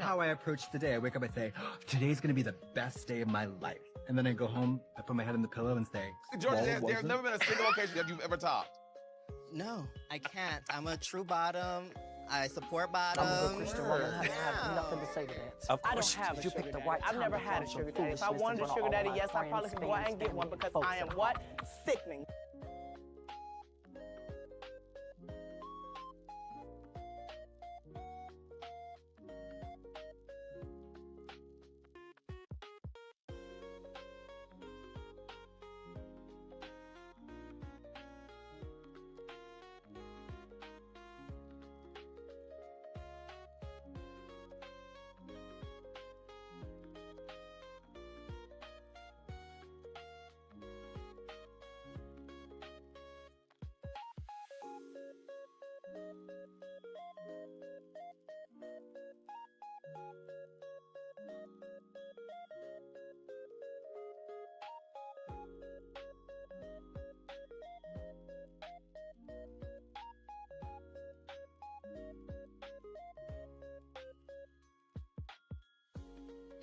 how I approach the day. I wake up, I say, today's gonna be the best day of my life. And then I go home, I put my head on the pillow and say, George, there's never been a single occasion that you've ever topped. No, I can't. I'm a true bottom. I support bottom. I'm a good Christian woman. I have nothing to say to that. Of course. I don't have a sugar daddy. I've never had a sugar daddy. If I wanted a sugar daddy, yes, I probably could go out and get one because I am what? Sickening.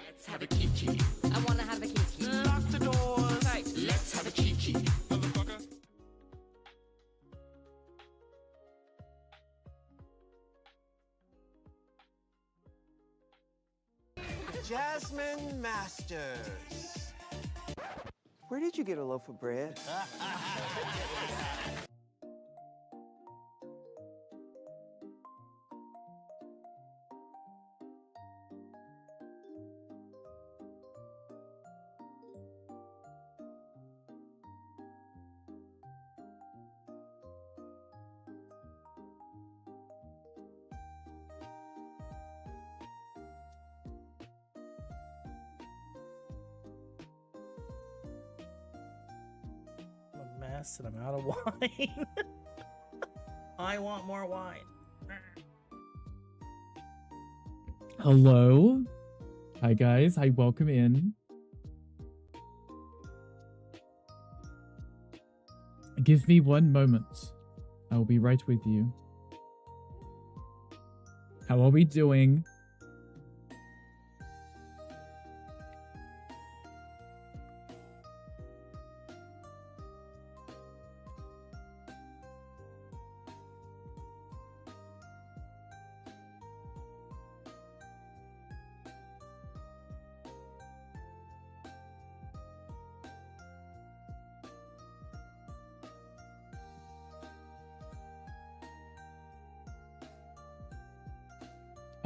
Let's have a kiki. I wanna have a kiki. Lock the doors. Right. Let's have a kiki. Motherfucker. Jasmine Masters. Where did you get a loaf of bread? Mess and I'm out of wine. I want more wine. Hello. Hi guys. Hi, welcome in. Give me one moment. I will be right with you. How are we doing?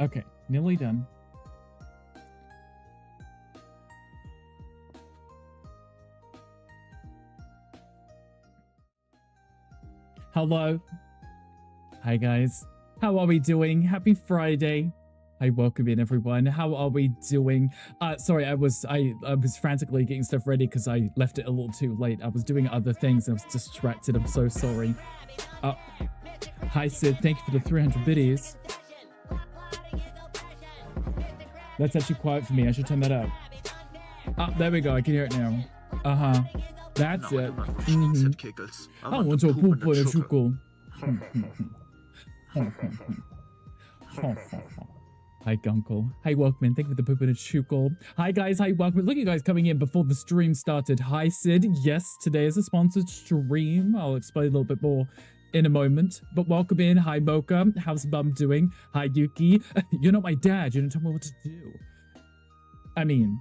Okay, nearly done. Hello. Hi guys. How are we doing? Happy Friday. Hi, welcome in everyone. How are we doing? Sorry, I was frantically getting stuff ready because I left it a little too late. I was doing other things and I was distracted. I'm so sorry. Hi Sid, thank you for the 300 biddies. That's actually quiet for me. I should turn that up. There we go. I can hear it now. That's it. I want to poop on a chuckle. Hi, Gunkle. Hi, welcome in. Thank you for the poop and a chuckle. Hi, guys. Hi, welcome. Look at you guys coming in before the stream started. Hi, Sid. Yes, today is a sponsored stream. I'll explain a little bit more in a moment, but welcome in. Hi, Mocha. How's Bum doing? Hi, Yuki. You're not my dad. You don't tell me what to do. I mean,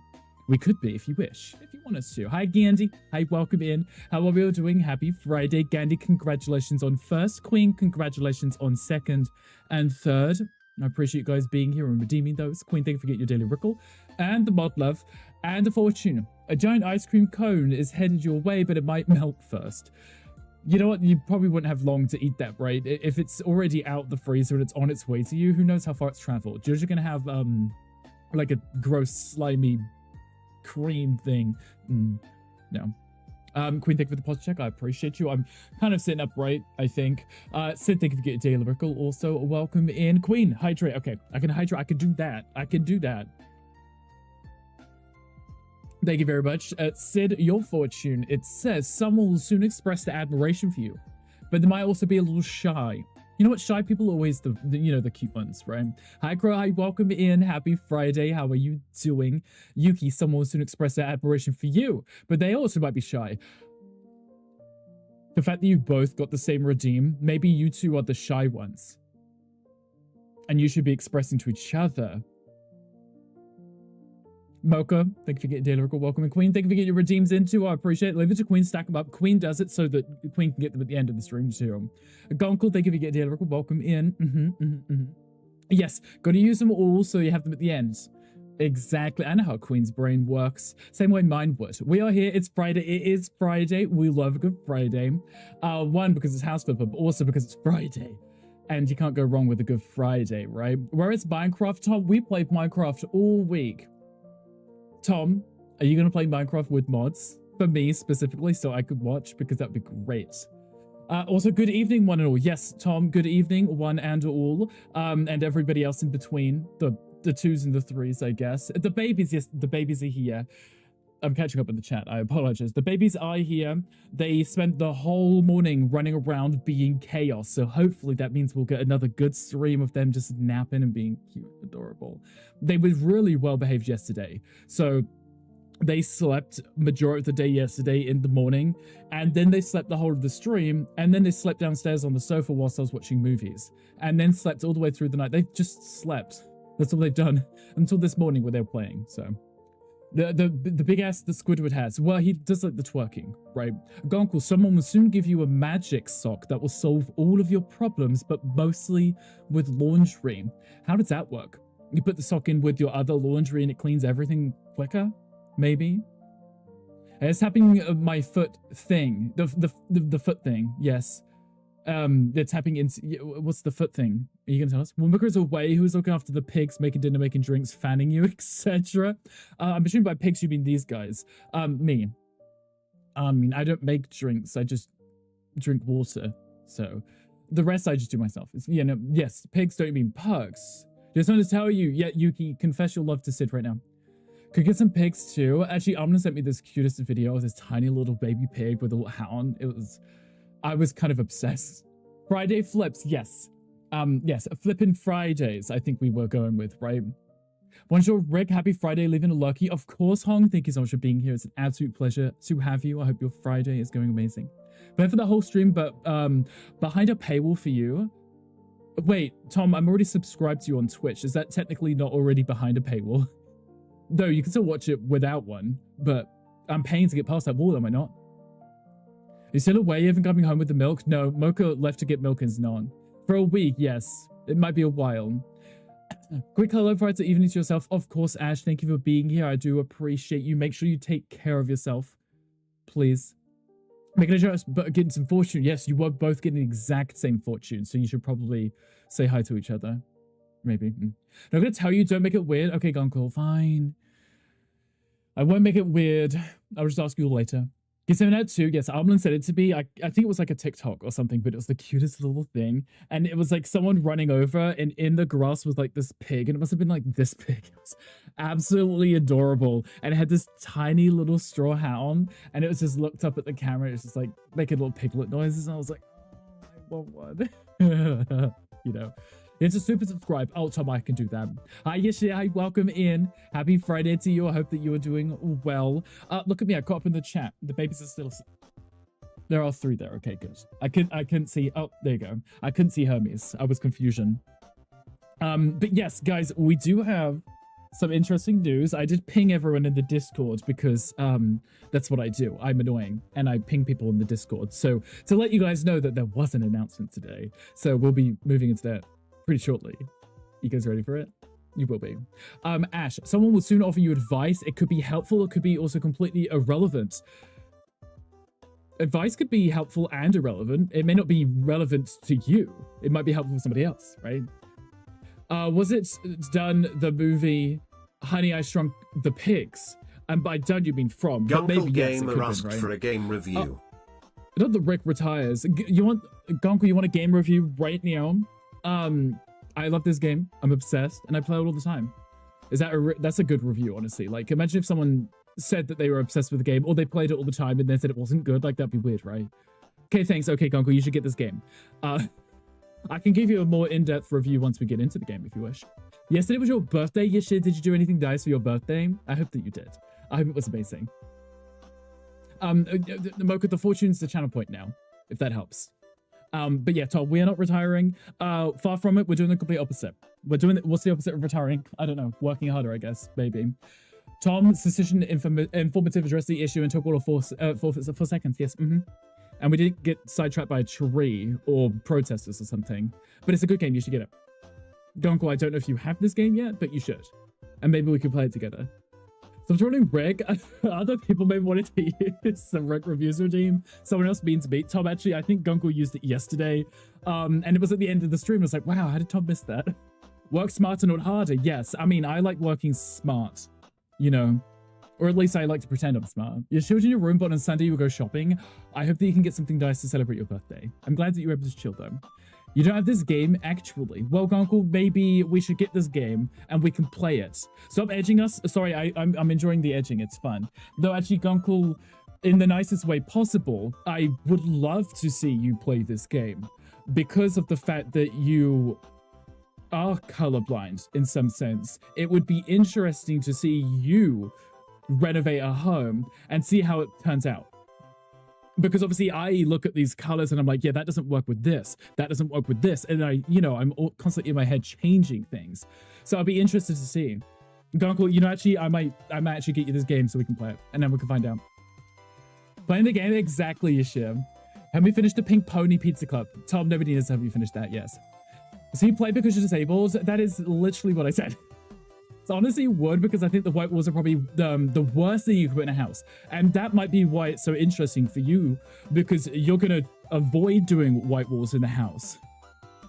we could be if you wish, if you want us to. Hi, Gandhi. Hi, welcome in. How are we all doing? Happy Friday. Gandhi, congratulations on first. Queen, congratulations on second and third. I appreciate you guys being here and redeeming those. Queen, thank you for getting your daily rickle. And the mod love. And the fortune. A giant ice cream cone is headed your way, but it might melt first. You know what? You probably wouldn't have long to eat that, right? If it's already out the freezer and it's on its way to you, who knows how far it's traveled? You're just gonna have, like a gross, slimy cream thing. No. Queen, thank you for the pause check. I appreciate you. I'm kind of sitting upright, I think. Sid, thank you for getting daily rickle. Also, welcome in. Queen, hydrate. Okay, I can hydrate. I can do that. I can do that. Thank you very much. Sid, your fortune. It says someone will soon express their admiration for you, but they might also be a little shy. You know what? Shy people are always the you know, the cute ones, right? Hi, Crow. Hi, welcome in. Happy Friday. How are you doing? Yuki, someone will soon express their admiration for you, but they also might be shy. The fact that you both got the same redeem, maybe you two are the shy ones. And you should be expressing to each other. Mocha, thank you for getting daily record. Welcome in, Queen. Thank you for getting your redeems in too. I appreciate it. Leave it to Queen, stack them up. Queen does it so that Queen can get them at the end of the stream too. Gonkel, thank you for getting daily record. Welcome in. Yes, got to use them all so you have them at the end. Exactly. I know how Queen's brain works. Same way mine would. We are here. It's Friday. It is Friday. We love a good Friday. One, because it's house flipper, but also because it's Friday. And you can't go wrong with a good Friday, right? Whereas Minecraft, Tom, we played Minecraft all week. Tom, are you going to play Minecraft with mods? For me specifically, so I could watch, because that'd be great. Also, good evening, one and all. Yes, Tom, good evening, one and all. And everybody else in between. The twos and the threes, I guess. The babies, yes, the babies are here. I'm catching up in the chat. I apologize. The babies are here. They spent the whole morning running around being chaos. So hopefully that means we'll get another good stream of them just napping and being cute and adorable. They were really well behaved yesterday. So they slept majority of the day yesterday in the morning. And then they slept the whole of the stream. And then they slept downstairs on the sofa whilst I was watching movies. And then slept all the way through the night. They've just slept. That's all they've done until this morning where they were playing. So the big ass that Squidward has, well, he does like the twerking, right? Gonkel, someone will soon give you a magic sock that will solve all of your problems, but mostly with laundry. How does that work? You put the sock in with your other laundry and it cleans everything quicker? Maybe? It's tapping my foot thing. The foot thing, yes. They're tapping into, what's the foot thing? Are you gonna tell us? Mocha is away. Who's looking after the pigs, making dinner, making drinks, fanning you, etc.? I'm assuming by pigs you mean these guys. Me. I mean, I don't make drinks. I just drink water. So the rest I just do myself. It's, you know, yes, pigs don't mean pugs. Just want to tell you, yeah, Yuki, confess your love to Sid right now. Could get some pigs too. Actually, Amna sent me this cutest video of this tiny little baby pig with a little hat on. I was kind of obsessed. Friday flips, yes. Yes, flipping Fridays, I think we were going with, right? Bonjour, Rick. Happy Friday, living a lucky. Of course, Hong. Thank you so much for being here. It's an absolute pleasure to have you. I hope your Friday is going amazing. But for the whole stream, but behind a paywall for you. Wait, Tom, I'm already subscribed to you on Twitch. Is that technically not already behind a paywall? No, you can still watch it without one, but I'm paying to get past that wall, am I not? Are you still away, even coming home with the milk? No, Mocha left to get milk and Znon. For a week, yes. It might be a while. Quick hello, Friday, to evening to yourself. Of course, Ash, thank you for being here. I do appreciate you. Make sure you take care of yourself, please. Making a joke, but getting some fortune. Yes, you were both getting the exact same fortune, so you should probably say hi to each other. Maybe. No, I'm going to tell you, don't make it weird. Okay, Gonkel, fine. I won't make it weird. I'll just ask you later. Get 7 out 2. Yes, Armlin said it to be. I think it was like a TikTok or something, but it was the cutest little thing. And it was like someone running over, and in the grass was like this pig, and it must have been like this pig. It was absolutely adorable. And it had this tiny little straw hat on, and it was just looked up at the camera. It was just like making little piglet noises. And I was like, I want one. You know. It's a super subscribe. Oh, Tom, I can do that. Hi, Yeshi. Hi, welcome in. Happy Friday to you. I hope that you are doing well. Look at me. I caught up in the chat. The babies are still... There are 3 there. Okay, good. I couldn't see... Oh, there you go. I couldn't see Hermes. I was confusion. But yes, guys, we do have some interesting news. I did ping everyone in the Discord because that's what I do. I'm annoying, and I ping people in the Discord. So to let you guys know that there was an announcement today. So we'll be moving into that pretty shortly. You guys ready for it? You will be. Ash, someone will soon offer you advice. It could be helpful. It could be also completely irrelevant. Advice could be helpful and irrelevant. It may not be relevant to you. It might be helpful for somebody else, right? Was it done the movie Honey, I Shrunk the Pigs? And by done, you mean from. Gunkel yes, Gamer asked right? for a game review. Not that Rick retires. You want a game review right now? I love this game. I'm obsessed, and I play it all the time. Is that that's a good review, honestly. Like, imagine if someone said that they were obsessed with the game, or they played it all the time, and then said it wasn't good. Like, that'd be weird, right? Okay, thanks. Okay, Gonko, you should get this game. I can give you a more in-depth review once we get into the game if you wish. Yesterday was your birthday, Yashir. Did you do anything nice for your birthday? I hope that you did. I hope it was amazing. Mocha, the fortune's the channel point now, if that helps. But yeah, Tom, we are not retiring. Far from it. We're doing the complete opposite. What's the opposite of retiring? I don't know. Working harder, I guess, maybe. Tom, sufficient informative addressed the issue and took all of forfeits of 4 seconds. Yes. And we didn't get sidetracked by a tree or protesters or something. But it's a good game. You should get it. Gonko, I don't know if you have this game yet, but you should. And maybe we could play it together. So I'm joining Rick. Other people may wanted to use the Rick reviews redeem. Someone else means beat. Tom, actually, I think Gonko used it yesterday. And it was at the end of the stream. I was like, wow, how did Tom miss that? Work smarter, not harder. Yes. I mean, I like working smart, you know. Or at least I like to pretend I'm smart. You're chilled in your room, but on Sunday you will go shopping. I hope that you can get something nice to celebrate your birthday. I'm glad that you were able to chill though. You don't have this game, actually. Well, Gonko, maybe we should get this game and we can play it. Stop edging us. Sorry, I'm enjoying the edging. It's fun. Though actually, Gonko, in the nicest way possible, I would love to see you play this game because of the fact that you are colorblind in some sense. It would be interesting to see you renovate a home and see how it turns out. Because obviously I look at these colors and I'm like, yeah, that doesn't work with this. That doesn't work with this. And I'm constantly in my head changing things. So I'll be interested to see. Gonko, actually, I might actually get you this game so we can play it. And then we can find out. Playing the game? Exactly, Yashim. Have we finished the Pink Pony Pizza Club? Tom, nobody knows have you finished that, yes. So you play because you're disabled? That is literally what I said. So honestly would, because I think the white walls are probably the worst thing you could put in a house. And that might be why it's so interesting for you, because you're going to avoid doing white walls in the house.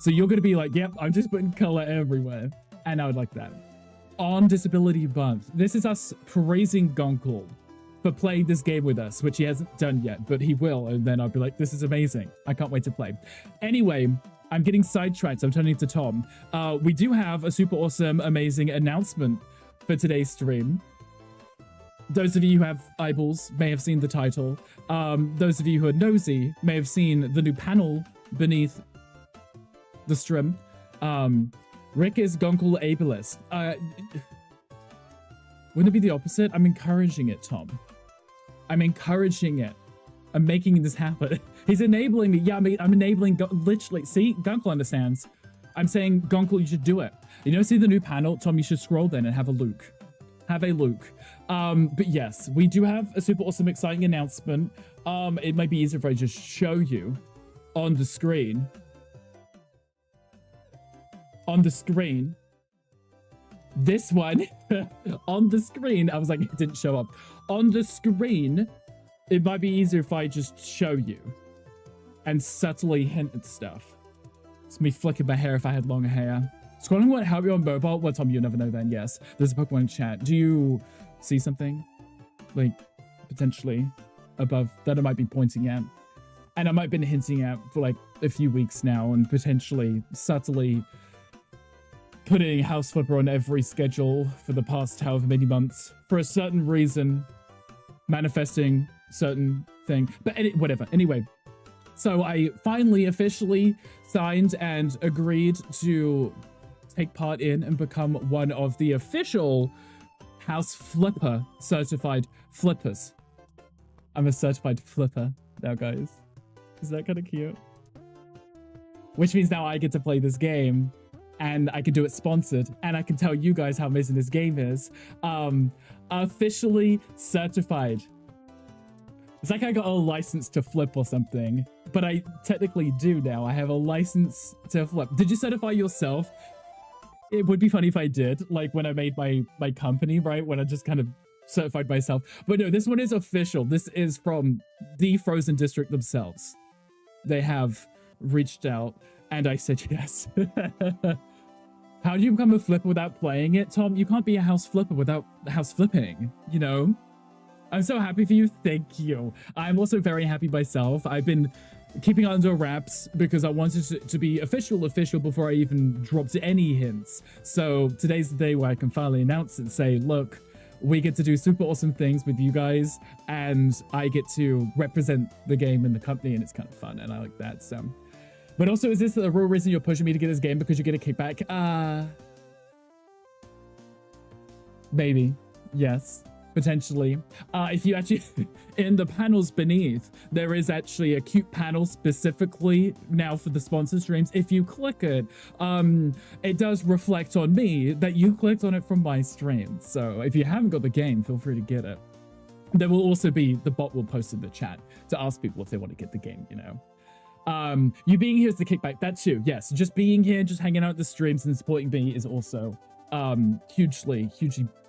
So you're going to be like, yep, I'm just putting color everywhere. And I would like that. On Disability Month, this is us praising Gonko for playing this game with us, which he hasn't done yet, but he will. And then I'll be like, this is amazing. I can't wait to play. Anyway, I'm getting sidetracked. I'm turning to Tom. We do have a super awesome, amazing announcement for today's stream. Those of you who have eyeballs may have seen the title. Those of you who are nosy may have seen the new panel beneath the stream. Rick is Gonko ableist. Wouldn't it be the opposite? I'm encouraging it, Tom. I'm encouraging it. I'm making this happen. He's enabling me. Yeah, I'm enabling, literally. See, Gonko understands. I'm saying, Gonko, you should do it. See the new panel? Tom, you should scroll then and have a look. Have a look. But yes, we do have a super awesome, exciting announcement. It might be easier if I just show you on the screen. On the screen. This one. On the screen. I was like, it didn't show up. On the screen, it might be easier if I just show you and subtly hint at stuff. It's me flicking my hair if I had longer hair. Scrolling won't help you on mobile. Well, Tom, you'll never know then. Yes, there's a Pokemon chat. Do you see something? Like, potentially above that I might be pointing at? And I might have been hinting at for like a few weeks now and potentially subtly putting House Flipper on every schedule for the past however many months for a certain reason, manifesting certain thing. But whatever. Anyway. So I finally officially signed and agreed to take part in and become one of the official House Flipper certified flippers. I'm a certified flipper now, guys. Is that kind of cute? Which means now I get to play this game and I can do it sponsored and I can tell you guys how amazing this game is. Officially certified. It's like I got a license to flip or something, but I technically do now. I have a license to flip. Did you certify yourself? It would be funny if I did, like when I made my company, right? When I just kind of certified myself. But no, this one is official. This is from the Frozen District themselves. They have reached out and I said yes. How do you become a flipper without playing it, Tom? You can't be a house flipper without house flipping, you know? I'm so happy for you. Thank you. I'm also very happy myself. I've been keeping it under wraps because I wanted to be official before I even dropped any hints. So today's the day where I can finally announce it and say, look, we get to do super awesome things with you guys and I get to represent the game and the company and it's kind of fun and I like that. So But also, is this the real reason you're pushing me to get this game because you get a kickback? Maybe. Yes. Potentially. If you actually, in the panels beneath, there is actually a cute panel specifically now for the sponsor streams. If you click it, it does reflect on me that you clicked on it from my stream. So if you haven't got the game, feel free to get it. There will also be, the bot will post in the chat to ask people if they want to get the game, you know. You being here is the kickback. That too, yes. Just being here, just hanging out at the streams and supporting me is also hugely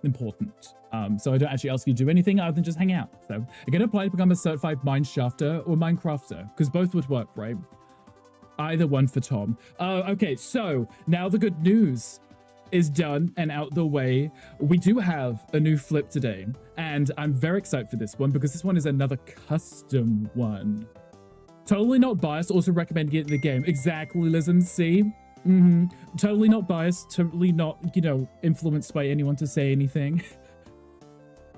important. So I don't actually ask you to do anything other than just hang out. So you're gonna apply to become a certified mineshafter or minecrafter, because both would work, right? Either one for Tom. Okay, so now the good news is done and out the way. We do have a new flip today, and I'm very excited for this one because this one is another custom one. Totally not biased, also recommend getting the game. Exactly, Lism, see? Totally not biased, totally not, you know, influenced by anyone to say anything.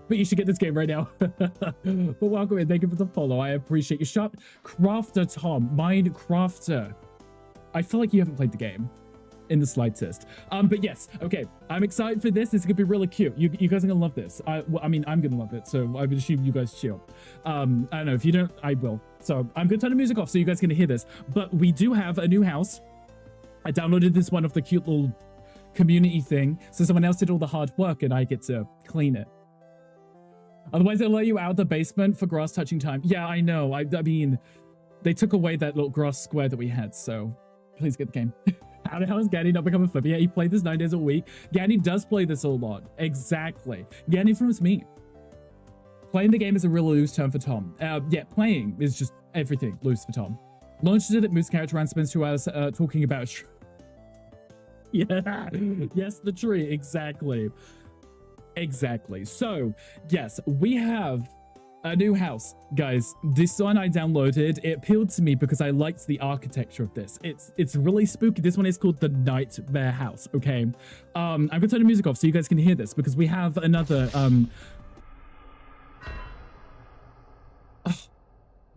But you should get this game right now. But welcome in, thank you for the follow. I appreciate you. Sharp Crafter Tom, Minecrafter. I feel like you haven't played the game in the slightest. But yes, okay. I'm excited for this. This is gonna be really cute. You guys are gonna love this. I mean, I'm gonna love it, so I would assume you guys chill. I don't know, if you don't, I will. So I'm gonna turn the music off so you guys can hear this. But we do have a new house. I downloaded this one off the cute little community thing, so someone else did all the hard work and I get to clean it. Otherwise, they'll let you out of the basement for grass touching time. Yeah, I know. I mean, they took away that little grass square that we had, so please get the game. How the hell is Ganny not become a flipper? Yeah, he played this 9 days a week. Ganny does play this a lot. Exactly. Ganny influenced me. Playing the game is a real loose term for Tom. Yeah, playing is just everything loose for Tom. Launched it at Moose Character and spends 2 hours talking about yeah, yes, the tree, exactly. Exactly. So, yes, we have a new house, guys. This one I downloaded. It appealed to me because I liked the architecture of this. It's really spooky. This one is called the Nightmare House, okay? I'm gonna turn the music off so you guys can hear this because we have another,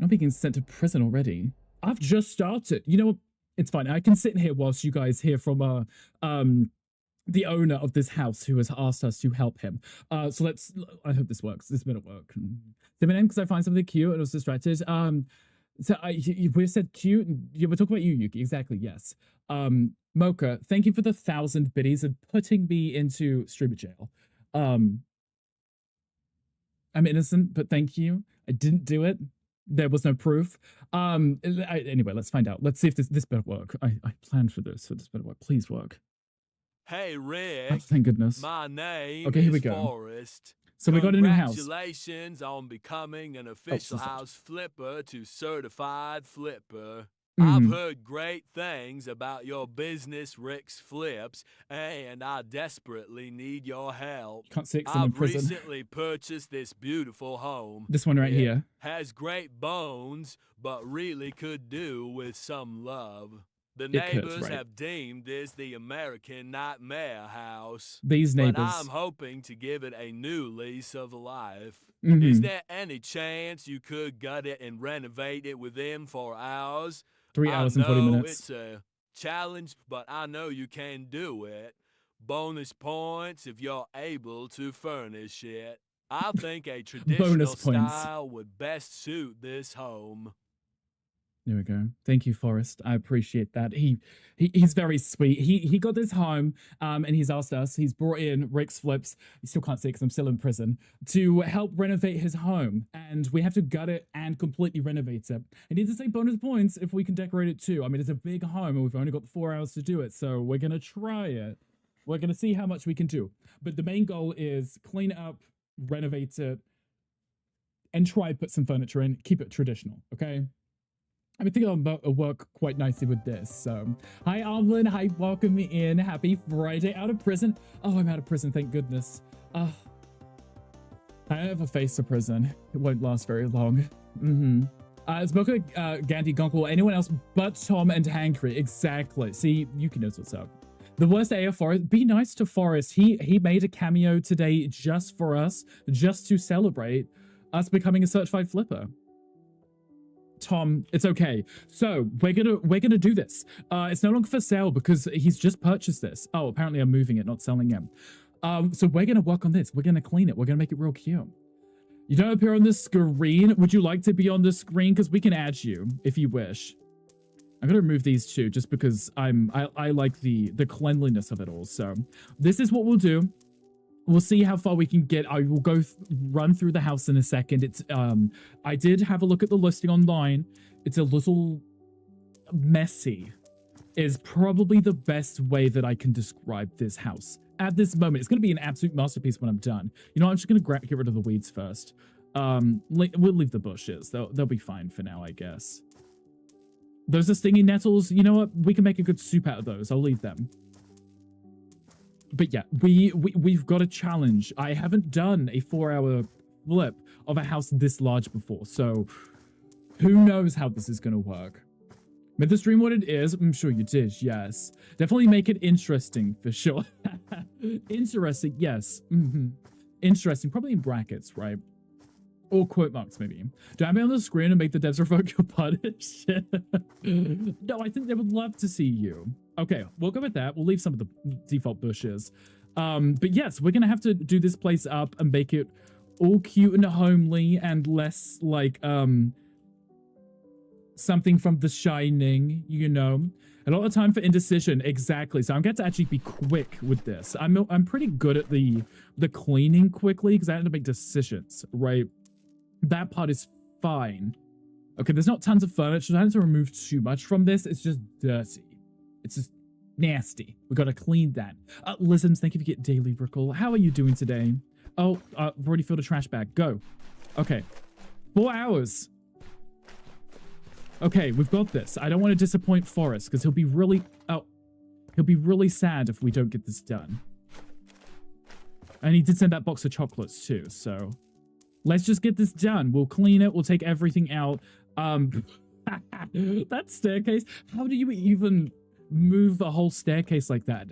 not being sent to prison already. I've just started. You know what? It's fine. I can sit here whilst you guys hear from, the owner of this house who has asked us to help him. So let's, I hope this works. This better work. Because I find something cute and I was distracted. So we said cute. Yeah, we're talking about you, Yuki. Exactly, yes. Mocha, thank you for the 1,000 biddies and putting me into streamer jail. I'm innocent, but thank you. I didn't do it. There was no proof. Anyway, let's find out. Let's see if this better work. I planned for this, so this better work. Please work. Hey, Rick. Oh, thank goodness. My name okay, here we is go. Forrest. So we got a new house. Congratulations on becoming an official house flipper to certified flipper. Mm-hmm. I've heard great things about your business, Rick's Flips, and I desperately need your help. Can't see I'm in prison. I've recently purchased this beautiful home. This one right here. Has great bones, but really could do with some love. The neighbors have deemed this the American Nightmare House. These neighbors. But I'm hoping to give it a new lease of life. Mm-hmm. Is there any chance you could gut it and renovate it within 4 hours? 3 hours and 40 minutes. It's a challenge, but I know you can do it. Bonus points if you're able to furnish it. I think a traditional style would best suit this home. There we go. Thank you, Forrest. I appreciate that. He's very sweet. He got this home and he's asked us, he's brought in Rick's Flips, you still can't see because I'm still in prison, to help renovate his home. And we have to gut it and completely renovate it. I need to say bonus points if we can decorate it too. I mean, it's a big home and we've only got 4 hours to do it. So we're going to try it. We're going to see how much we can do. But the main goal is clean it up, renovate it, and try put some furniture in, keep it traditional, okay? I think it'll work quite nicely with this. So, hi, Omlin. Hi, welcome me in. Happy Friday. Out of prison. Oh, I'm out of prison. Thank goodness. I have a face to prison. It won't last very long. Smoker, Gandhi, Gunkel, anyone else but Tom and Hankry. Exactly. See, Yuki knows what's up. The worst AF Forest. Be nice to Forrest. He made a cameo today just for us, just to celebrate us becoming a certified flipper. Tom, it's okay. So we're gonna do this. It's no longer for sale because he's just purchased this. Oh, apparently I'm moving it, not selling it. So we're gonna work on this. We're gonna clean it. We're gonna make it real cute. You don't appear on the screen. Would you like to be on the screen? Because we can add you if you wish. I'm gonna remove these two just because I like the cleanliness of it all. So this is what we'll do. We'll see how far we can get. I will go run through the house in a second. It's I did have a look at the listing online. It's a little messy, is probably the best way that I can describe this house at this moment. It's going to be an absolute masterpiece when I'm done. You know, I'm just going to get rid of the weeds first. We'll leave the bushes. They'll be fine for now, I guess. Those are stinging nettles. You know what? We can make a good soup out of those. I'll leave them. But yeah, we've got a challenge. I haven't done a 4-hour flip of a house this large before, so who knows how this is going to work. Made the stream what it is. I'm sure you did, yes. Definitely make it interesting, for sure. Interesting, yes. Interesting, probably in brackets, right? Or quote marks, maybe. Do I be on the screen and make the devs revoke your punish? No, I think they would love to see you. Okay, we'll go with that. We'll leave some of the default bushes. But yes, we're going to have to do this place up and make it all cute and homely and less like something from The Shining, you know. A lot of time for indecision, exactly. So I'm going to actually be quick with this. I'm pretty good at the cleaning quickly because I have to make decisions, right? That part is fine. Okay, there's not tons of furniture. I don't have to remove too much from this. It's just dirty. It's just nasty. We got to clean that. Lizens, thank you for getting daily Rickle. How are you doing today? Oh, I've already filled a trash bag. Go. Okay. 4 hours. Okay, we've got this. I don't want to disappoint Forrest because he'll be really sad if we don't get this done. And he did send that box of chocolates too, so let's just get this done. We'll clean it. We'll take everything out. That staircase. How do you even move a whole staircase like that?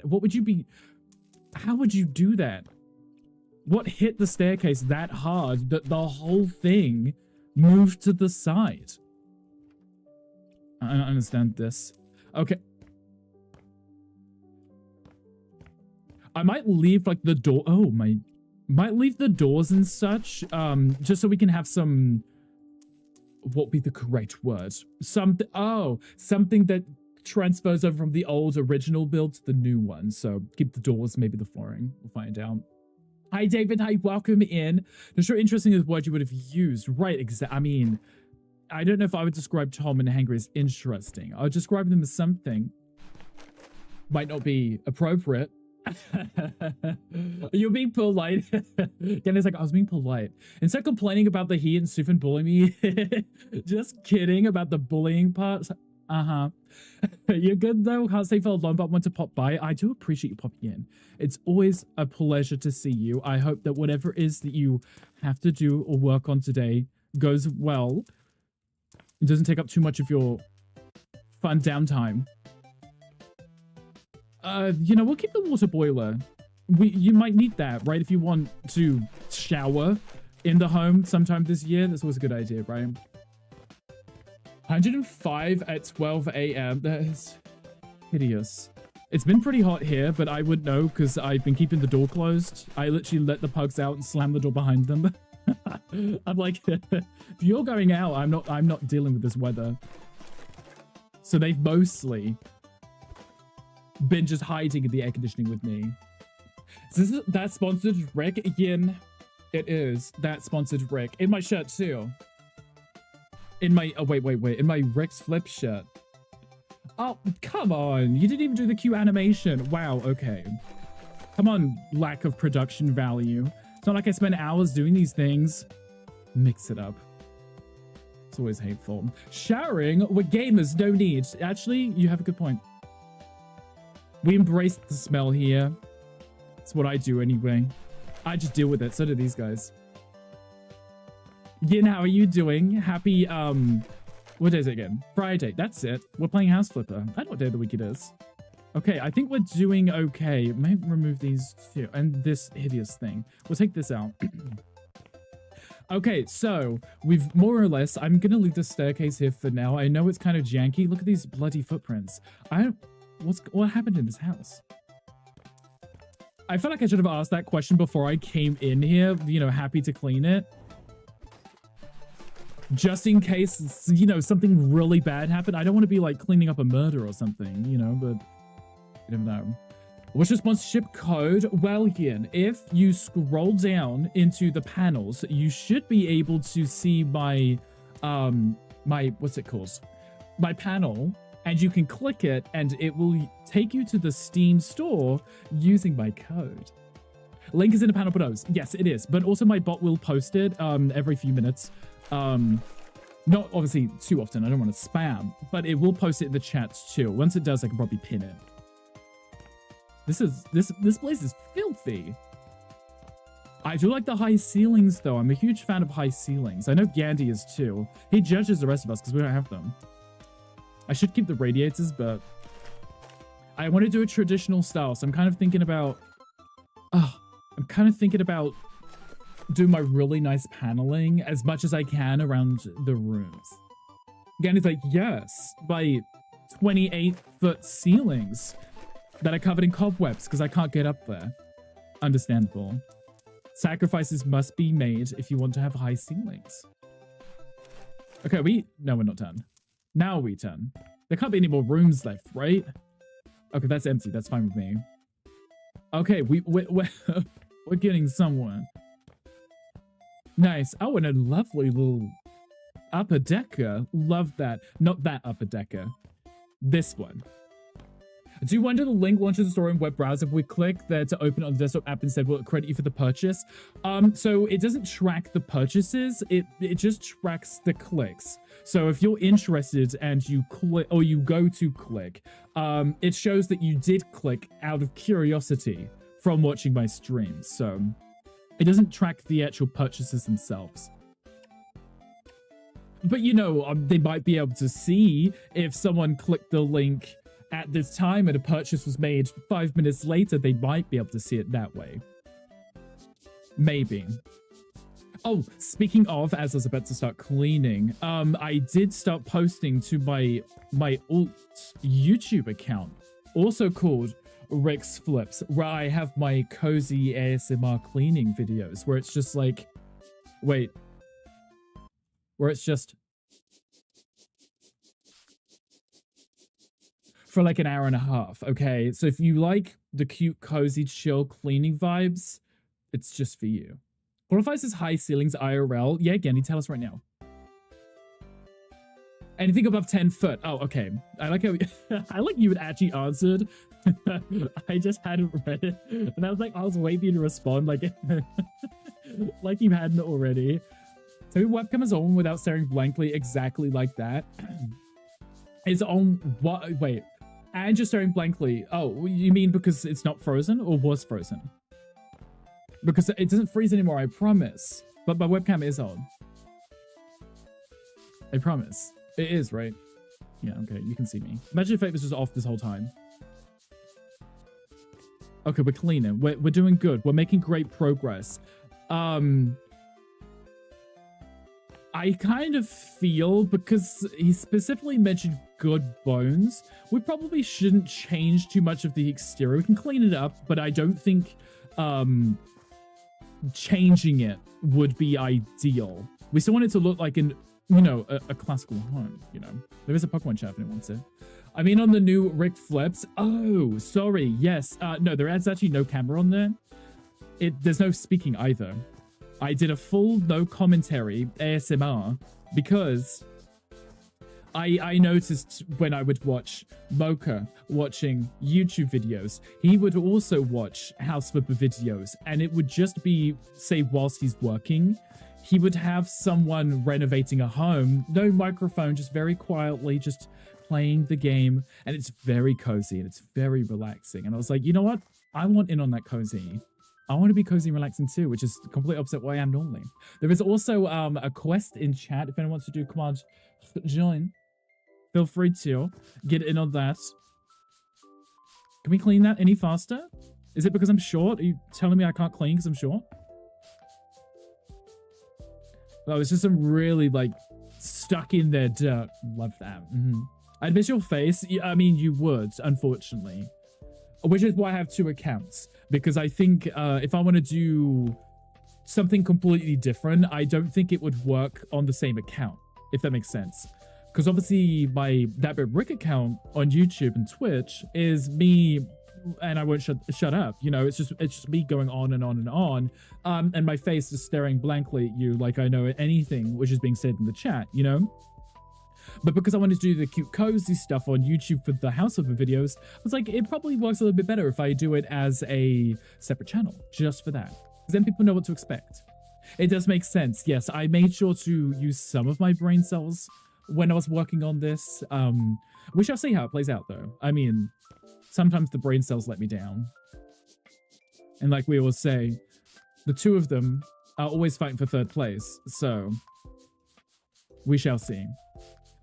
How would you do that? What hit the staircase that hard that the whole thing moved to the side? I don't understand this. Okay. I might leave like the door. Oh, might leave the doors and such, just so we can have some, what would be the correct word? Something that transfers over from the old original build to the new one. So keep the doors, maybe the flooring. We'll find out. Hi, David. Hi, welcome in. Not sure interesting is the word you would have used. Right, I mean, I don't know if I would describe Tom and Hangry as interesting. I would describe them as something. Might not be appropriate. You're being polite. Again, it's like, I was being polite. Instead of complaining about the heat and Sufin bullying me, just kidding about the bullying part. You're good though. Can't stay for long, but want to pop by. I do appreciate you popping in. It's always a pleasure to see you. I hope that whatever it is that you have to do or work on today goes well. It doesn't take up too much of your fun downtime. You know, we'll keep the water boiler. You might need that, right? If you want to shower in the home sometime this year, that's always a good idea, right? 105 at 12 a.m. That is hideous. It's been pretty hot here, but I wouldn't know because I've been keeping the door closed. I literally let the pugs out and slam the door behind them. I'm like, if you're going out, I'm not dealing with this weather. So they've mostly been just hiding in the air conditioning with me. Is this that sponsored Rick again? It is that sponsored Rick in my shirt too. In my wait, in my Rick's Flip shirt. Oh, come on, you didn't even do the Q animation. Wow, okay. Come on, lack of production value. It's not like I spend hours doing these things. Mix it up. It's always hateful. Showering with gamers, no need. Actually, you have a good point. We embrace the smell here. It's what I do anyway. I just deal with it. So do these guys. Yin, how are you doing? Happy, what day is it again? Friday. That's it. We're playing House Flipper. I don't know what day of the week it is. Okay, I think we're doing okay. Might remove these two and this hideous thing. We'll take this out. Okay, so we've more or less, I'm gonna leave the staircase here for now. I know it's kind of janky. Look at these bloody footprints. What happened in this house? I feel like I should have asked that question before I came in here, you know, happy to clean it. Just in case, you know, something really bad happened. I don't want to be like cleaning up a murder or something, you know, but you never know. What's your sponsorship code? Well, Ian, if you scroll down into the panels, you should be able to see my, what's it called? My panel, and you can click it and it will take you to the Steam store using my code. Link is in the panel below. Yes, it is. But also my bot will post it every few minutes. Not obviously too often. I don't want to spam, but it will post it in the chats too. Once it does, I can probably pin it. This place is filthy. I do like the high ceilings though. I'm a huge fan of high ceilings. I know Gandhi is too. He judges the rest of us because we don't have them. I should keep the radiators, but I want to do a traditional style. So I'm kind of thinking about, doing my really nice paneling as much as I can around the rooms. Gandhi's like, yes, by 28-foot ceilings that are covered in cobwebs because I can't get up there. Understandable. Sacrifices must be made if you want to have high ceilings. Okay, no, we're not done. Now we done. There can't be any more rooms left, right? Okay, that's empty. That's fine with me. Okay, we're getting somewhere. Nice. Oh, and a lovely little upper decker. Love that. Not that upper decker. This one. Do you wonder the link launches the store in web browser? If we click there to open it on the desktop app instead, will it credit you for the purchase? So it doesn't track the purchases. It just tracks the clicks. So if you're interested and you click or you go to click, it shows that you did click out of curiosity from watching my streams. So it doesn't track the actual purchases themselves. But you know, they might be able to see if someone clicked the link at this time and a purchase was made 5 minutes later. They might be able to see it that way. Maybe. Oh, speaking of, as I was about to start cleaning, I did start posting to my alt YouTube account, also called Rick's Flips, where I have my cozy ASMR cleaning videos, where it's just like, where it's just for like an hour and a half. Okay, so if you like the cute, cozy, chill cleaning vibes, it's just for you. Qualifies as high ceilings IRL. Yeah, Gandhi, tell us right now. Anything above 10 foot. Oh, okay. I like how I like you had actually answered. I just hadn't read it, and I was like, I was waiting for you to respond, like, like you hadn't already. So webcam is on without staring blankly, exactly like that. It's on what? Wait. And just staring blankly. Oh, you mean because it's not frozen or was frozen? Because it doesn't freeze anymore, I promise. But my webcam is on. I promise. It is, right? Yeah, okay, you can see me. Imagine if it was just off this whole time. Okay, we're cleaning. We're doing good. We're making great progress. I kind of feel, because he specifically mentioned good bones, we probably shouldn't change too much of the exterior. We can clean it up, but I don't think changing it would be ideal. We still want it to look like an, you know, a classical home, you know. There is a Pokemon chat if anyone wants it. I mean, on the new Rick Flips. Oh, sorry. Yes. No, there is actually no camera on there. There's no speaking either. I did a full no commentary ASMR because I noticed when I would watch Mocha watching YouTube videos, he would also watch House Flipper videos, and it would just be, say, whilst he's working, he would have someone renovating a home, no microphone, just very quietly, just playing the game, and it's very cozy and it's very relaxing. And I was like, you know what? I want in on that cozy. I want to be cozy and relaxing too, which is the complete opposite of what I am normally. There is also a quest in chat. If anyone wants to do command join, feel free to get in on that. Can we clean that any faster? Is it because I'm short? Are you telling me I can't clean because I'm short? Oh, it's just some really like stuck in their dirt. Love that. I'd miss your face. I mean, you would, unfortunately. Which is why I have 2 accounts. Because I think if I want to do something completely different, I don't think it would work on the same account, if that makes sense. Because obviously my ThatBritRick account on YouTube and Twitch is me, and I won't shut up. You know, it's just me going on and on and on, and my face is staring blankly at you like I know anything which is being said in the chat. You know. But because I wanted to do the cute cozy stuff on YouTube for the house of videos, I was like, it probably works a little bit better if I do it as a separate channel, just for that. Because then people know what to expect. It does make sense. Yes, I made sure to use some of my brain cells when I was working on this. We shall see how it plays out, though. I mean, sometimes the brain cells let me down. And like we always say, the 2 of them are always fighting for 3rd place. So, we shall see.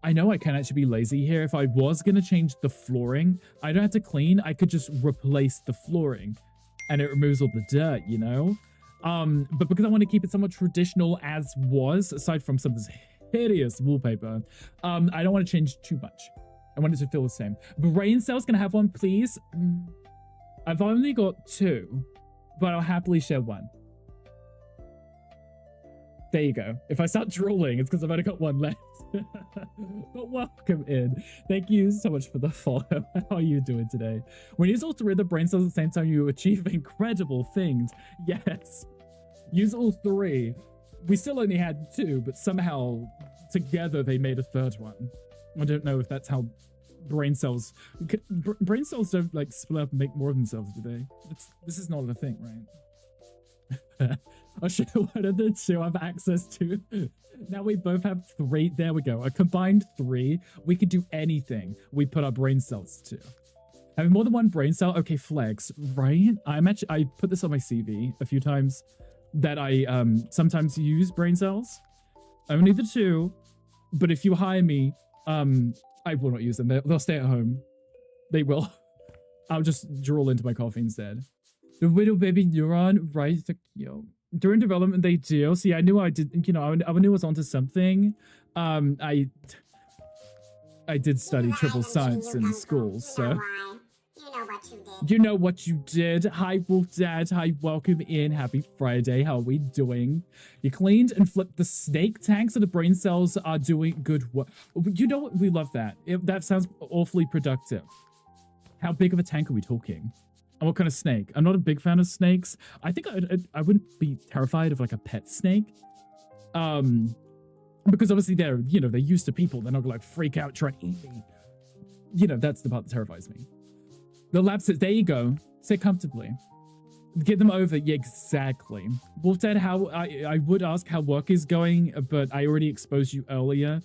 I know I can actually be lazy here. If I was going to change the flooring, I don't have to clean. I could just replace the flooring and it removes all the dirt, you know? But because I want to keep it somewhat traditional as was, aside from some of this hideous wallpaper, I don't want to change too much. I want it to feel the same. Brain cells, can I have one, please? I've only got 2, but I'll happily share 1. There you go. If I start drooling, it's because I've only got 1 left. But welcome in. Thank you so much for the follow. How are you doing today? When you use all 3 of the brain cells at the same time, you achieve incredible things. Yes. Use all 3. We still only had 2, but somehow together they made a 3rd one. I don't know if that's how brain cells... Brain cells don't like split up and make more of themselves, do they? This is not a thing, right? I'll show one of the 2 I have access to. Now we both have 3. There we go. A combined 3. We could do anything we put our brain cells to. Having more than 1 brain cell, okay, flex, right? I put this on my CV a few times that I sometimes use brain cells. Only the 2, but if you hire me, I will not use them. They'll stay at home. They will. I'll just drool into my coffee instead. The little baby neuron, right? During development, they do. See, I knew I did, you know, I knew I was onto something. I did study triple science in school, so. You know what you did. Hi, Wolf Dad. Hi, welcome in. Happy Friday. How are we doing? You cleaned and flipped the snake tank so the brain cells are doing good work. You know what? We love that. That sounds awfully productive. How big of a tank are we talking? And what kind of snake? I'm not a big fan of snakes. I think I wouldn't be terrified of like a pet snake. Because obviously they're, you know, they're used to people. They're not gonna like freak out trying to eat me. You know, that's the part that terrifies me. The lab says, there you go. Sit comfortably. Get them over. Yeah, exactly. Wolf Dad, how I would ask how work is going, but I already exposed you earlier.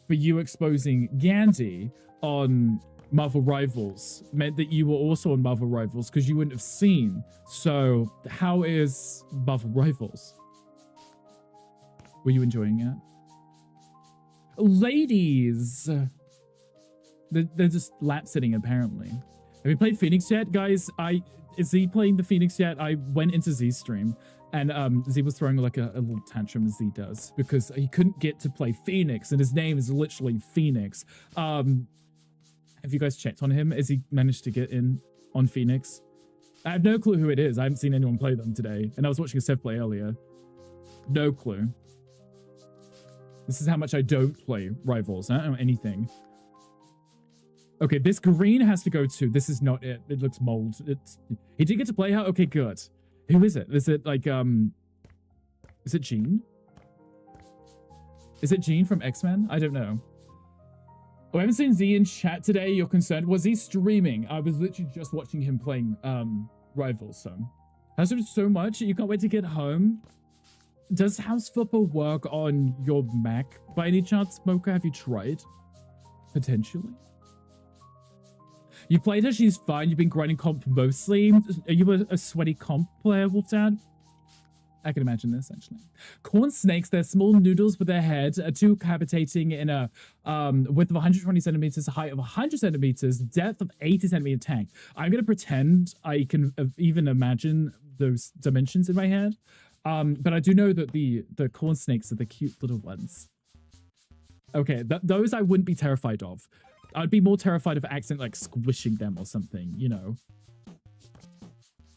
For you exposing Gandhi on Marvel Rivals meant that you were also on Marvel Rivals because you wouldn't have seen. So how is Marvel Rivals? Were you enjoying it? Ladies! They're just lap sitting apparently. Have you played Phoenix yet? Guys, is Z playing the Phoenix yet? I went into Z's stream and Z was throwing like a little tantrum as Z does because he couldn't get to play Phoenix and his name is literally Phoenix. Have you guys checked on him? Has he managed to get in on Phoenix? I have no clue who it is. I haven't seen anyone play them today. And I was watching a Sev play earlier. No clue. This is how much I don't play Rivals. I don't know anything. Okay, this green has to go too. This is not it. It looks mold. He did get to play her? Okay, good. Who is it? Is it like, is it Jean? Is it Jean from X-Men? I don't know. Oh, I haven't seen Z in chat today. You're concerned? Was he streaming? I was literally just watching him playing Rivals, so. Has it so much? You can't wait to get home? Does House Flipper work on your Mac by any chance, Smoker? Have you tried? Potentially. You played her, she's fine. You've been grinding comp mostly. Are you a sweaty comp player, Wolf Dad? I can imagine this, actually. Corn snakes, they're small noodles with their head, two cohabitating in a width of 120 centimeters, height of 100 centimeters, depth of 80 centimeter tank. I'm going to pretend I can even imagine those dimensions in my head. But I do know that the corn snakes are the cute little ones. Okay, those I wouldn't be terrified of. I'd be more terrified of accident like squishing them or something, you know.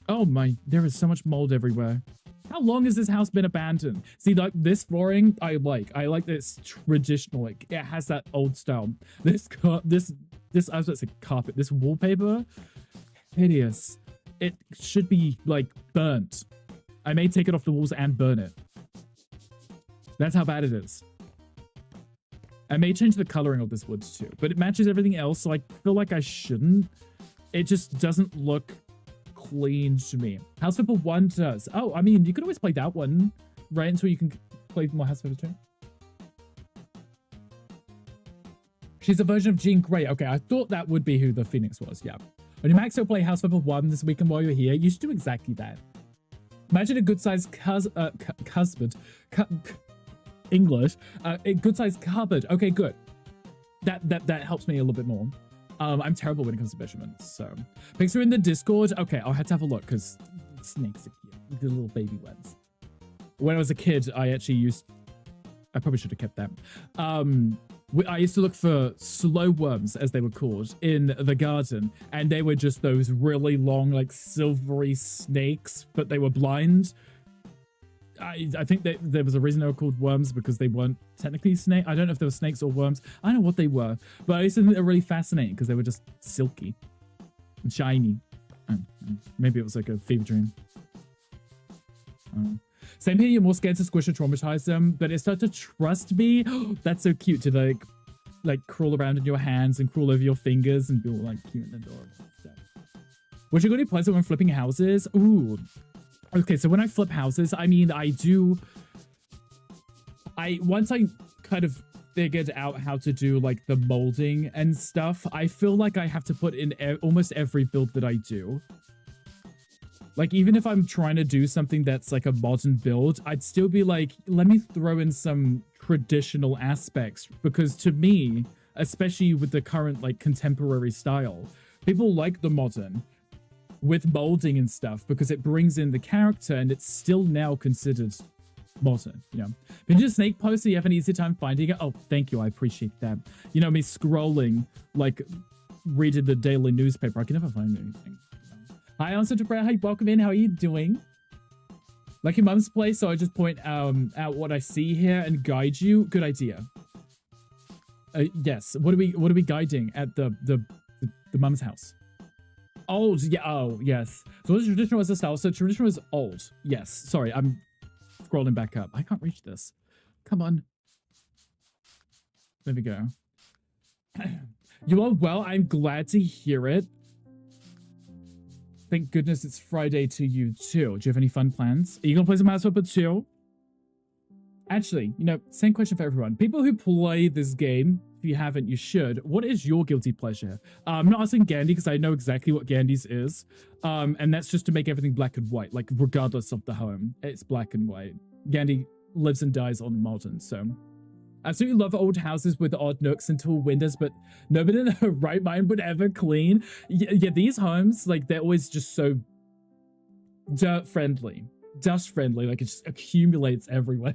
Oh my, there is so much mold everywhere. How long has this house been abandoned? See, like this flooring, I like that it's traditional. Like it has that old style. This I was about to say carpet. This wallpaper, hideous. It should be like burnt. I may take it off the walls and burn it. That's how bad it is. I may change the coloring of this wood too, but it matches everything else, so I feel like I shouldn't. It just doesn't look clean to me. House Flipper 1 does. Oh, I mean, you could always play that one, right? Until you can play more House Flipper 2. She's a version of Jean Grey. Okay, I thought that would be who the Phoenix was, yeah. When you max out play House Flipper 1 this weekend while you're here, you should do exactly that. Imagine a good-sized cupboard. English. A good-sized cupboard. Okay, good. That helps me a little bit more. I'm terrible when it comes to measurements, so. Pics are in the Discord. Okay, I'll have to have a look, because snakes are cute. The little baby ones. When I was a kid, I probably should have kept them. I used to look for slow worms, as they were called, in the garden, and they were just those really long, like, silvery snakes, but they were blind. I think that there was a reason they were called worms, because they weren't technically snake. I don't know if they were snakes or worms. I don't know what they were, but I used to think they were really fascinating because they were just silky and shiny. Maybe it was like a fever dream. Same here, you're more scared to squish or traumatize them, but it started to trust me. That's so cute to like crawl around in your hands and crawl over your fingers and be all like cute and adorable stuff. Would you go any pleasant when flipping houses? Ooh. Okay, so when I flip houses, I mean, once I kind of figured out how to do like the molding and stuff, I feel like I have to put in almost every build that I do. Like, even if I'm trying to do something that's like a modern build, I'd still be like, let me throw in some traditional aspects, because to me, especially with the current like contemporary style, people like the modern with molding and stuff because it brings in the character and it's still now considered modern, you know. Been to a snake post, so you have an easy time finding it? Oh, thank you, I appreciate that. You know, me scrolling, like, reading the daily newspaper, I can never find anything. Hi, I'm such a prayer. Hi, welcome in. How are you doing? Like your mum's place, so I just point out what I see here and guide you. Good idea. Yes. What are we guiding at the mum's house? Old, yeah. Oh, yes. So what's traditional as a style? So traditional is old. Yes. Sorry, I'm scrolling back up. I can't reach this. Come on. There we go. You are well. I'm glad to hear it. Thank goodness it's Friday to you too. Do you have any fun plans? Are you gonna play some House Flipper too? Actually, you know, same question for everyone. People who play this game, if you haven't, you should. What is your guilty pleasure? I'm not asking Gandhi because I know exactly what Gandhi's is. And that's just to make everything black and white, like regardless of the home, it's black and white. Gandhi lives and dies on modern, so. Absolutely love old houses with odd nooks and tall windows, but nobody in their right mind would ever clean. Yeah, these homes, like, they're always just so dirt-friendly, dust-friendly, like, it just accumulates everywhere.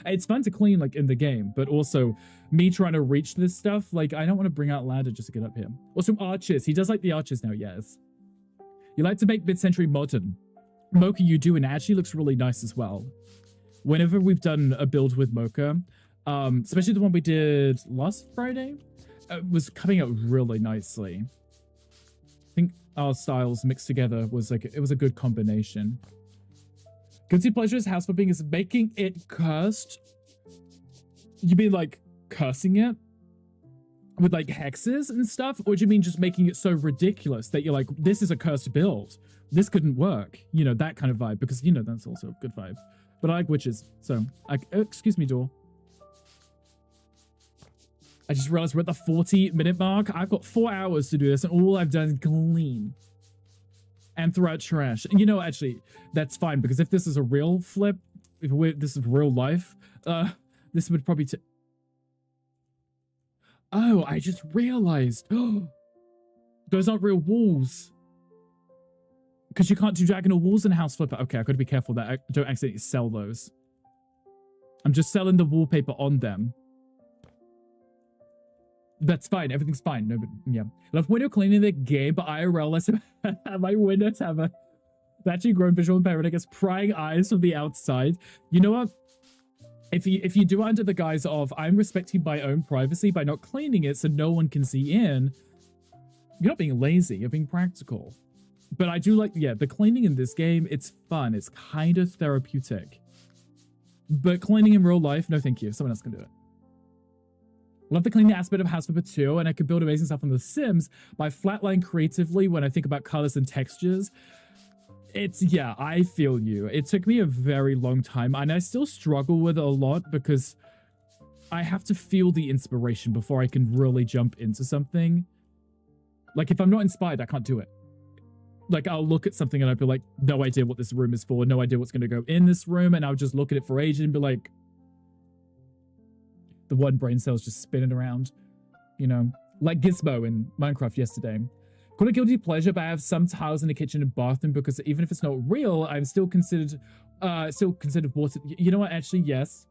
It's fun to clean, like, in the game, but also me trying to reach this stuff, like, I don't want to bring out ladder just to get up here. Also, arches. He does like the arches now, yes. You like to make mid-century modern. Mocha, you do, and it actually looks really nice as well. Whenever we've done a build with Mocha, especially the one we did last Friday, was coming out really nicely. I think our styles mixed together was like, it was a good combination. Guilty pleasures house flipping is making it cursed. You mean like cursing it with like hexes and stuff? Or do you mean just making it so ridiculous that you're like, this is a cursed build, this couldn't work? You know, that kind of vibe, because, you know, that's also a good vibe. But I like witches, so excuse me, door. I just realized we're at the 40-minute mark. I've got 4 hours to do this, and all I've done is clean and throw out trash. And you know, actually, that's fine, because if this is a real flip, if this is real life, this would probably take... Oh, I just realized. Those aren't real walls. Because you can't do diagonal walls in House Flipper. Okay, I've got to be careful that I don't accidentally sell those. I'm just selling the wallpaper on them. That's fine. Everything's fine. No, but yeah. Love window cleaning the game, but IRL, my windows have a actually grown visual impairment. I guess prying eyes from the outside. You know what? If you do it under the guise of I'm respecting my own privacy by not cleaning it so no one can see in, you're not being lazy. You're being practical. But I do like, yeah, the cleaning in this game, it's fun. It's kind of therapeutic. But cleaning in real life, no thank you. Someone else can do it. Love the cleaning aspect of House Flipper 2, and I could build amazing stuff on The Sims by flatline creatively when I think about colors and textures. It's, yeah, I feel you. It took me a very long time, and I still struggle with it a lot because I have to feel the inspiration before I can really jump into something. Like, if I'm not inspired, I can't do it. Like, I'll look at something and I'll be like, no idea what this room is for, no idea what's going to go in this room, and I'll just look at it for ages and be like, the one brain cell's just spinning around, you know, like Gizmo in Minecraft yesterday. Call it guilty pleasure, but I have some tiles in the kitchen and bathroom because even if it's not real, I'm still considered water. You know what? Actually, yes.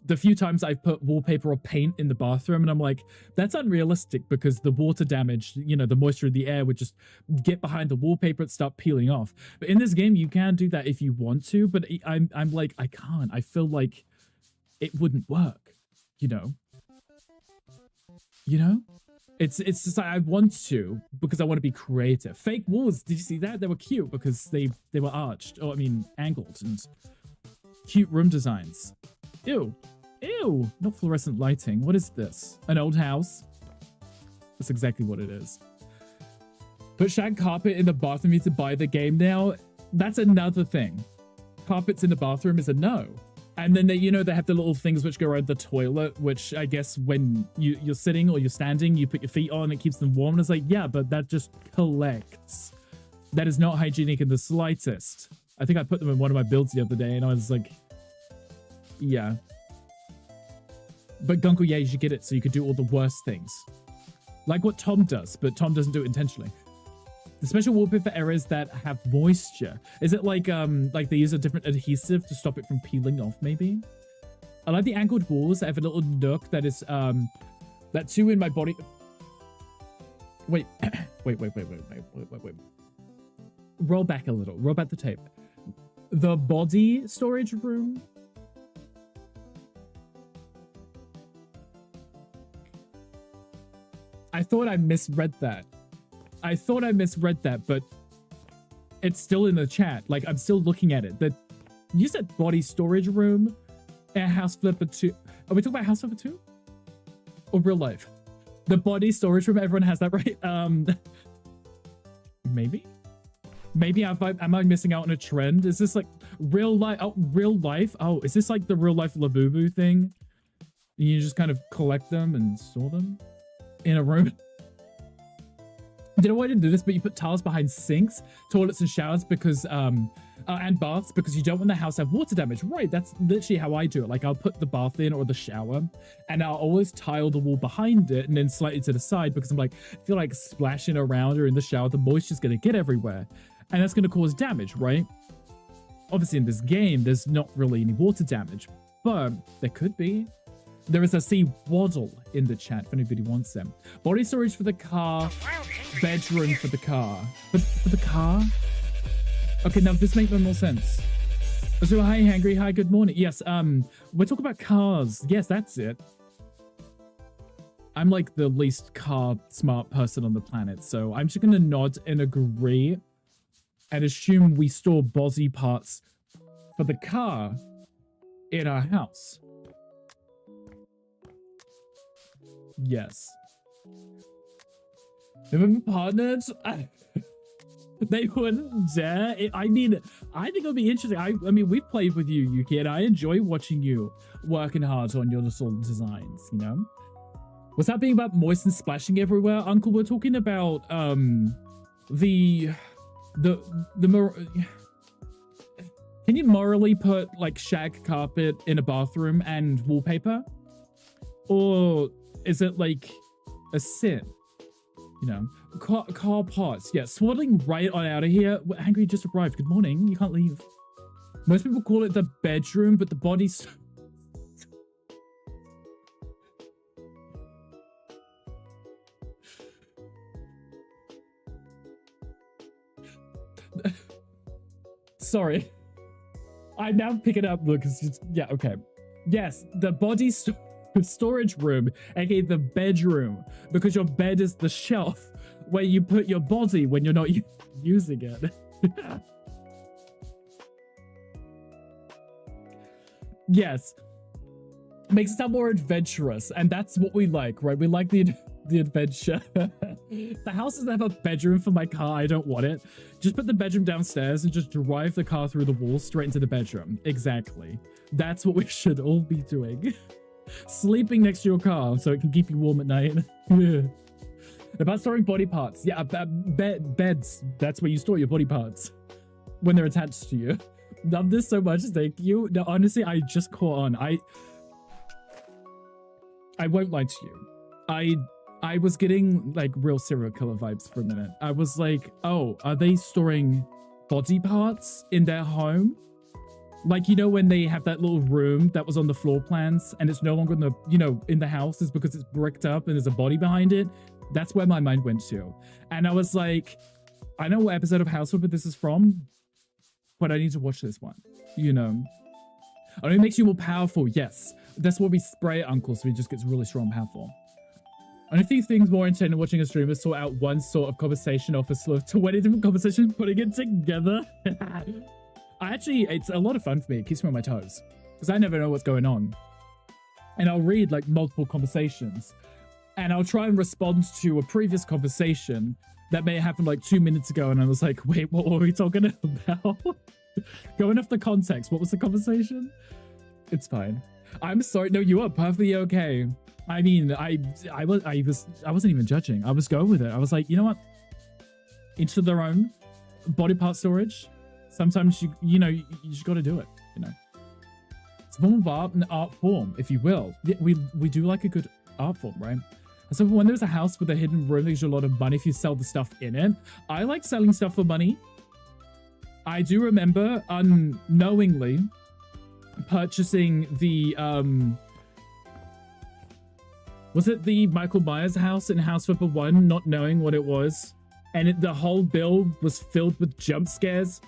The few times I've put wallpaper or paint in the bathroom and I'm like, that's unrealistic because the water damage, you know, the moisture in the air would just get behind the wallpaper and start peeling off. But in this game, you can do that if you want to, but I'm like, I can't. I feel like it wouldn't work, you know? You know? It's just like I want to because I want to be creative. Fake walls, did you see that? They were cute because they were arched, or I mean angled, and cute room designs. Ew. Ew. Not fluorescent lighting. What is this? An old house? That's exactly what it is. Put shag carpet in the bathroom. You need to buy the game now. That's another thing. Carpets in the bathroom is a no. And then they, you know, they have the little things which go around the toilet, which I guess when you're sitting or you're standing, you put your feet on, it keeps them warm. And it's like, yeah, but that just collects. That is not hygienic in the slightest. I think I put them in one of my builds the other day and I was like, yeah. But Gunko, yeah, you should get it so you could do all the worst things. Like what Tom does, but Tom doesn't do it intentionally. The special wallpaper areas that have moisture. Is it like they use a different adhesive to stop it from peeling off, maybe? I like the angled walls. I have a little nook that is, that too in my body. Wait, wait. Roll back a little. Roll back the tape. The body storage room. I thought I misread that. But it's still in the chat. Like, I'm still looking at it. You said body storage room and House Flipper 2. Are we talking about House Flipper 2? Or real life? The body storage room, everyone has that right? Maybe? Maybe am I missing out on a trend? Is this like real life? Oh, real life? Oh, is this like the real life Labubu thing? You just kind of collect them and store them in a room? You know why I didn't do this, but you put tiles behind sinks, toilets and showers because, and baths because you don't want the house to have water damage. Right, that's literally how I do it. Like I'll put the bath in or the shower and I'll always tile the wall behind it and then slightly to the side because I'm like, I feel like splashing around or in the shower, the moisture's going to get everywhere and that's going to cause damage, right? Obviously in this game, there's not really any water damage, but there could be. There is a C Waddle in the chat if anybody wants them. Body storage for the car. Bedroom for the car. But for the car? Okay, now this makes no more sense. So hi, Hangry. Hi, good morning. Yes, we're talking about cars. Yes, that's it. I'm like the least car smart person on the planet, so I'm just gonna nod and agree and assume we store body parts for the car in our house. Yes. If I'm partnered, they wouldn't dare. I mean, I think it'll be interesting. I mean, we've played with you, Yuki, and I enjoy watching you working hard on your little designs, you know? Was that being about moist and splashing everywhere? Uncle, we're talking about, can you morally put, like, shag carpet in a bathroom and wallpaper? Or is it, like, a sin? You know, car parts. Yeah, swaddling right on out of here. Angry just arrived. Good morning. You can't leave. Most people call it the bedroom, but the body's... Sorry. I now pick it up. Look, it's just... Yeah, okay. Yes, the body storage room, aka the bedroom, because your bed is the shelf where you put your body when you're not using it. Yes, makes it sound more adventurous, and that's what we like, right? We like the adventure. The house doesn't have a bedroom for my car. I don't want it. Just put the bedroom downstairs and just drive the car through the wall straight into the bedroom. Exactly. That's what we should all be doing. Sleeping next to your car so it can keep you warm at night. About storing body parts. Yeah, beds. That's where you store your body parts when they're attached to you. Love this so much. Thank you. No, honestly, I just caught on. I won't lie to you. I was getting like real serial killer vibes for a minute. I was like, oh, are they storing body parts in their home? Like, you know, when they have that little room that was on the floor plans and it's no longer in the, you know, in the house is because it's bricked up and there's a body behind it. That's where my mind went to. And I was like, I know what episode of Household this is from, but I need to watch this one, you know. And it makes you more powerful. Yes, that's what we spray at Uncle, so he just gets really strong and powerful. And I think things more intent in watching a streamer sort out one sort of conversation off a slew of 20 different conversations, putting it together. It's a lot of fun for me. It keeps me on my toes because I never know what's going on. And I'll read like multiple conversations and I'll try and respond to a previous conversation that may have happened like 2 minutes ago. And I was like, wait, what were we talking about? Going off the context. What was the conversation? It's fine. I'm sorry. No, you are perfectly okay. I mean, I wasn't even judging. I was going with it. I was like, you know what? Each to their own. Body part storage. Sometimes you know, you just got to do it. You know, it's a form of art, an art form, if you will. We do like a good art form, right? So when there's a house with a hidden room, there's a lot of money if you sell the stuff in it. I like selling stuff for money. I do remember unknowingly purchasing the was it the Michael Myers house in House Flipper 1, not knowing what it was, and the whole build was filled with jump scares.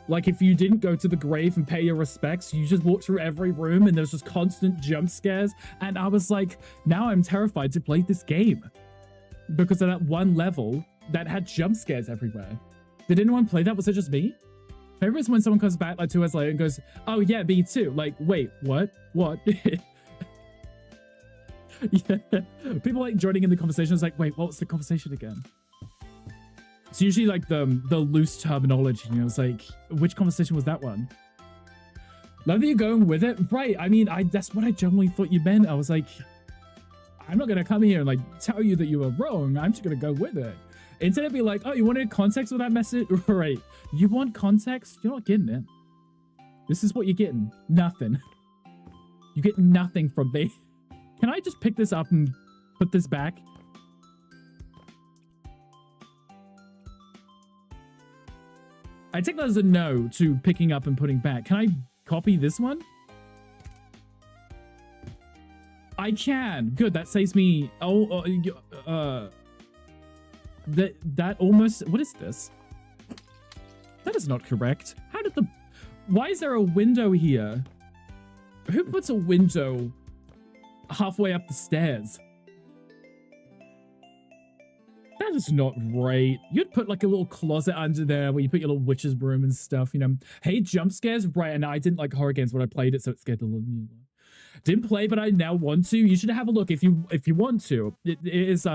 Like, if you didn't go to the grave and pay your respects, you just walked through every room and there's just constant jump scares. And I was like, now I'm terrified to play this game because of that one level that had jump scares everywhere. Did anyone play that? Was it just me? Favorite is when someone comes back like 2 hours later and goes, oh yeah, me too. Like, wait, what? Yeah. People like joining in the conversation. It's like, wait, what was the conversation again? It's usually like the loose terminology, you know. It's like, which conversation was that one? Love that you're going with it. Right. I mean, that's what I generally thought you meant. I was like, I'm not going to come here and like tell you that you were wrong. I'm just going to go with it. Instead of be like, oh, you wanted context with that message? Right. You want context? You're not getting it. This is what you're getting. Nothing. You get nothing from me. Can I just pick this up and put this back? I take that as a no to picking up and putting back. Can I copy this one? I can. Good. That saves me. That almost. What is this? That is not correct. How did the? Why is there a window here? Who puts a window halfway up the stairs? That is not right. You'd put like a little closet under there where you put your little witch's broom and stuff, you know. Hey, jump scares, right? And I didn't like horror games when I played it, so it scared the little. Didn't play, but I now want to. You should have a look if you want to. It is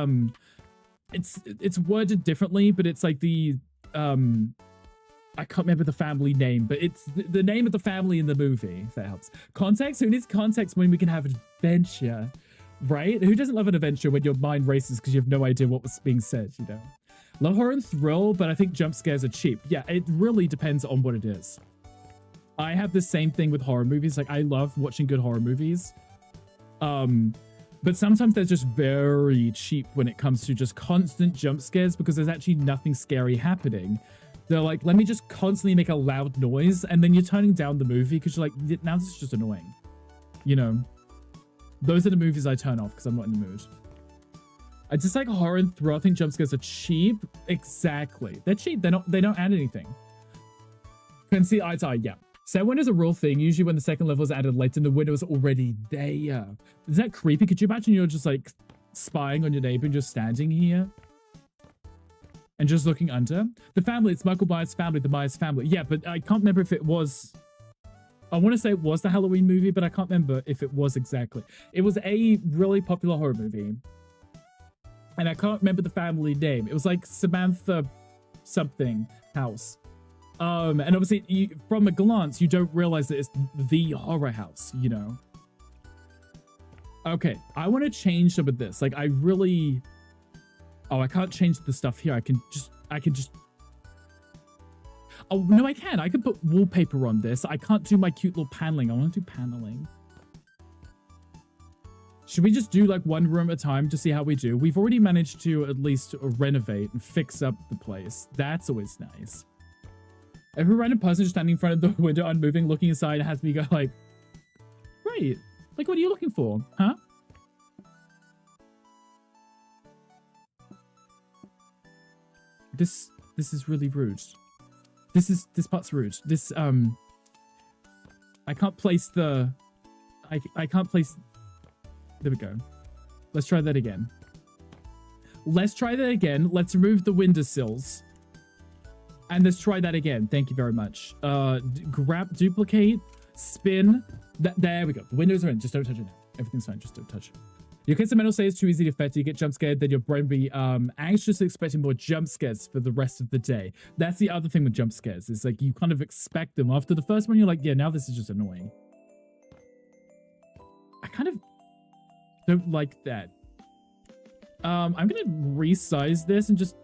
it's worded differently, but it's like the I can't remember the family name, but it's the name of the family in the movie, if that helps. Context? Who needs context when we can have adventure? Right? Who doesn't love an adventure when your mind races because you have no idea what was being said, you know? Love horror and thrill, but I think jump scares are cheap. Yeah, it really depends on what it is. I have the same thing with horror movies. Like, I love watching good horror movies. But sometimes they're just very cheap when it comes to just constant jump scares because there's actually nothing scary happening. They're like, let me just constantly make a loud noise, and then you're turning down the movie because you're like, now this is just annoying. You know, those are the movies I turn off because I'm not in the mood. I just like horror and thrill. I think jump scares are cheap. Exactly. They're cheap. They don't add anything. Can see eye to eye, yeah. Set window is a real thing. Usually when the second level is added later, the window is already there. Is that creepy? Could you imagine you're just like spying on your neighbor and just standing here? And just looking under? The family, it's Michael Myers' family, the Myers family. Yeah, but I can't remember if it was... I want to say it was the Halloween movie, but I can't remember if it was exactly. It was a really popular horror movie. And I can't remember the family name. It was like Samantha something house. And obviously, from a glance, you don't realize that it's the horror house, you know? Okay, I want to change some of this. Like, I really... Oh, I can't change the stuff here. I can just... Oh, no, I can. I can put wallpaper on this. I can't do my cute little paneling. I want to do paneling. Should we just do like one room at a time to see how we do? We've already managed to at least renovate and fix up the place. That's always nice. Every random person just standing in front of the window, unmoving, looking inside, has me go like, right. Like, what are you looking for? Huh? This is really rude. This part's rude. This, I can't place the... I can't place... There we go. Let's try that again. Let's try that again. Let's remove the windowsills. And let's try that again. Thank you very much. Grab, duplicate, spin. There we go. The windows are in. Just don't touch it now. Everything's fine. Just don't touch it. Your kids mental say it's too easy to affect. You get jump scared, then your brain will be anxious, expecting more jump scares for the rest of the day. That's the other thing with jump scares. It's like you kind of expect them. After the first one, you're like, yeah, now this is just annoying. I kind of don't like that. I'm gonna resize this and just...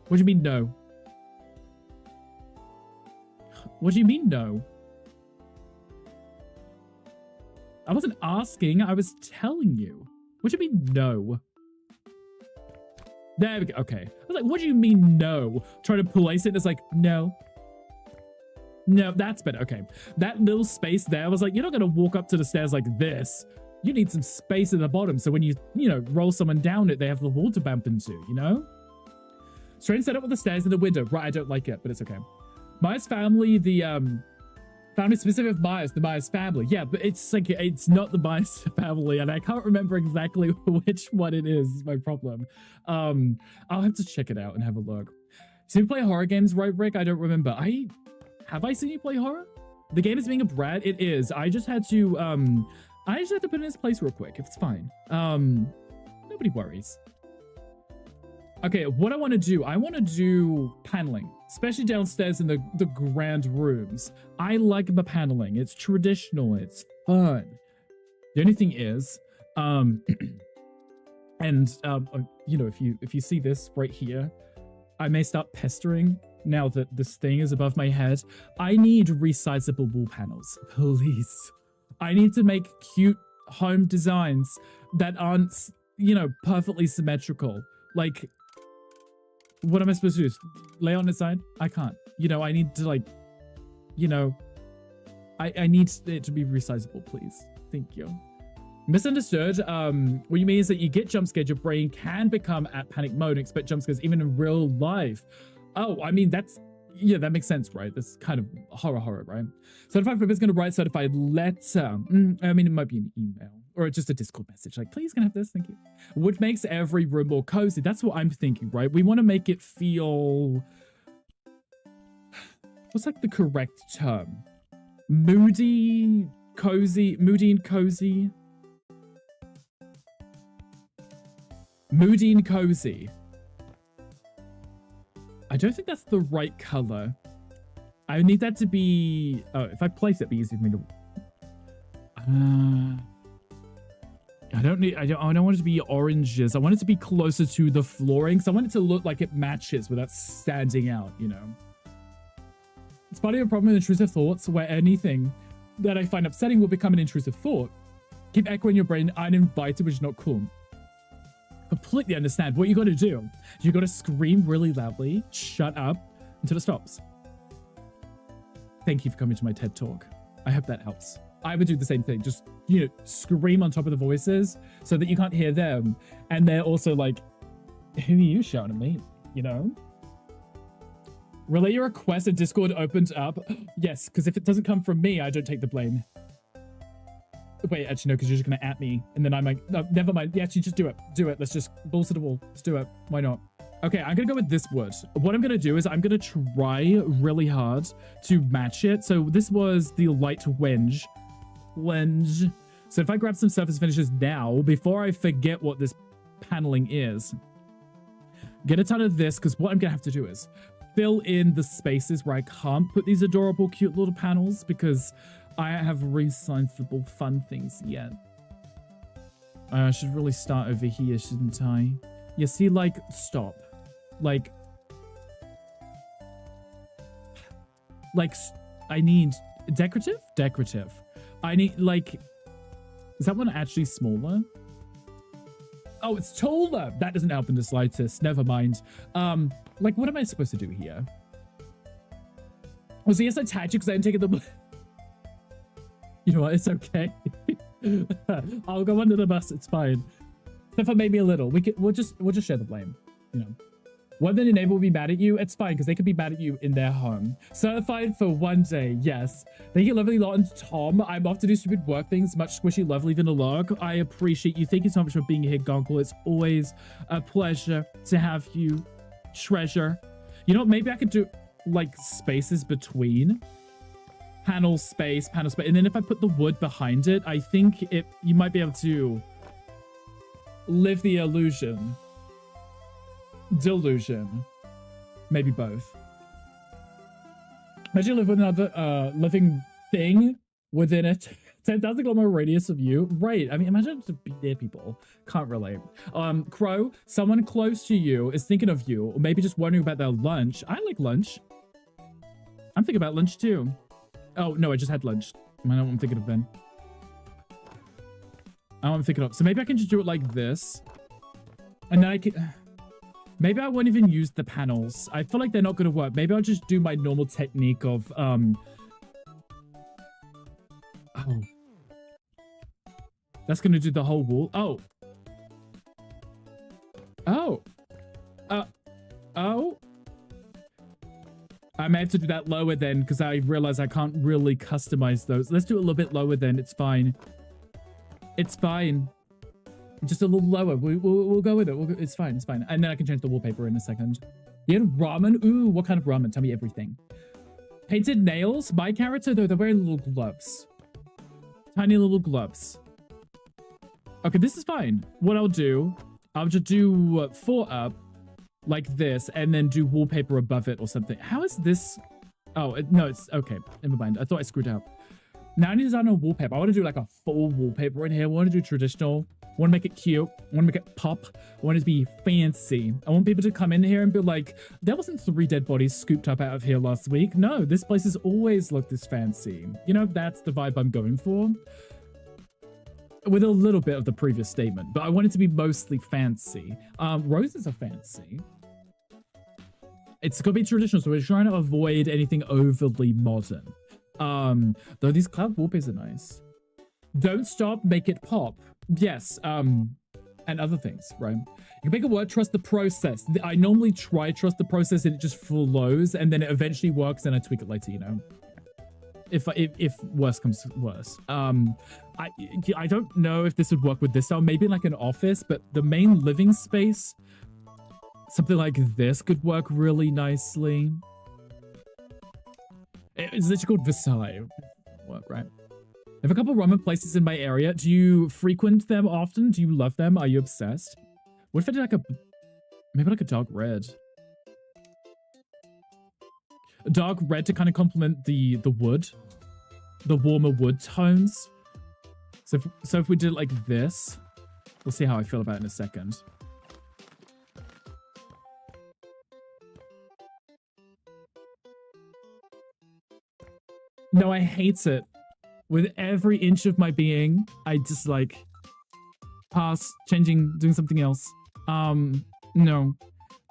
What do you mean no? What do you mean no? I wasn't asking, I was telling you. What do you mean no? There we go, okay. I was like, what do you mean no? Trying to place it, it's like, no. No, that's better, okay. That little space there, I was like, you're not gonna walk up to the stairs like this. You need some space at the bottom, so when you know, roll someone down it, they have the wall to bump into, you know? Strange setup with the stairs and the window. Right, I don't like it, but it's okay. Myers family, the, family specific of Myers, the Myers family. Yeah, but it's like, it's not the Myers family, and I can't remember exactly which one it is my problem. I'll have to check it out and have a look. So you play horror games, right, Rick? I don't remember. Have I seen you play horror? The game is being a brat. It is. I just had to put it in its place real quick. It's fine. Nobody worries. Okay, what I want to do paneling, especially downstairs in the grand rooms. I like the paneling. It's traditional. It's fun. The only thing is, you know, if you see this right here, I may start pestering now that this thing is above my head. I need resizable wall panels, please. I need to make cute home designs that aren't, you know, perfectly symmetrical. Like, what am I supposed to do? Lay on its side? I can't. You know, I need to, like, you know, I need it to be resizable, please. Thank you. Misunderstood. What you mean is that you get jump scared, your brain can become at panic mode and expect jump scares even in real life. Oh, I mean, that's, yeah, that makes sense, right? That's kind of horror, right? Certified Flip is going to write certified letter. I mean, it might be an email or just a Discord message. Like, please, can I have this? Thank you. Which makes every room more cozy. That's what I'm thinking, right? We want to make it feel... What's like the correct term? Moody, cozy, moody and cozy. Moody and cozy. I don't think that's the right color. I need that to be... Oh, if I place it, it'd be easy for me to... I don't want it to be oranges. I want it to be closer to the flooring. So I want it to look like it matches without standing out, you know? It's part of a problem with intrusive thoughts where anything that I find upsetting will become an intrusive thought. Keep echoing your brain, uninvited, which is not cool. Completely understand. What you got to do, you got to scream really loudly, shut up until it stops. Thank you for coming to my TED Talk. I hope that helps. I would do the same thing. Just, you know, scream on top of the voices so that you can't hear them. And they're also like, who are you shouting at me? You know? Relay your request and Discord opened up. Yes, because if it doesn't come from me, I don't take the blame. Wait, actually, no, because you're just going to at me. And then I'm like, no, never mind. Yeah, actually, just do it. Do it. Let's just balls to the wall. Let's do it. Why not? Okay, I'm going to go with this wood. What I'm going to do is I'm going to try really hard to match it. So this was the light wenge. So if I grab some surface finishes now, before I forget what this paneling is, get a ton of this, because what I'm going to have to do is fill in the spaces where I can't put these adorable, cute little panels, because I have resizable fun things yet. I should really start over here, shouldn't I? Yeah, see, like, stop. Like, I need decorative? Decorative. I need, like, is that one actually smaller? Oh, it's taller. That doesn't help in the slightest. Never mind. Like, what am I supposed to do here? Oh, so yes, I tagged you because I didn't take the... You know what? It's okay. I'll go under the bus. It's fine. Except for maybe a little. We'll just share the blame. You know. Whether your neighbor will be mad at you, it's fine because they could be mad at you in their home. Certified for one day, yes. Thank you, lovely lot, and Tom. I'm off to do stupid work things. Much squishy, lovely than a lurk. I appreciate you. Thank you so much for being here, Gonkle. It's always a pleasure to have you. Treasure. You know what? Maybe I could do like spaces between. Panel space, and then if I put the wood behind it, I think you might be able to live the illusion. Delusion. Maybe both. Imagine live with another living thing within it. 10,000 kilometer radius of you. Right. I mean, imagine to be near people. Can't relate. Crow, someone close to you is thinking of you, or maybe just wondering about their lunch. I like lunch. I'm thinking about lunch too. Oh, no, I just had lunch. I know what I'm thinking of then. I know what I'm thinking of. So maybe I can just do it like this. And then I can... Maybe I won't even use the panels. I feel like they're not going to work. Maybe I'll just do my normal technique of... Oh. That's going to do the whole wall. Oh. Oh. Oh. I may have to do that lower then, because I realize I can't really customize those. Let's do it a little bit lower then. It's fine. It's fine. Just a little lower. We'll go with it. It's fine. It's fine. And then I can change the wallpaper in a second. You had ramen? Ooh, what kind of ramen? Tell me everything. Painted nails? My character, though, they're wearing little gloves. Tiny little gloves. Okay, this is fine. What I'll do, I'll just do 4 up. Like this, and then do wallpaper above it or something. How is this? Oh, no, it's okay. Never mind. I thought I screwed up. Now I need to design a wallpaper. I want to do like a full wallpaper in here. I want to do traditional. I want to make it cute. I want to make it pop. I want it to be fancy. I want people to come in here and be like, there wasn't 3 dead bodies scooped up out of here last week. No, this place has always looked this fancy. You know, that's the vibe I'm going for. With a little bit of the previous statement, but I want it to be mostly fancy. Roses are fancy. It's gonna be traditional, so we're trying to avoid anything overly modern. Though these cloud wallpapers are nice. Don't stop, make it pop. Yes, and other things, right? You can make a word, trust the process. I normally try trust the process and it just flows, and then it eventually works, and I tweak it later, you know? If worse comes to worse. I don't know if this would work with this style. Maybe like an office, but the main living space, something like this could work really nicely. It's literally called Versailles. Work, right? I have a couple of ramen places in my area. Do you frequent them often? Do you love them? Are you obsessed? What if I did like maybe like a dark red? A dark red to kind of complement the wood, the warmer wood tones. So if we did it like this, we'll see how I feel about it in a second. No, I hate it. With every inch of my being, I just like pass, changing, doing something else. No.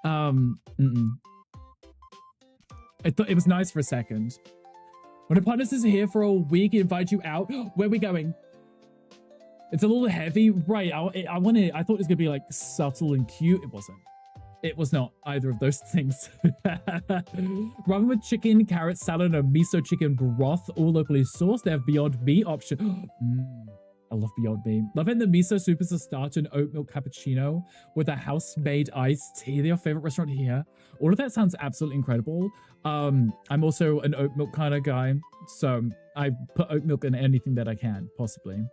I thought it was nice for a second. When a partner is here for a week, he invites you out. Where are we going? It's a little heavy, right? I thought it was gonna be like subtle and cute. It wasn't. It was not either of those things. Ramen with chicken, carrot salad, and miso chicken broth, all locally sourced. They have Beyond Meat option. I love Beyond Meat. Loving the miso soup as a starter and oat milk cappuccino with a house-made iced tea. They're your favorite restaurant here. All of that sounds absolutely incredible. I'm also an oat milk kind of guy, so I put oat milk in anything that I can, possibly.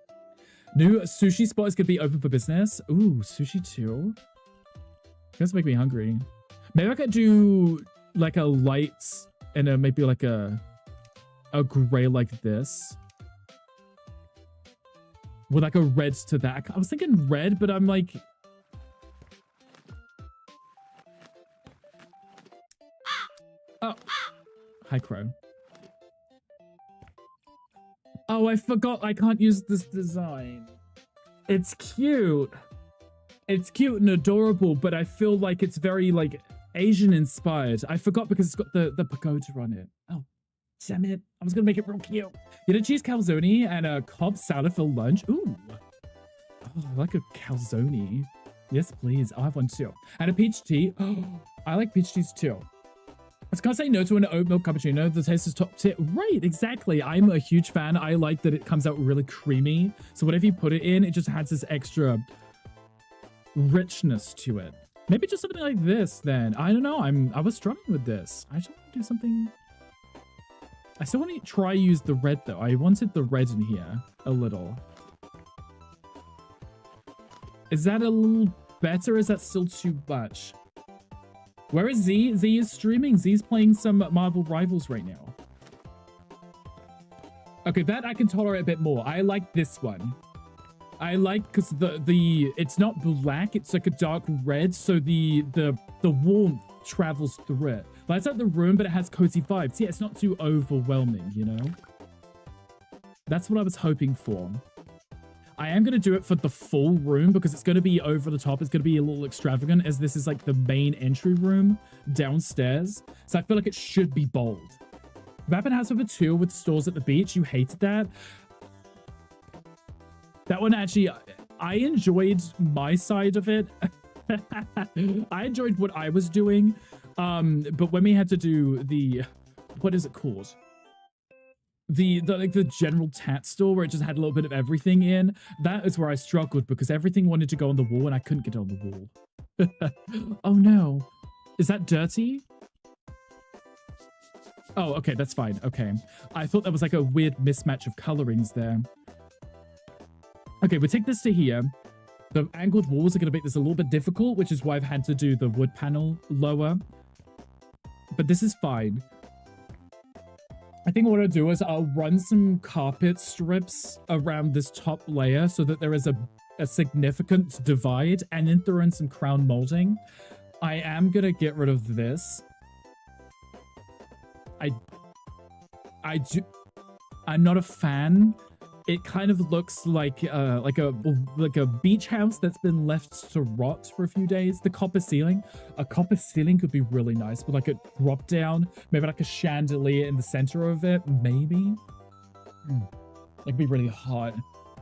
New sushi spot is going to be open for business. Ooh, sushi too. That's make me hungry. Maybe I could do like a light and maybe like a gray like this. With like a red to that. I was thinking red, but I'm like... Oh. Hi, Crow. Oh, I forgot I can't use this design. It's cute. It's cute and adorable, but I feel like it's very like Asian inspired. I forgot because it's got the pagoda on it. Oh, damn it. I was gonna make it real cute. You know, cheese calzone and a Cobb salad for lunch. Ooh. Oh, I like a calzone. Yes, please. I'll have one too. And a peach tea. Oh, I like peach teas too. I can't say no to an oat milk cappuccino. The taste is top tier. Right, exactly. I'm a huge fan. I like that it comes out really creamy. So whatever you put it in, it just adds this extra richness to it. Maybe just something like this then. I don't know. I was struggling with this. I just want to do something. I still want to try use the red though. I wanted the red in here a little. Is that a little better? Or is that still too much? Where is Z? Z is streaming. Z's playing some Marvel Rivals right now. Okay, that I can tolerate a bit more. I like this one. I like because the it's not black, it's like a dark red, so the warmth travels through it. Lights up the room, but it has cozy vibes. Yeah, it's not too overwhelming, you know? That's what I was hoping for. I am going to do it for the full room because it's going to be over the top. It's going to be a little extravagant as this is like the main entry room downstairs. So I feel like it should be bold. Vapid House over 2 with stores at the beach. You hated that. That one actually, I enjoyed my side of it. I enjoyed what I was doing. But when we had to do the, what is it called? The general tat store where it just had a little bit of everything in, that is where I struggled because everything wanted to go on the wall and I couldn't get on the wall. Oh no. Is that dirty? Oh, okay, that's fine. Okay. I thought that was like a weird mismatch of colorings there. Okay, we'll take this to here. The angled walls are going to make this a little bit difficult, which is why I've had to do the wood panel lower. But this is fine. I think what I'll do is I'll run some carpet strips around this top layer so that there is a significant divide, and then throw in some crown molding. I am going to get rid of this. I'm not a fan. It kind of looks like a beach house that's been left to rot for a few days. The copper ceiling. A copper ceiling could be really nice with like a drop down, maybe like a chandelier in the center of it. Maybe. That could be really hot.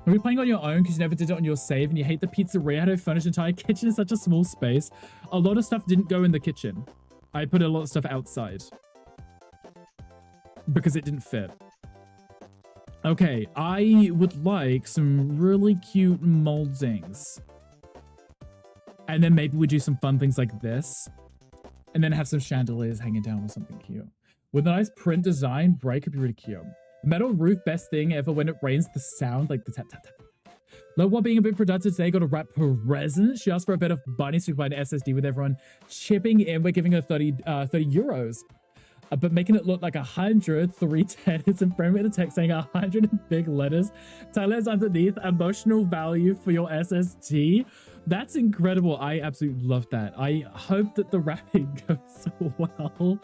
Are you playing on your own because you never did it on your save and you hate the pizzeria? How to furnish an entire kitchen in such a small space? A lot of stuff didn't go in the kitchen. I put a lot of stuff outside because it didn't fit. Okay, I would like some really cute moldings. And then maybe we do some fun things like this. And then have some chandeliers hanging down or something cute. With a nice print design, bright could be really cute. Metal roof, best thing ever. When it rains, the sound, like the tap, tap, tap. Lowa being a bit productive today, got a wrap present. She asked for a bit of bunny so we can buy an SSD with everyone chipping in. We're giving her 30 euros. But making it look like 100, 310s, and framing it with a text saying 100 in big letters. Tyler's underneath, emotional value for your SST. That's incredible. I absolutely love that. I hope that the wrapping goes so well.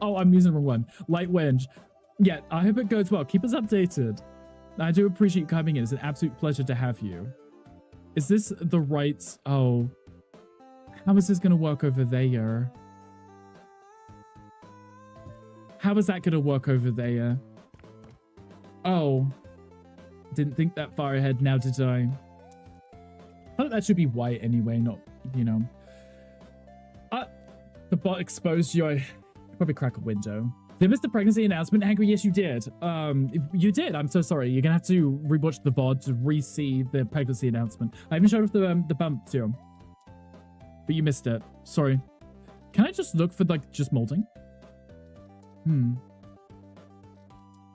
Oh, I'm using the wrong one. Light Wenge. Yeah, I hope it goes well. Keep us updated. I do appreciate you coming in. It's an absolute pleasure to have you. Is this the right... Oh. How is this going to work over there? How is that going to work over there? Oh. Didn't think that far ahead now, did I? I thought that should be white anyway, not, you know. The bot exposed you. I probably crack a window. Did I miss the pregnancy announcement, Angry? Yes, you did. You did. I'm so sorry. You're gonna have to rewatch the VOD to re-see the pregnancy announcement. I even showed off the bump too, but you missed it. Sorry. Can I just look for like just molding? I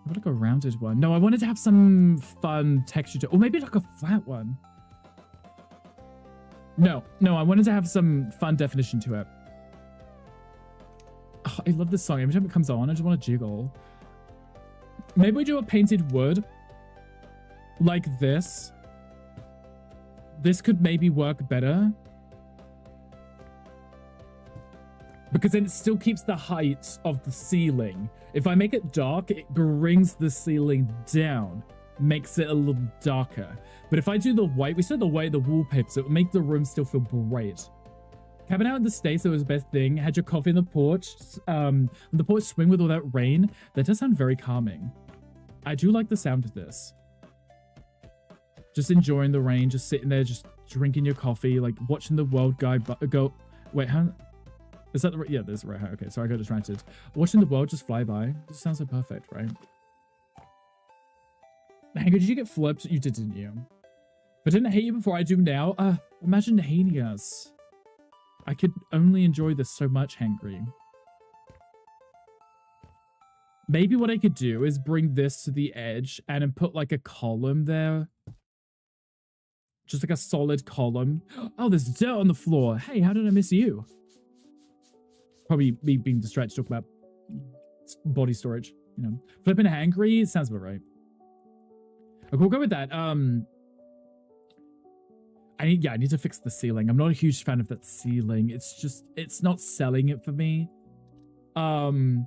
want like a rounded one. No, I wanted to have some fun texture to, or maybe like a flat one. No, I wanted to have some fun definition to it. Oh, I love this song. Every time it comes on, I just want to jiggle. Maybe we do a painted wood like this. This could maybe work better. Because then it still keeps the height of the ceiling. If I make it dark, it brings the ceiling down. Makes it a little darker. But if I do the white, we said the white, the wallpaper, so it would make the room still feel bright. Cabin out in the States, that was the best thing. Had your coffee on the porch. The porch swing with all that rain. That does sound very calming. I do like the sound of this. Just enjoying the rain, just sitting there, just drinking your coffee, like watching the world go. Wait, how? Is that the right? Yeah, there's the right. Okay, sorry, I got distracted. Watching the world just fly by. This sounds so perfect, right? Hango, did you get flipped? You did, didn't you? But didn't hate you before, I do now. Imagine hating us. I could only enjoy this so much, Hangry. Maybe what I could do is bring this to the edge and then put like a column there. Just like a solid column. Oh, there's dirt on the floor. Hey, how did I miss you? Probably me being distracted to talk about body storage, you know. Flipping Hangry, it sounds about right. Okay, we'll go with that. I need to fix the ceiling. I'm not a huge fan of that ceiling. It's just, it's not selling it for me. I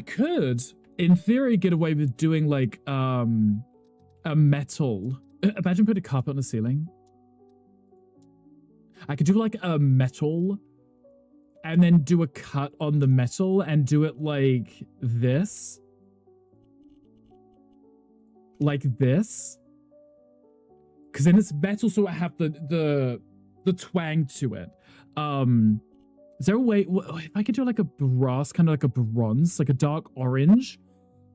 could, in theory, get away with doing like a metal. Imagine putting a carpet on the ceiling. I could do like a metal and then do a cut on the metal and do it like this. Like this. Because then it's metal, so I have the twang to it. Is there a way, if I could do like a brass, kind of like a bronze, like a dark orange,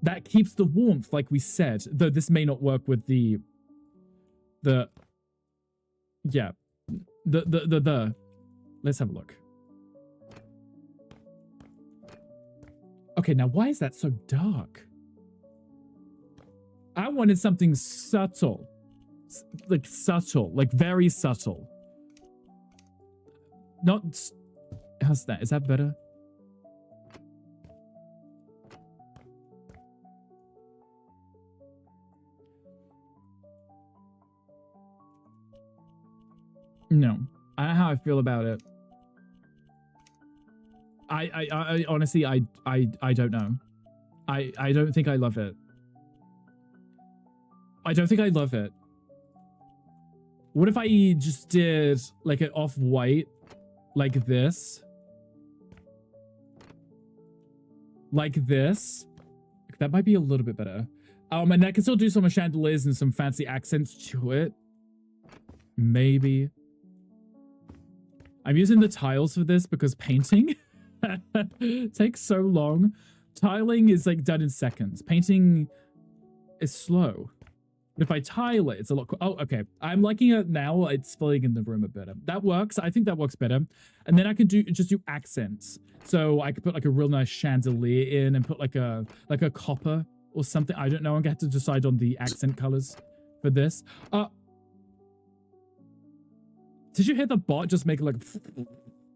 that keeps the warmth, like we said, though this may not work with the let's have a look. Okay, now why is that so dark? I wanted something subtle. Like subtle, like very subtle. Not, how's that? Is that better? No, I don't know how I feel about it. I honestly, I don't know. I don't think I love it. I don't think I love it. What if I just did like an off-white, like this? Like this? That might be a little bit better. And I can still do some chandeliers and some fancy accents to it. Maybe. I'm using the tiles for this because painting takes so long. Tiling is like done in seconds. Painting is slow. But if I tile it, it's a lot cool. Oh, okay. I'm liking it now. It's filling in the room a bit. That works. I think that works better. And then I can just do accents. So I could put like a real nice chandelier in and put like a copper or something. I don't know. I'm gonna have to decide on the accent colors for this. Did you hear the bot just make like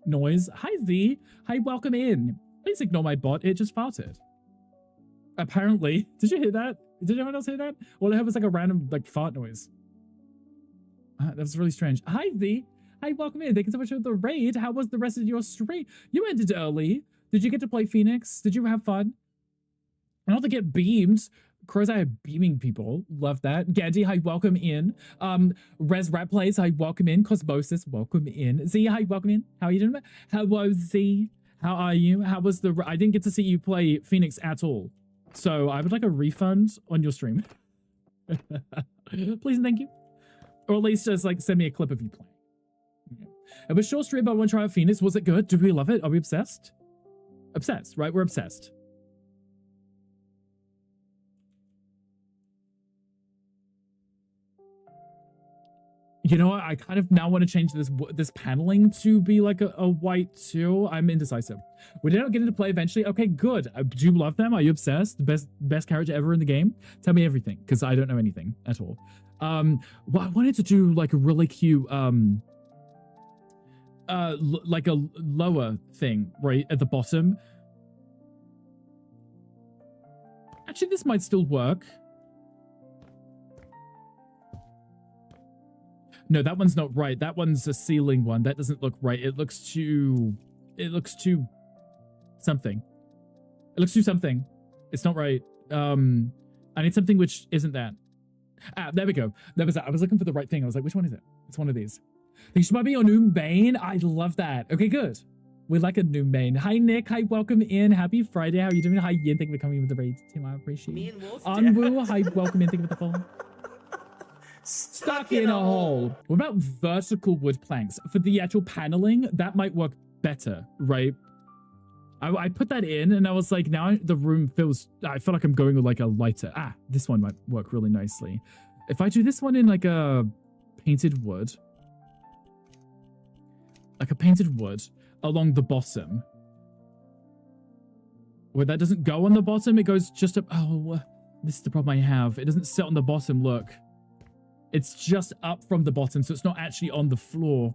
noise? Hi Z. Hi, welcome in. Please ignore my bot. It just farted. Apparently. Did you hear that? Did anyone else hear that? All I heard was like a random like fart noise. That was really strange. Hi Z. Hi, welcome in. Thank you so much for the raid. How was the rest of your stream? You ended early. Did you get to play Phoenix? Did you have fun? I don't think it beamed. Crows, I have beaming people. Love that. Gandhi, hi, welcome in. Res Rap Plays, hi, welcome in. Cosmosis, welcome in. Z, hi, welcome in. How are you doing? Hello, Z. How are you? How was the... I didn't get to see you play Phoenix at all. So I would like a refund on your stream. Please and thank you. Or at least just like send me a clip of you playing. Yeah. It was a short stream, but I want to try out Phoenix. Was it good? Did we love it? Are we obsessed? Obsessed, right? We're obsessed. You know what? I kind of now want to change this paneling to be like a white too. I'm indecisive. We did not get into play eventually. Okay, good. Do you love them? Are you obsessed? Best character ever in the game? Tell me everything, because I don't know anything at all. Well, I wanted to do like a really cute like a lower thing right at the bottom. Actually, this might still work. No, that one's not right. That one's a ceiling one. That doesn't look right. It looks too something. It looks too something. It's not right. I need something which isn't that. Ah, there we go. That was that. I was looking for the right thing. I was like, which one is it? It's one of these. This might be your new main. I love that. Okay, good. We like a new main. Hi, Nick. Hi, welcome in. Happy Friday. How are you doing? Hi, Yin. Thank you for coming in with the raid team. I appreciate it. Anwu. Hi, welcome in. Thank you for the follow. Stuck in a hole. What about vertical wood planks? For the actual paneling, that might work better, right? I put that in and I was like, now the room feels, I feel like I'm going with like a lighter. Ah, this one might work really nicely. If I do this one in like a painted wood, along the bottom, where that doesn't go on the bottom, it goes just up. Oh, this is the problem I have. It doesn't sit on the bottom, look. It's just up from the bottom, so it's not actually on the floor.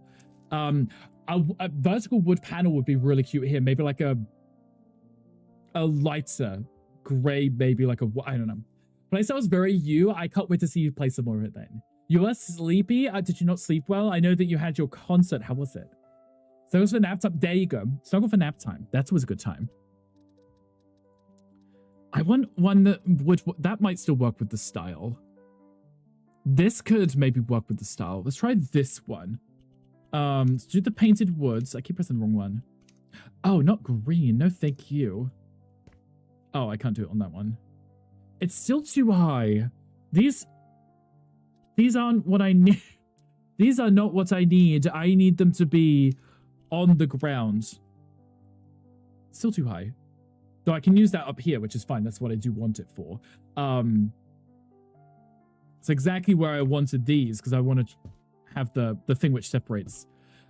A vertical wood panel would be really cute here. Maybe like a lighter gray, maybe like a, I don't know. Playstyle was very you. I can't wait to see you play some more of it then. You are sleepy? Did you not sleep well? I know that you had your concert. How was it? So it was for nap time. There you go. Snuggle for nap time. That was a good time. I want one that might still work with the style. This could maybe work with the style. Let's try this one. Let's do the painted woods. I keep pressing the wrong one. Oh, not green. No, thank you. Oh, I can't do it on that one. It's still too high. These aren't what I need. These are not what I need. I need them to be on the ground. Still too high. Though I can use that up here, which is fine. That's what I do want it for. It's exactly where I wanted these, because I want to have the thing which separates.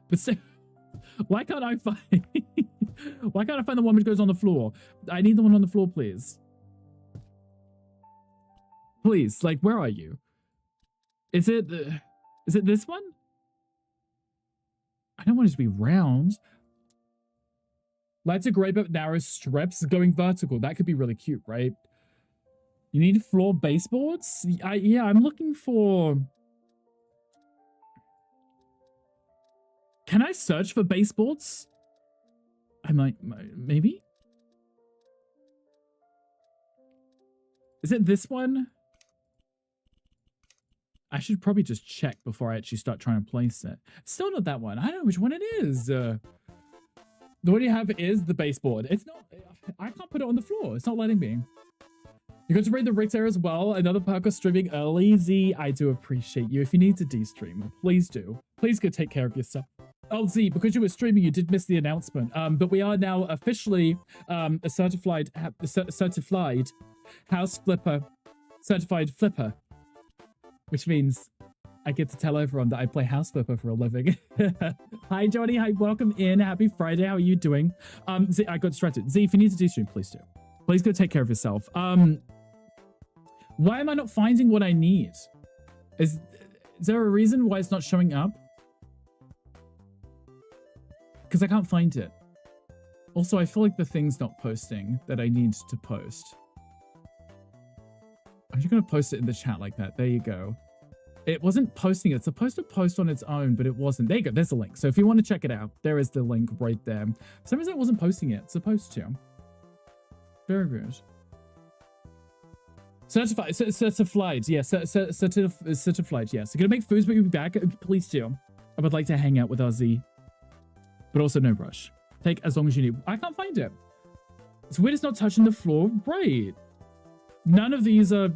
But still, why can't I find the one which goes on the floor? I need the one on the floor, please. Please, like, where are you? Is it this one? I don't want it to be round. Lighter gray but narrow strips going vertical. That could be really cute, right? You need floor baseboards? Yeah, I'm looking for... Can I search for baseboards? I might, maybe? Is it this one? I should probably just check before I actually start trying to place it. Still not that one. I don't know which one it is. The one you have is the baseboard. It's not... I can't put it on the floor. It's not letting me. You're going to read the Rick there as well. Another perk of streaming early. Z, I do appreciate you. If you need to de-stream, please do. Please go take care of yourself. Oh, Z, because you were streaming, you did miss the announcement. But we are now officially a certified house flipper, certified flipper, which means I get to tell everyone that I play house flipper for a living. Hi, Johnny. Hi, welcome in. Happy Friday. How are you doing? Z, I got distracted. Z, if you need to de-stream, please do. Please go take care of yourself. Why am I not finding what I need? Is there a reason why it's not showing up? Because I can't find it. Also, I feel like the thing's not posting that I need to post. I'm just going to post it in the chat like that. There you go. It wasn't posting it. It's supposed to post on its own, but it wasn't. There you go. There's a link. So if you want to check it out, there is the link right there. For some reason, it wasn't posting it. It's supposed to. Very good. Certified. Yeah. Certified. Yeah. So gonna make foods, but you'll be back. Please do. I would like to hang out with Ozzy, but also no rush. Take as long as you need. I can't find it. It's weird. It's not touching the floor. Right. None of these are.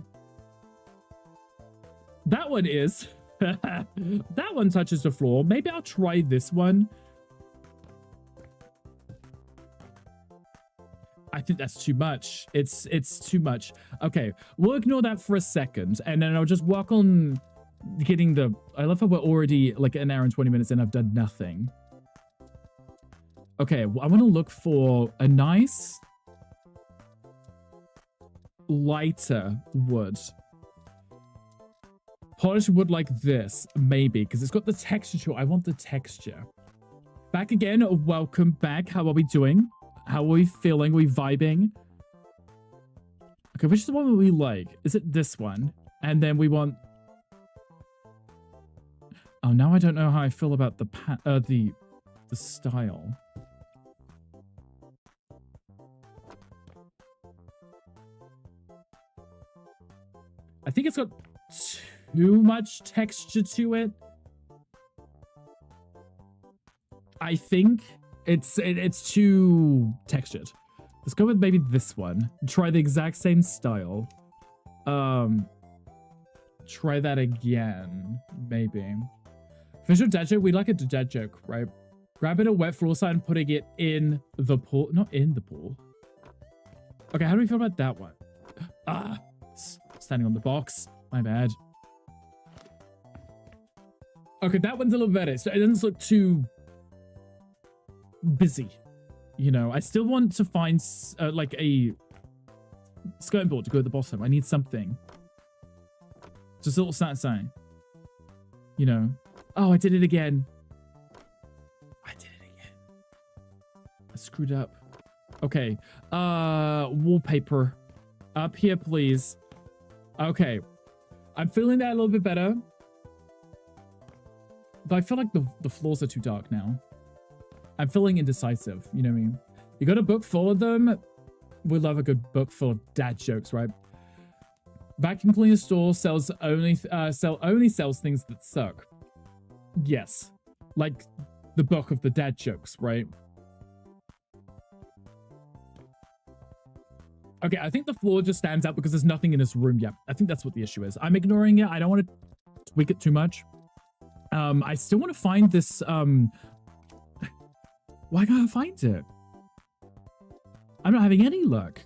That one is. That one touches the floor. Maybe I'll try this one. I think that's too much. It's too much. Okay, we'll ignore that for a second, and then I'll just work on getting the... I love how we're already like an hour and 20 minutes and I've done nothing. Okay, well, I want to look for a nice lighter wood. Polished wood like this, maybe, because it's got the texture to it. I want the texture. Back again. Welcome back. How are we doing? How are we feeling? Are we vibing? Okay, which is the one that we like? Is it this one? And then we want... Oh, now I don't know how I feel about the style. I think it's got too much texture to it. I think it's too textured. Let's go with maybe this one. Try the exact same style. Try that again, maybe. Visual dad joke. We like a dad joke, right? Grabbing a wet floor sign and putting it in the pool. Not in the pool. Okay, how do we feel about that one? Ah, standing on the box. My bad. Okay, that one's a little better. So it doesn't look too busy. You know, I still want to find like a skirting board to go at the bottom. I need something. Just a little sign. You know. Oh, I did it again. I screwed up. Okay. Wallpaper. Up here, please. Okay. I'm feeling that a little bit better. But I feel like the floors are too dark now. I'm feeling indecisive, you know what I mean? You got a book full of them? We love a good book full of dad jokes, right? Vacuum cleaner store sells only sells things that suck. Yes. Like the book of the dad jokes, right? Okay, I think the floor just stands out because there's nothing in this room yet. I think that's what the issue is. I'm ignoring it. I don't want to tweak it too much. I still want to find this, why can't I find it? I'm not having any luck.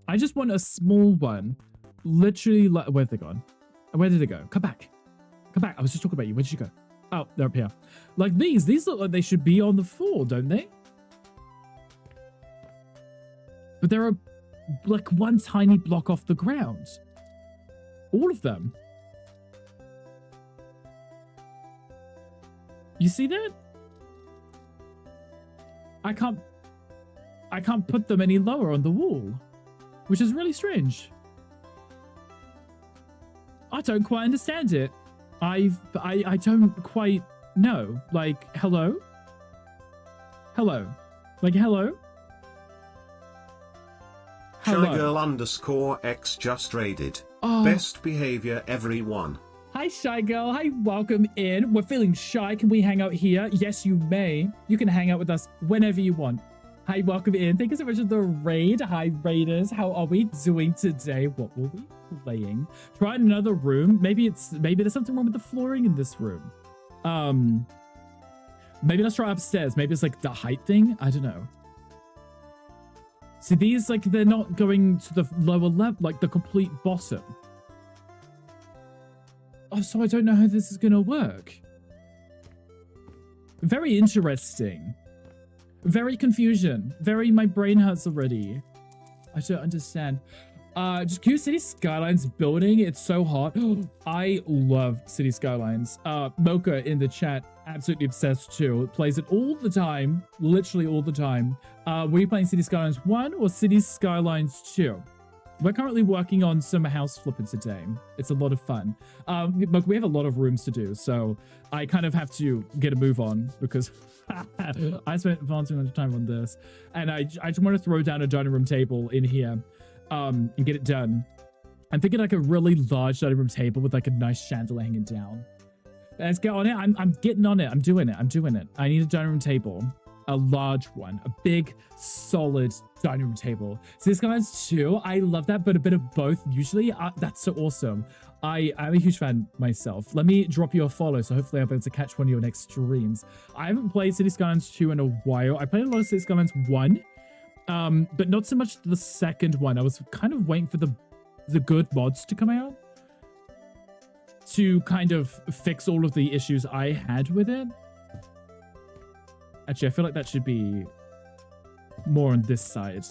I just want a small one. Literally, where'd they gone? Where did they go? Come back. Come back. I was just talking about you. Where did you go? Oh, they're up here. Like these look like they should be on the floor, don't they? But there are like one tiny block off the ground. All of them. You see that? I can't put them any lower on the wall, which is really strange. I don't quite understand it. I don't quite know. Like, hello? Hello? Like, hello? Hello? Shygirl_X just raided. Oh. Best behavior, everyone. Hi, Shy Girl. Hi, welcome in. We're feeling shy. Can we hang out here? Yes, you may. You can hang out with us whenever you want. Hi, welcome in. Thank you so much for the raid. Hi, raiders. How are we doing today? What will we be playing? Try another room. Maybe there's something wrong with the flooring in this room. Maybe let's try upstairs. Maybe it's like the height thing. I don't know. See, these, like, they're not going to the lower level, like the complete bottom. Oh, so I don't know how this is going to work. Very interesting. Very confusion. Very, my brain hurts already. I don't understand. Just cute City Skylines building. It's so hot. I love City Skylines. Mocha in the chat, absolutely obsessed too. Plays it all the time. Literally all the time. Were you playing City Skylines 1 or City Skylines 2? We're currently working on some house flipping today. It's a lot of fun. Look, we have a lot of rooms to do, so I kind of have to get a move on because I spent far too much time on this. And I just want to throw down a dining room table in here and get it done. I'm thinking like a really large dining room table with like a nice chandelier hanging down. Let's get on it. I'm getting on it. I'm doing it. I need a dining room table. A large one, a big, solid dining room table. So this guy's too. I love that, but a bit of both. Usually, that's so awesome. I'm a huge fan myself. Let me drop you a follow, so hopefully I'll be able to catch one of your next streams. I haven't played City Skylines 2 in a while. I played a lot of City Skylines 1, but not so much the second one. I was kind of waiting for the good mods to come out to kind of fix all of the issues I had with it. Actually, I feel like that should be more on this side.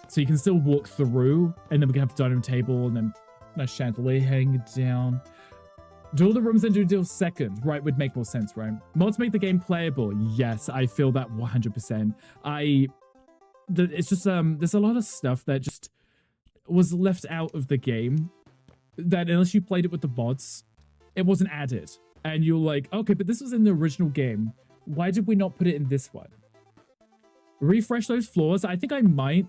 So you can still walk through, and then we can have a dining room table, and then nice chandelier hanging down. Do all the rooms and do deal second, right? Would make more sense, right? Mods make the game playable. Yes, I feel that 100%. It's just, there's a lot of stuff that just was left out of the game that unless you played it with the mods, it wasn't added. And you're like, okay, but this was in the original game. Why did we not put it in this one? Refresh those floors. I think I might.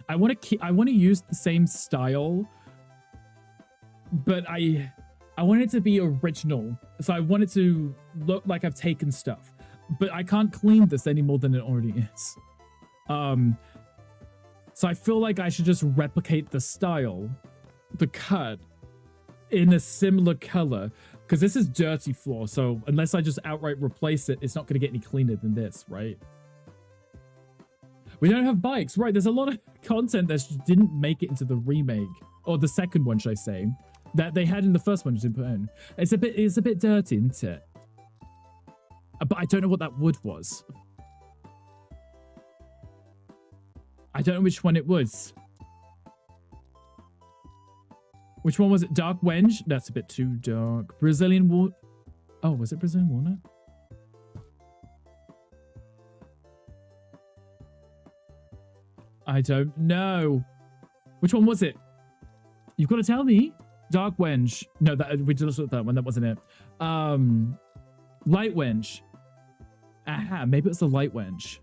I want to use the same style, but I want it to be original. So I want it to look like I've taken stuff, but I can't clean this any more than it already is. So I feel like I should just replicate the style, the cut, in a similar color. Because this is dirty floor, so unless I just outright replace it, it's not going to get any cleaner than this, right? We don't have bikes, right? There's a lot of content that didn't make it into the remake, or the second one, should I say, that they had in the first one, just didn't put in. It's a bit dirty, isn't it? But I don't know what that wood was. I don't know which one it was. Which one was it? Dark Wenge? That's a bit too dark. Brazilian Walnut. Oh, was it Brazilian Walnut? I don't know. Which one was it? You've got to tell me. Dark Wenge. No, we just looked at that one. That wasn't it. Light Wenge. Aha, maybe it's the Light Wenge.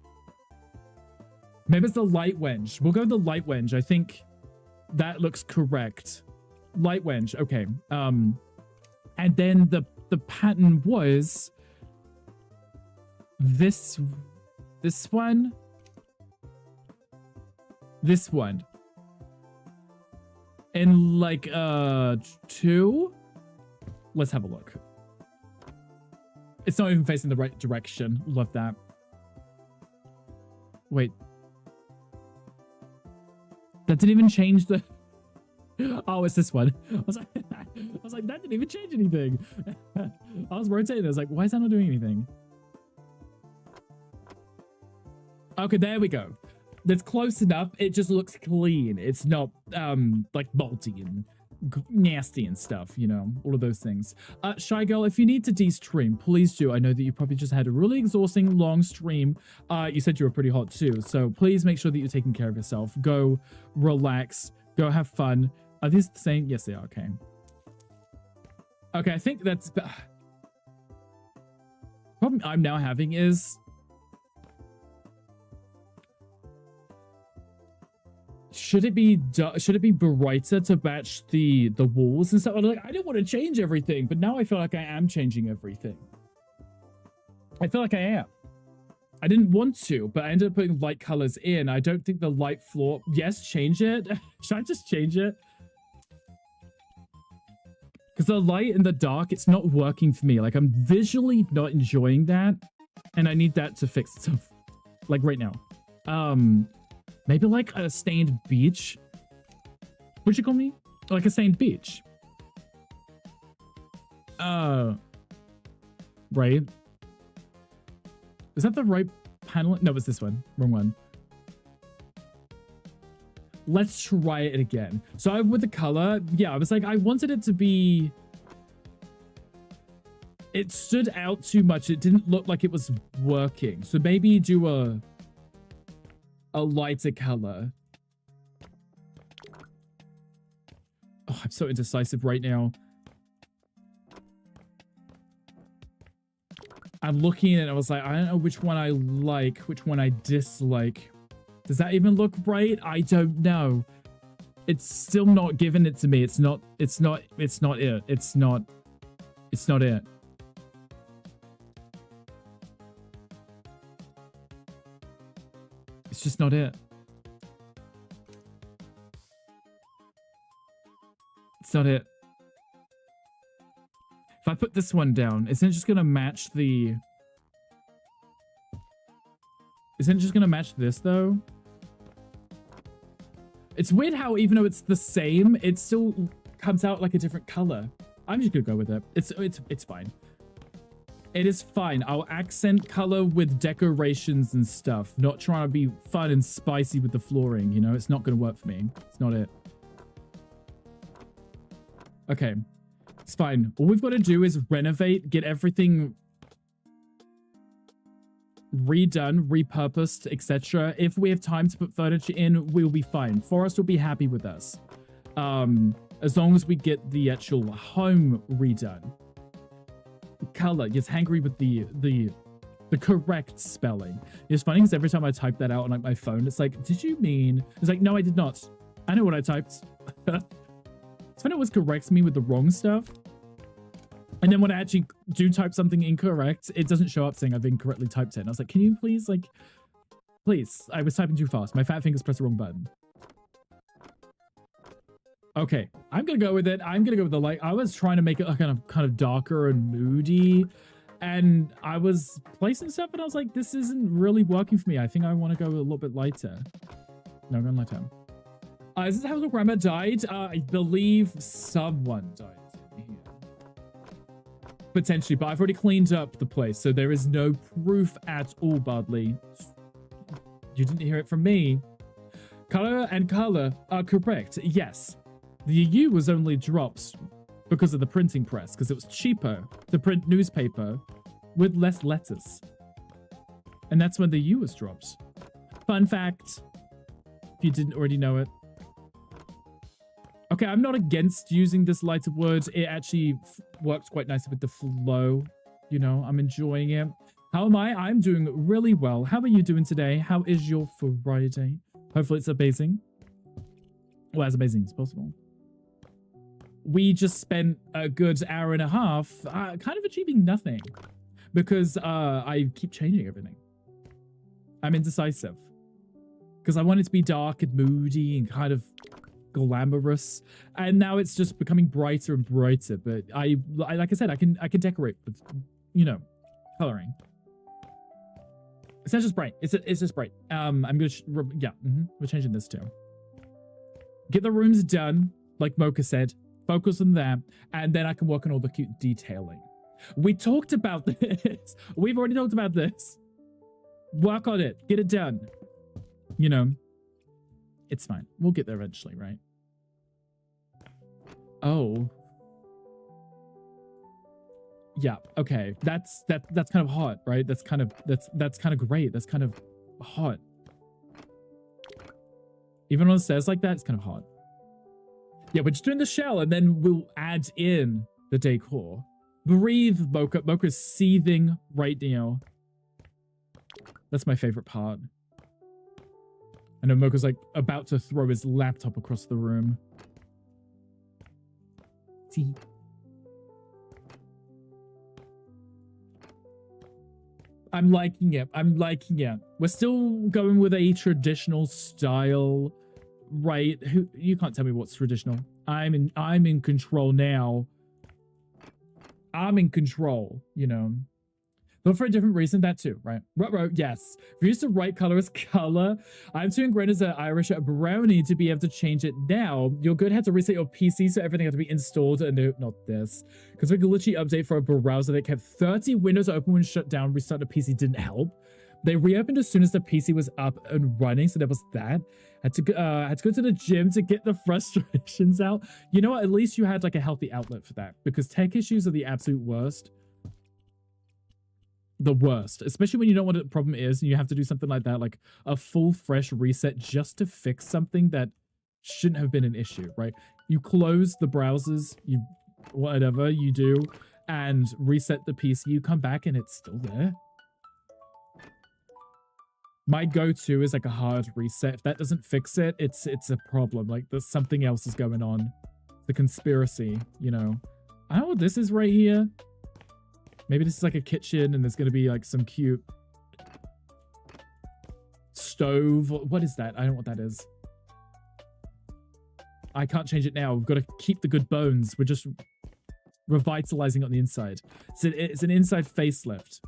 Maybe it's the Light Wenge. We'll go with the Light Wenge. I think that looks correct. Light Wenge, okay. And then the pattern was this one, this one, and like 2. Let's have a look. It's not even facing the right direction. Love that. Wait, that didn't even change the. Oh, it's this one. I was like, that didn't even change anything. I was rotating. I was like, why is that not doing anything? Okay, there we go. That's close enough. It just looks clean. It's not like moldy and nasty and stuff, you know, all of those things. Shy Girl, if you need to de-stream, please do. I know that you probably just had a really exhausting long stream. You said you were pretty hot too, so please make sure that you're taking care of yourself. Go relax. Go have fun. Are these the same? Yes, they are. Okay. Okay, I think that's... Problem I'm now having is... Should it be brighter to match the walls and stuff? Like, I didn't want to change everything, but now I feel like I am changing everything. I feel like I am. I didn't want to, but I ended up putting light colors in. I don't think the light floor... Yes, change it. Should I just change it? Because the light and the dark, it's not working for me. Like, I'm visually not enjoying that. And I need that to fix itself. Like, right now. Maybe like a stained beach. What'd you call me? Like a stained beach. Right. Is that the right panel? No, it's this one. Wrong one. Let's try it again. So with the color, yeah, I was like, I wanted it to be... It stood out too much. It didn't look like it was working. So maybe do a lighter color. I'm so indecisive right now. I'm looking at it and I was like, I don't know which one I like, which one I dislike. Does that even look right? I don't know. It's still not giving it to me. It's not it. It's not it. It's not it. It's just not it. It's not it. If I put this one down, isn't it just gonna match the... Isn't it just gonna match this though? It's weird how even though it's the same, it still comes out like a different color. I'm just gonna go with it. It's fine. It is fine. I'll accent color with decorations and stuff. Not trying to be fun and spicy with the flooring, you know? It's not gonna work for me. It's not it. Okay. It's fine. All we've got to do is renovate, get everything redone, repurposed, etc. If we have time to put furniture in, we'll be fine. Forrest will be happy with us. As long as we get the actual home redone. Color. Yes, hangry with the correct spelling. It's funny because every time I type that out on like my phone, it's like, did you mean? It's like, no, I did not. I know what I typed. It's funny it always corrects me with the wrong stuff. And then when I actually do type something incorrect, it doesn't show up saying I've incorrectly typed it. And I was like, can you please, like, please, I was typing too fast. My fat fingers pressed the wrong button. Okay, I'm going to go with it. I'm going to go with the light. I was trying to make it kind of darker and moody. And I was placing stuff and I was like, this isn't really working for me. I think I want to go a little bit lighter. No, I'm going lighter. Is this how the grandma died? I believe someone died. Potentially, but I've already cleaned up the place, so there is no proof at all, Budley. You didn't hear it from me. Color and color are correct, yes. The U was only dropped because of the printing press, because it was cheaper to print newspaper with less letters. And that's when the U was dropped. Fun fact, if you didn't already know it. Okay, I'm not against using this lighter word. It actually works quite nicely with the flow. You know, I'm enjoying it. How am I? I'm doing really well. How are you doing today? How is your Friday? Hopefully it's amazing. Well, as amazing as possible. We just spent a good hour and a half kind of achieving nothing. Because I keep changing everything. I'm indecisive. Because I want it to be dark and moody and kind of glamorous, and now it's just becoming brighter and brighter. But I like I said, I can decorate with, you know, coloring. It's not just bright. It's just bright. I'm gonna we're changing this too. Get the rooms done, like Mocha said. Focus on that, and then I can work on all the cute detailing. We talked about this. We've already talked about this. Work on it. Get it done. You know. It's fine. We'll get there eventually, right? Oh. Yeah, okay. That's kind of hot, right? That's kind of great. That's kind of hot. Even on the stairs like that, it's kind of hot. Yeah, we're just doing the shell and then we'll add in the decor. Breathe, Mocha. Mocha's seething right now. That's my favorite part. I know Mocha's like about to throw his laptop across the room. See? I'm liking it. I'm liking it. We're still going with a traditional style, right? You can't tell me what's traditional. I'm in control now. I'm in control, you know. But for a different reason, that too, right? Yes. If you use the right color as color, I'm too ingrained as an Irish brownie to be able to change it now. You're going to have to reset your PC so everything has to be installed. And no, not this. Because we could literally update for a browser that kept 30 windows open when shut down. Restart the PC didn't help. They reopened as soon as the PC was up and running, so there was that. Had to go to the gym to get the frustrations out. You know what? At least you had like a healthy outlet for that, because tech issues are the absolute worst. The worst, especially when you don't know what the problem is and you have to do something like that, like a full fresh reset just to fix something that shouldn't have been an issue, right? You close the browsers, you whatever you do, and reset the PC. You come back and it's still there. My go-to is like a hard reset. If that doesn't fix it, it's a problem. Like there's something else is going on. The conspiracy, you know. I don't know what this is right here. Maybe this is like a kitchen and there's going to be like some cute stove. What is that? I don't know what that is. I can't change it now. We've got to keep the good bones. We're just revitalizing on the inside. It's an inside facelift.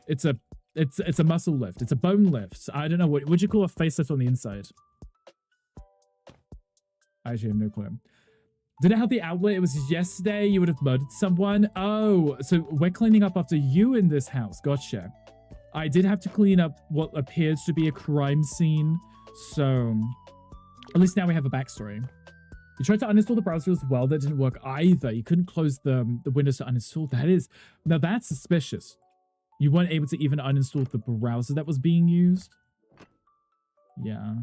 It's a muscle lift. It's a bone lift. I don't know. What would you call a facelift on the inside? I actually have no clue. Did it help the outlet? It was yesterday. You would have murdered someone. Oh, so we're cleaning up after you in this house. Gotcha. I did have to clean up what appears to be a crime scene. So at least now we have a backstory. You tried to uninstall the browser as well. That didn't work either. You couldn't close the windows to uninstall. Now that's suspicious. You weren't able to even uninstall the browser that was being used. Yeah.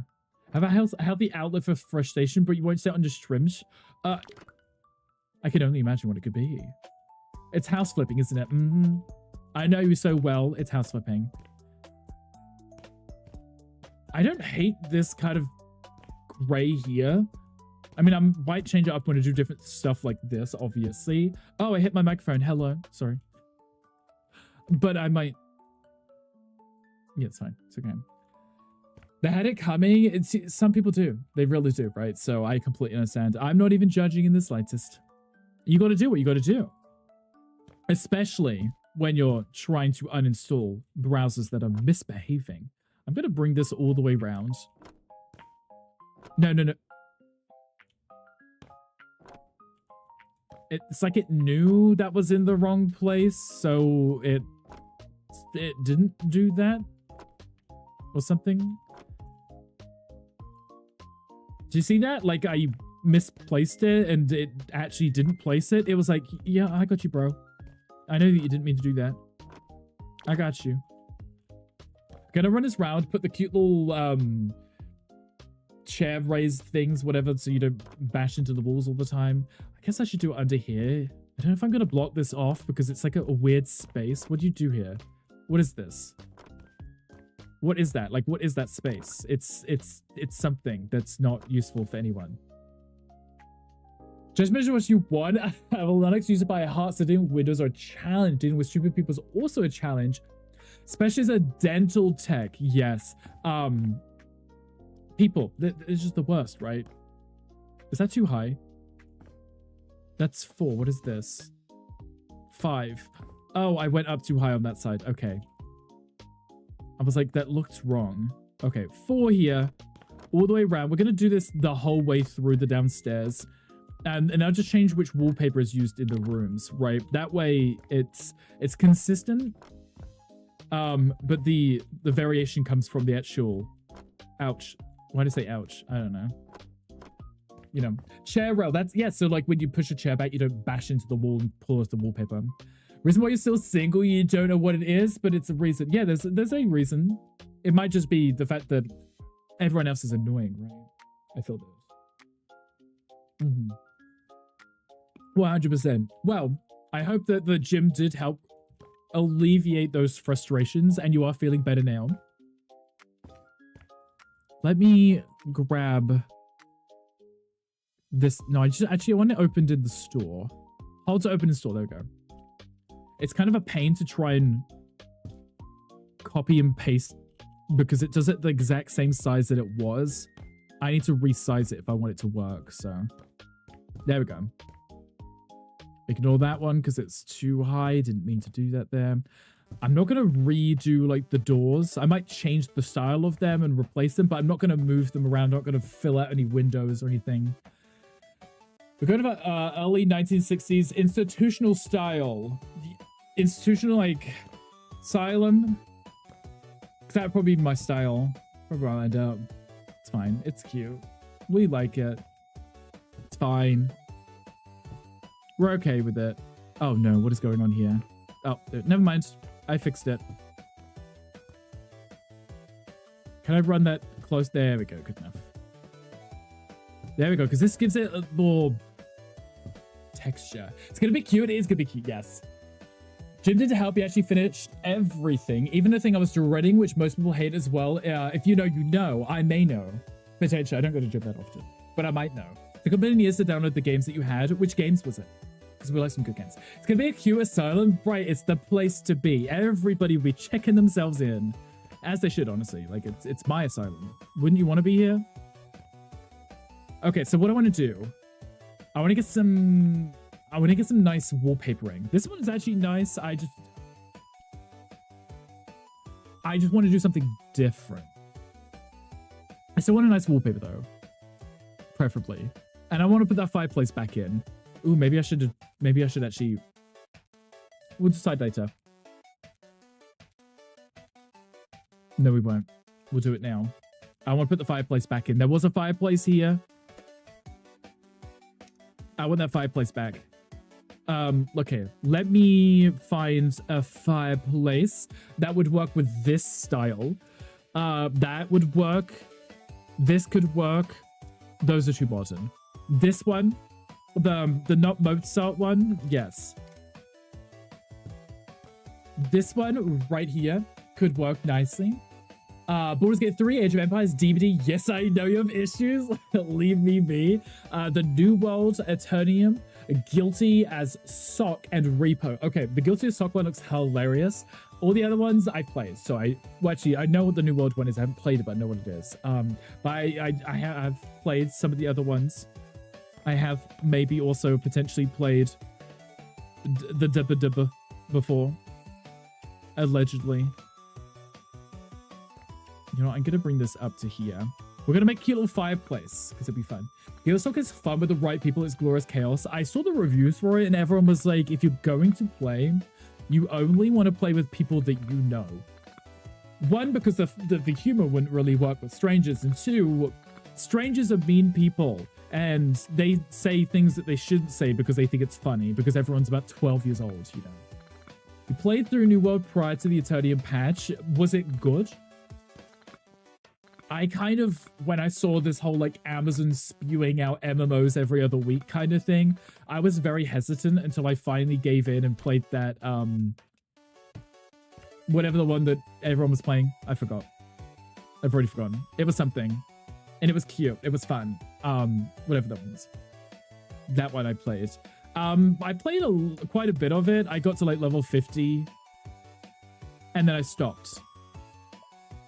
Have a healthy outlet for frustration, but you won't stay under streams. I can only imagine what it could be. It's house flipping, isn't it? I know you so well. It's house flipping. I don't hate this kind of gray here. I mean, I might change it up when I do different stuff like this, obviously. Oh, I hit my microphone. Hello. Sorry. But I might... Yeah, it's fine. It's okay. They had it coming. Some people do. They really do, right? So I completely understand. I'm not even judging in the slightest. You got to do what you got to do. Especially when you're trying to uninstall browsers that are misbehaving. I'm going to bring this all the way around. No. It's like it knew that was in the wrong place, so it didn't do that or something. Do you see that? Like I misplaced it and it actually didn't place it. It was like, yeah, I got you, bro. I know that you didn't mean to do that. I got you. Gonna run this round, put the cute little chair raised things, whatever, so you don't bash into the walls all the time. I guess I should do it under here. I don't know if I'm gonna block this off because it's like a weird space. What do you do here? What is this? What is that? Like, what is that space? It's something that's not useful for anyone. Just measure what you want. I have a Linux user by heart, so dealing with Windows are a challenge. Dealing with stupid people is also a challenge. Especially as a dental tech. Yes. People, it's just the worst, right? Is that too high? That's 4. What is this? 5. Oh, I went up too high on that side. Okay. I was like, that looks wrong. Okay, 4 here. All the way around. We're going to do this the whole way through the downstairs. And I'll just change which wallpaper is used in the rooms, right? That way it's consistent. But the variation comes from the actual... Ouch. Why did I say ouch? I don't know. You know, chair rail. That's, yeah, so like when you push a chair back, you don't bash into the wall and pull off the wallpaper. Reason why you're still single, you don't know what it is, but it's a reason. Yeah, there's a reason. It might just be the fact that everyone else is annoying, right? I feel this. 100%. Well, I hope that the gym did help alleviate those frustrations and you are feeling better now. Let me grab this. No, I want it opened in the store. Hold to open in store. There we go. It's kind of a pain to try and copy and paste because it does it the exact same size that it was. I need to resize it if I want it to work. So there we go. Ignore that one because it's too high. Didn't mean to do that there. I'm not going to redo like the doors. I might change the style of them and replace them, but I'm not going to move them around. Not going to fill out any windows or anything. We're going to early 1960s institutional style. Institutional, like, asylum. That would probably be my style. Probably where I'll end up. It's fine. It's cute. We like it. It's fine. We're okay with it. Oh no, what is going on here? Oh, never mind. I fixed it. Can I run that close? There we go. Good enough. There we go, because this gives it a more texture. It's going to be cute. It is going to be cute, yes. Jim did help. He actually finished everything, even the thing I was dreading, which most people hate as well. If you know, you know. I may know. Potentially. I don't go to Jim that often, but I might know. It took a million years to download the games that you had. Which games was it? Because we like some good games. It's going to be a cute asylum. Right, it's the place to be. Everybody will be checking themselves in. As they should, honestly. Like, it's my asylum. Wouldn't you want to be here? Okay, so what I want to do... I want to get some nice wallpapering. This one is actually nice. I just want to do something different. I still want a nice wallpaper, though. Preferably. And I want to put that fireplace back in. Ooh, maybe I should actually... We'll decide later. No, we won't. We'll do it now. I want to put the fireplace back in. There was a fireplace here. I want that fireplace back. Okay, let me find a fireplace that would work with this style. That would work. This could work. Those are too modern. This one, the not Mozart one, yes. This one right here could work nicely. Baldur's Gate 3, Age of Empires, DVD. Yes, I know you have issues. Leave me be. The New World, Eternium, Guilty as Sock, and Repo. Okay, the Guilty as Sock one looks hilarious. All the other ones I played, so I know what the New World one is. I haven't played it, but I know what it is. But I have played some of the other ones. I have maybe also potentially played the Dibba Dibba before, allegedly. You know, I'm going to bring this up to here. We're going to make a cute little fireplace because it'll be fun. Geostalk is fun with the right people. It's glorious chaos. I saw the reviews for it and everyone was like, if you're going to play, you only want to play with people that you know. One, because the humor wouldn't really work with strangers. And two, strangers are mean people. And they say things that they shouldn't say because they think it's funny. Because everyone's about 12 years old, you know. You played through New World prior to the Eternium patch. Was it good? I kind of, when I saw this whole like Amazon spewing out MMOs every other week kind of thing, I was very hesitant until I finally gave in and played that, whatever the one that everyone was playing. I forgot. I've already forgotten. It was something. And it was cute. It was fun. Whatever that was. That one I played. I played quite a bit of it. I got to like level 50. And then I stopped.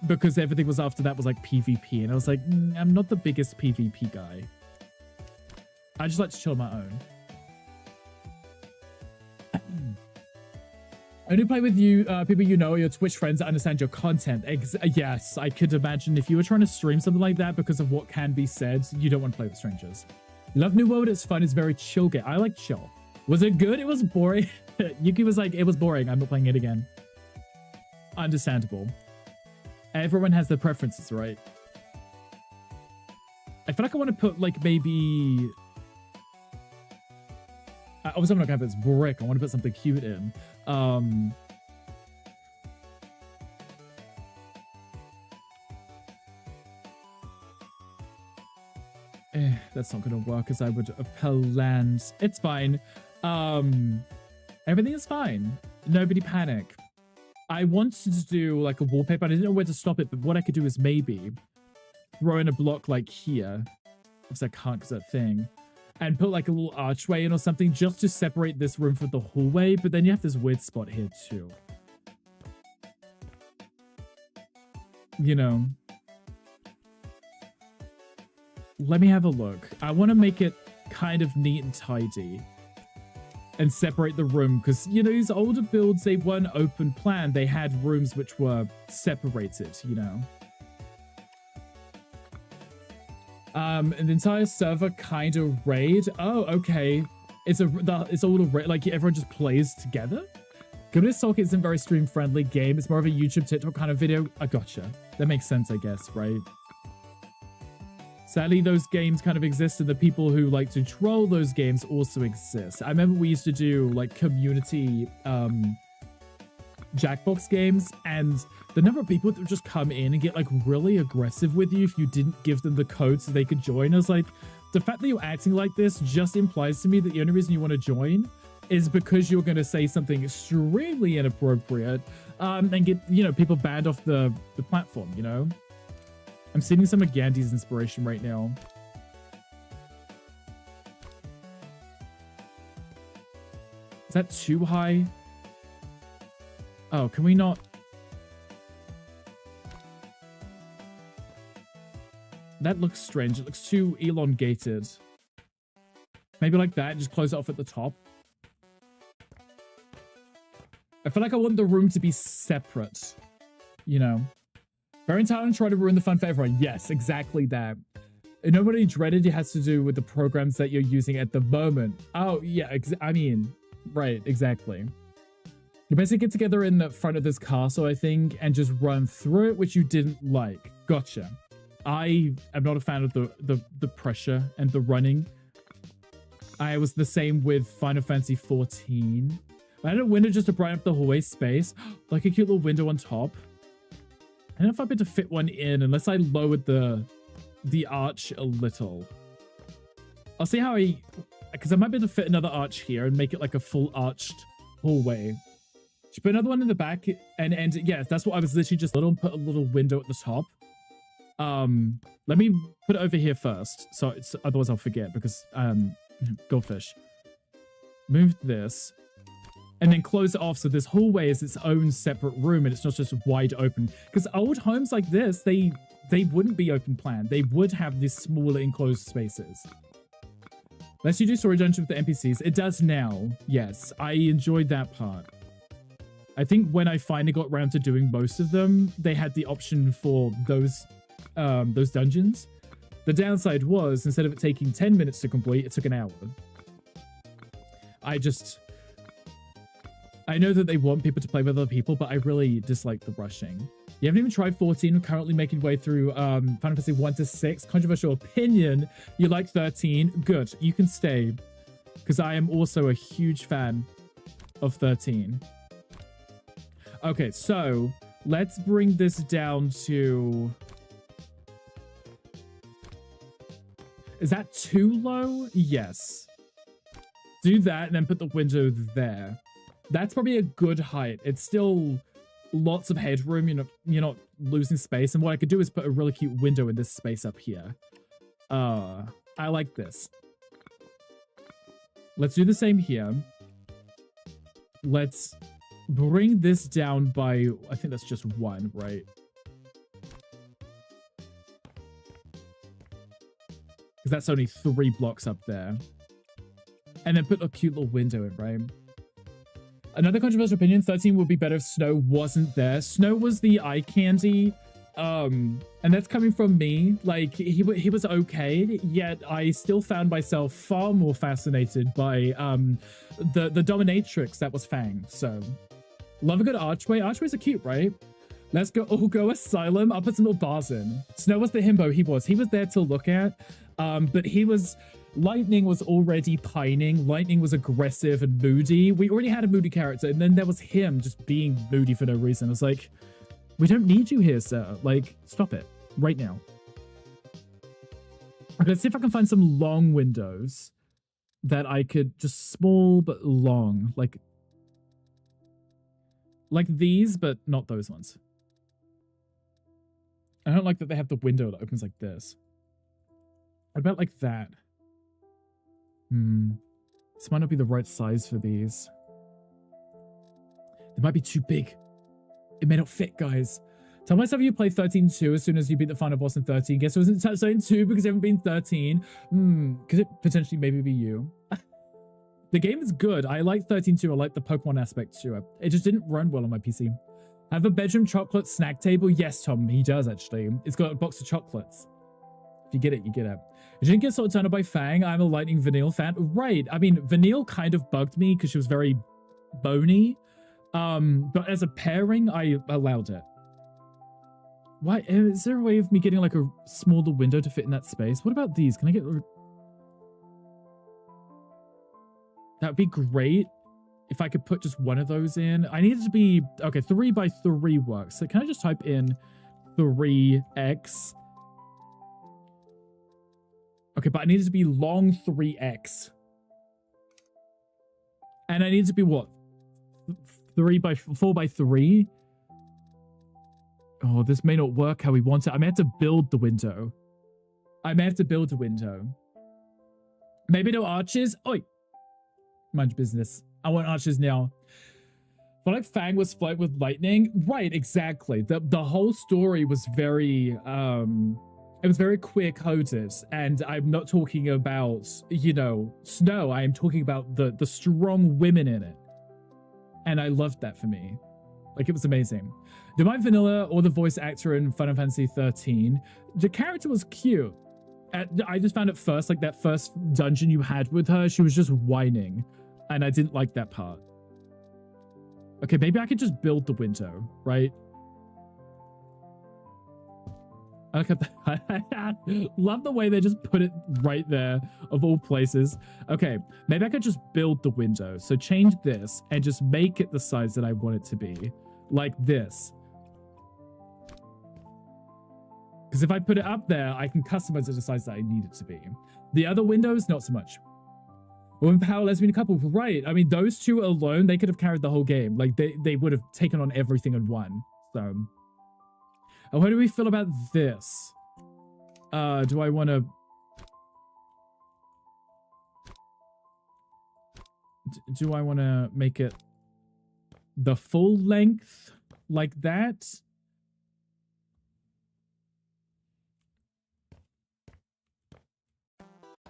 Because everything was after that was like PvP. And I was like, I'm not the biggest PvP guy. I just like to chill on my own. Only play with you, people you know, or your Twitch friends that understand your content. Yes, I could imagine if you were trying to stream something like that because of what can be said, you don't want to play with strangers. Love New World, it's fun, it's very chill game. I like chill. Was it good? It was boring. Yuki was like, it was boring, I'm not playing it again. Understandable. Everyone has their preferences, right? I feel like I want to put, like, maybe... Obviously, I'm not going to have this brick. I want to put something cute in. That's not going to work as I would have planned. It's fine. Everything is fine. Nobody panic. I wanted to do like a wallpaper. I didn't know where to stop it, but what I could do is maybe throw in a block like here. Obviously, I can't because that thing. And put like a little archway in or something just to separate this room from the hallway. But then you have this weird spot here too. You know. Let me have a look. I want to make it kind of neat and tidy. And separate the room, because, you know, these older builds, they weren't open plan. They had rooms which were separated, you know. And the entire server kind of raid. Oh, okay. It's a little raid, like everyone just plays together. Goodness Talk isn't a very stream friendly game. It's more of a YouTube, TikTok kind of video. I gotcha. That makes sense, I guess, right? Sadly, those games kind of exist, and the people who like to troll those games also exist. I remember we used to do like community Jackbox games, and the number of people that would just come in and get like really aggressive with you if you didn't give them the code so they could join. I was like, the fact that you're acting like this just implies to me that the only reason you want to join is because you're going to say something extremely inappropriate and get, you know, people banned off the platform, you know? I'm seeing some of Gandhi's inspiration right now. Is that too high? Oh, can we not? That looks strange. It looks too elongated. Maybe like that, just close it off at the top. I feel like I want the room to be separate, you know? Very entitled to try to ruin the fun for everyone. Yes, exactly that. And nobody dreaded it has to do with the programs that you're using at the moment. Oh, yeah, I mean, right, exactly. You basically get together in the front of this castle, I think, and just run through it, which you didn't like. Gotcha. I am not a fan of the pressure and the running. I was the same with Final Fantasy 14. I had a window just to brighten up the hallway space, like a cute little window on top. I don't know if I'd be able to fit one in unless I lowered the arch a little. I'll see how because I might be able to fit another arch here and make it like a full arched hallway. Should put another one in the back and yeah, that's what I was literally just put a little window at the top. Let me put it over here first, so otherwise I'll forget because goldfish. Move this. And then close it off so this hallway is its own separate room and it's not just wide open. Because old homes like this, they wouldn't be open plan. They would have these smaller enclosed spaces. Unless you do story dungeon with the NPCs. It does now. Yes, I enjoyed that part. I think when I finally got around to doing most of them, they had the option for those dungeons. The downside was, instead of it taking 10 minutes to complete, it took an hour. I know that they want people to play with other people, but I really dislike the rushing. You haven't even tried 14, currently making way through Final Fantasy 1 to 6. Controversial opinion, you like 13. Good, you can stay. Because I am also a huge fan of 13. Okay, so let's bring this down to... Is that too low? Yes. Do that and then put the window there. That's probably a good height. It's still lots of headroom. You're not losing space. And what I could do is put a really cute window in this space up here. I like this. Let's do the same here. Let's bring this down by, I think that's just 1, right? Because that's only 3 blocks up there. And then put a cute little window in, right? Another controversial opinion, 13 would be better if Snow wasn't there. Snow was the eye candy, and that's coming from me. Like, he was okay, yet I still found myself far more fascinated by the dominatrix that was Fang. So, love a good archway. Archways are cute, right? Let's go all go Asylum. I'll put some little bars in. Snow was the himbo. He was there to look at, but he was... Lightning was already pining. Lightning was aggressive and moody. We already had a moody character, and then there was him just being moody for no reason. I was like, we don't need you here, sir. Like, stop it. Right now. Okay, let's see if I can find some long windows that I could just small but long. Like these, but not those ones. I don't like that they have the window that opens like this. What about like that? This might not be the right size for these. They might be too big. It may not fit, guys. Tell myself you play 13-2 as soon as you beat the final boss in 13. Guess it wasn't 13-2 because you haven't been 13. Could it potentially maybe be you? The game is good. I like 13-2. I like the Pokemon aspect to it. It just didn't run well on my PC. Have a bedroom chocolate snack table? Yes, Tom, he does actually. It's got a box of chocolates. If you get it, you get it. I didn't get sort of turned on by Fang. I'm a Lightning Vanille fan. Right. I mean, Vanille kind of bugged me because she was very bony. But as a pairing, I allowed it. Why? Is there a way of me getting like a smaller window to fit in that space? What about these? Can I get... That'd be great if I could put just one of those in. I need it to be... Okay, 3 by 3 works. So can I just type in 3x? Okay, but I need it to be long 3x. And I need it to be what? 4 by 3? Oh, this may not work how we want it. I may have to build the window. I may have to build a window. Maybe no arches? Oi! Mind your business. I want arches now. But like Fang was flight with lightning. Right, exactly. The whole story was very it was very queer coded. And I'm not talking about, you know, Snow. I am talking about the strong women in it. And I loved that for me. Like, it was amazing. Do my vanilla or the voice actor in Final Fantasy 13? The character was cute. I just found at first, like that first dungeon you had with her, she was just whining. And I didn't like that part. Okay, maybe I could just build the window, right? Look at that. Love the way they just put it right there, of all places. Okay, maybe I could just build the window. So change this and just make it the size that I want it to be. Like this. Because if I put it up there, I can customize it to the size that I need it to be. The other windows, not so much. Woman power lesbian couple, right? I mean, those two alone, they could have carried the whole game. Like, they would have taken on everything in one. So, and what do we feel about this? Do I want to? Do I want to make it the full length like that?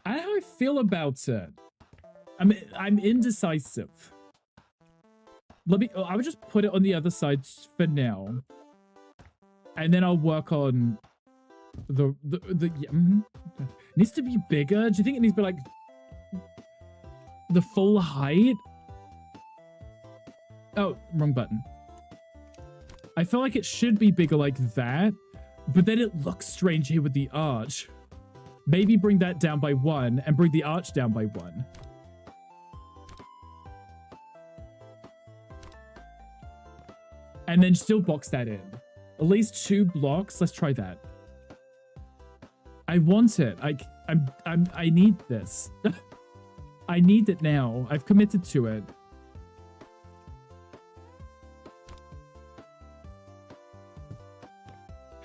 I don't know how I feel about it. I'm indecisive. I would just put it on the other side for now. And then I'll work on the yeah, it needs to be bigger. Do you think it needs to be like the full height? Oh, wrong button. I feel like it should be bigger like that, but then it looks strange here with the arch. Maybe bring that down by 1 and bring the arch down by 1. And then still box that in. At least 2 blocks. Let's try that. I want it. I need this. I need it now. I've committed to it.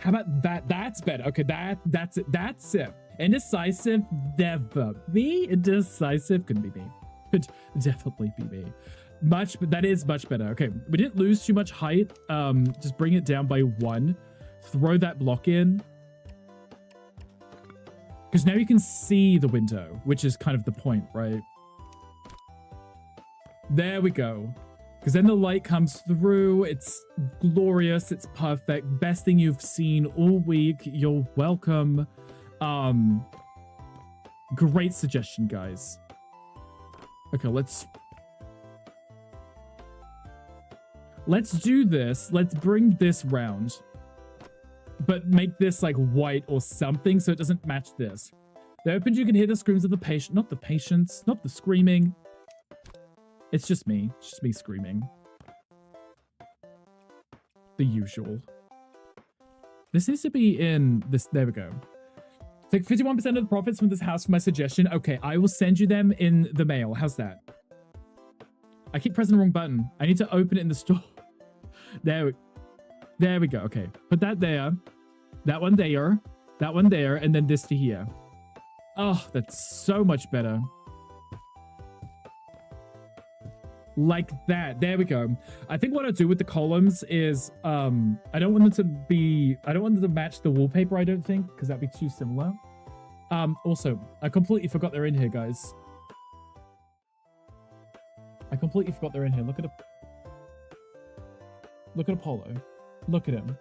How about that? That's better. Okay, that's it. That's it. Indecisive, never. Me? Indecisive couldn't be me. Could definitely be me. That is much better. Okay, we didn't lose too much height. Just bring it down by 1. Throw that block in. Because now you can see the window, which is kind of the point, right? There we go. Because then the light comes through. It's glorious. It's perfect. Best thing you've seen all week. You're welcome. Great suggestion, guys. Okay, let's do this. Let's bring this round. But make this like white or something so it doesn't match this. They opened, you can hear the screams of the patient. Not the patients. Not the screaming. It's just me. It's just me screaming. The usual. This needs to be in this. There we go. Take 51% of the profits from this house for my suggestion. Okay, I will send you them in the mail. How's that? I keep pressing the wrong button. I need to open it in the store. There we go. Okay, put that there. That one there. That one there. And then this to here. Oh, that's so much better. Like that. There we go. I think what I'll do with the columns is I don't want them to match the wallpaper, I don't think, because that'd be too similar. Also, I completely forgot they're in here, guys. I completely forgot they're in here. Look at Apollo. Look at him.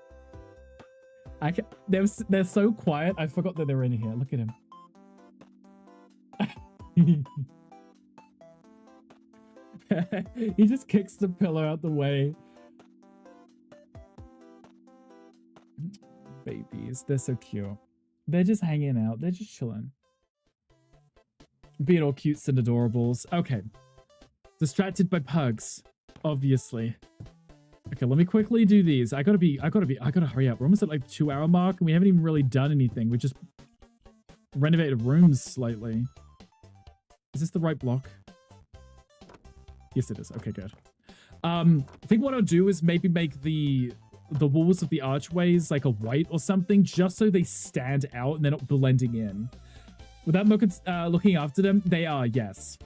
They're so quiet. I forgot that they're in here. Look at him. He just kicks the pillow out the way. Babies, they're so cute. They're just hanging out. They're just chilling. Being all cutes and adorables. Okay. Distracted by pugs, obviously. Okay, let me quickly do these. I gotta hurry up. We're almost at like the 2-hour mark and we haven't even really done anything. We're renovated rooms slightly. Is this the right block? Yes, it is. Okay, good. I think what I'll do is maybe make the walls of the archways like a white or something, just so they stand out and they're not blending in. Without looking after them, they are, yes.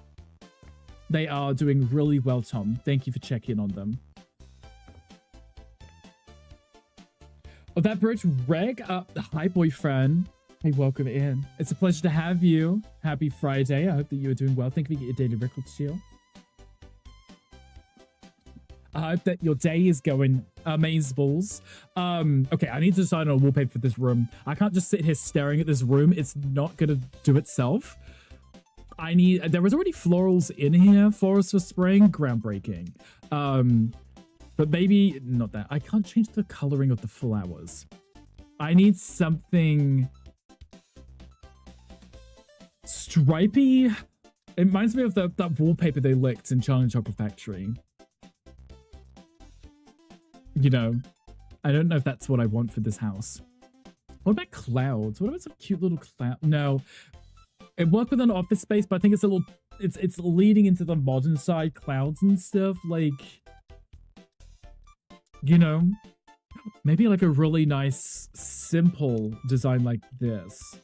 They are doing really well, Tom. Thank you for checking on them. Oh, ThatBritRick. Hi, boyfriend. Hey, welcome in. It's a pleasure to have you. Happy Friday. I hope that you are doing well. Thank you for your daily record chill. I hope that your day is going amazeballs. Okay, I need to decide on a wallpaper for this room. I can't just sit here staring at this room. It's not gonna do itself. There was already florals in here. Forest for spring, groundbreaking. But maybe not that. I can't change the coloring of the flowers. I need something stripy. It reminds me of that wallpaper they licked in Charlie and Chocolate Factory. You know, I don't know if that's what I want for this house. What about clouds? What about some cute little cloud? No, it worked with an office space, but I think it's a little, it's leading into the modern side, clouds and stuff. Like, you know, maybe like a really nice, simple design like this.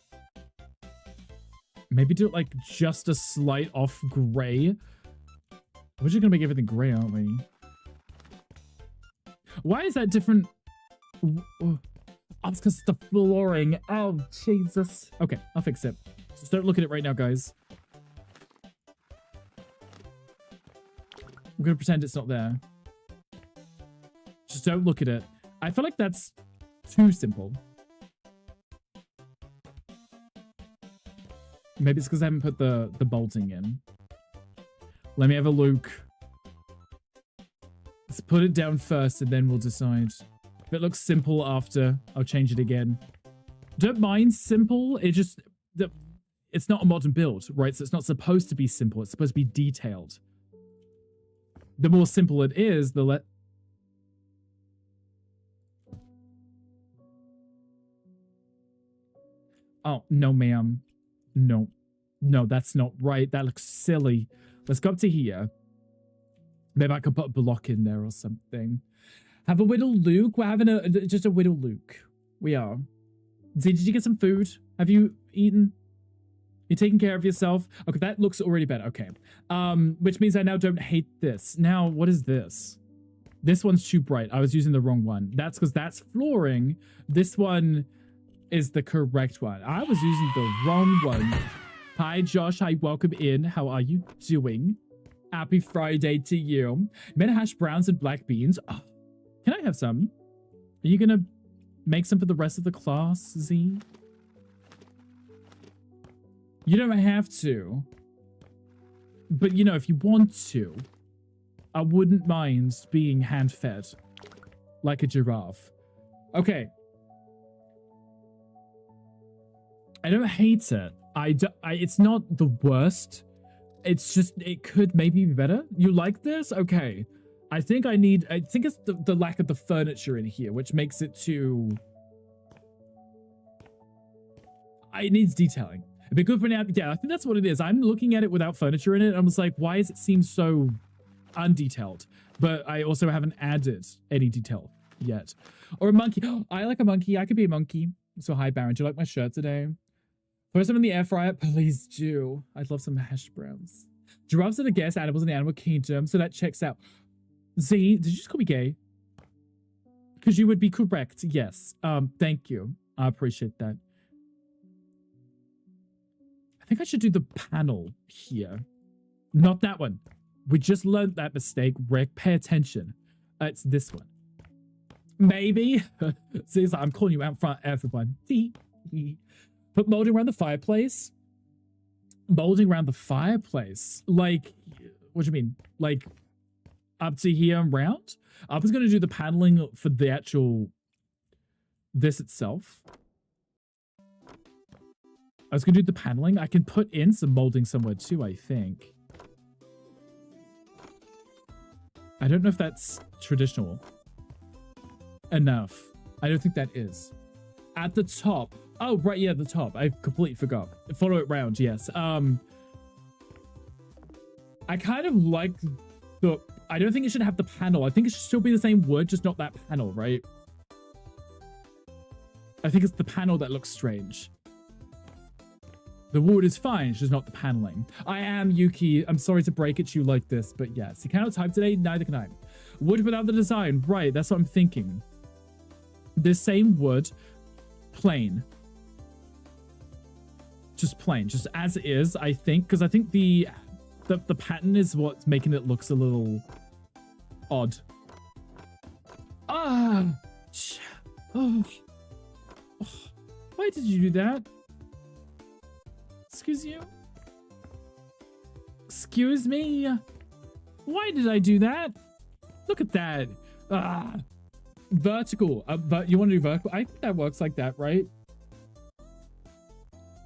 Maybe do it like just a slight off gray. We're just gonna make everything gray, aren't we? Why is that different? Oh, it's because the flooring. Oh, Jesus. Okay, I'll fix it. Just don't look at it right now, guys. I'm going to pretend it's not there. Just don't look at it. I feel like that's too simple. Maybe it's because I haven't put the bolting in. Let me have a look. Let's put it down first and then we'll decide. If it looks simple after, I'll change it again. Don't mind simple. It's not a modern build, right? So it's not supposed to be simple. It's supposed to be detailed. The more simple it is, the Oh, no, ma'am. No. No, that's not right. That looks silly. Let's go up to here. Maybe I can put a block in there or something. Have a Whittle Luke. We're having just a Whittle Luke. We are. Z, did you get some food? Have you eaten? You taking care of yourself? Okay, that looks already better. Okay. Which means I now don't hate this. Now, what is this? This one's too bright. I was using the wrong one. That's because that's flooring. This one is the correct one. I was using the wrong one. Hi, Josh. Hi, welcome in. How are you doing? Happy Friday to you. Made hash browns and black beans. Oh, can I have some? Are you gonna make some for the rest of the class, Z? You don't have to. But, you know, if you want to, I wouldn't mind being hand-fed. Like a giraffe. Okay. I don't hate it. It's not the worst. It's just, it could maybe be better. You like this? Okay. I think it's the lack of the furniture in here, which makes it too... It needs detailing. It'd be good for now. Yeah, I think that's what it is. I'm looking at it without furniture in it. I was like, why does it seem so undetailed? But I also haven't added any detail yet. Or a monkey. I like a monkey. I could be a monkey. So hi, Baron. Do you like my shirt today? Throw some in the air fryer? Please do. I'd love some hash browns. Giraffes are the guest animals in the animal kingdom, so that checks out. Z, did you just call me gay? Because you would be correct. Yes. Thank you. I appreciate that. I think I should do the panel here. Not that one. We just learned that mistake. Rick, pay attention. It's this one. Maybe. See, like, I'm calling you out in front of everyone. Put molding around the fireplace. Molding around the fireplace. Like, what do you mean? Like, up to here and round? I was going to do the paneling for the actual... this itself. I was going to do the paneling. I can put in some molding somewhere too, I think. I don't know if that's traditional enough. I don't think that is. At the top. Oh, right, yeah, the top. I completely forgot. Follow it round, yes. I kind of like the... I don't think it should have the panel. I think it should still be the same wood, just not that panel, right? I think it's the panel that looks strange. The wood is fine, it's just not the paneling. I am Yuki. I'm sorry to break it to you like this, but yes. You cannot type today, neither can I. Wood without the design. Right, that's what I'm thinking. The same wood, plain. Just plain, just as it is, I think. Because I think the pattern is what's making it looks a little odd. Ah! Oh. Why did you do that? Excuse you? Excuse me? Why did I do that? Look at that. Ah. Vertical. But you want to do vertical? I think that works like that, right?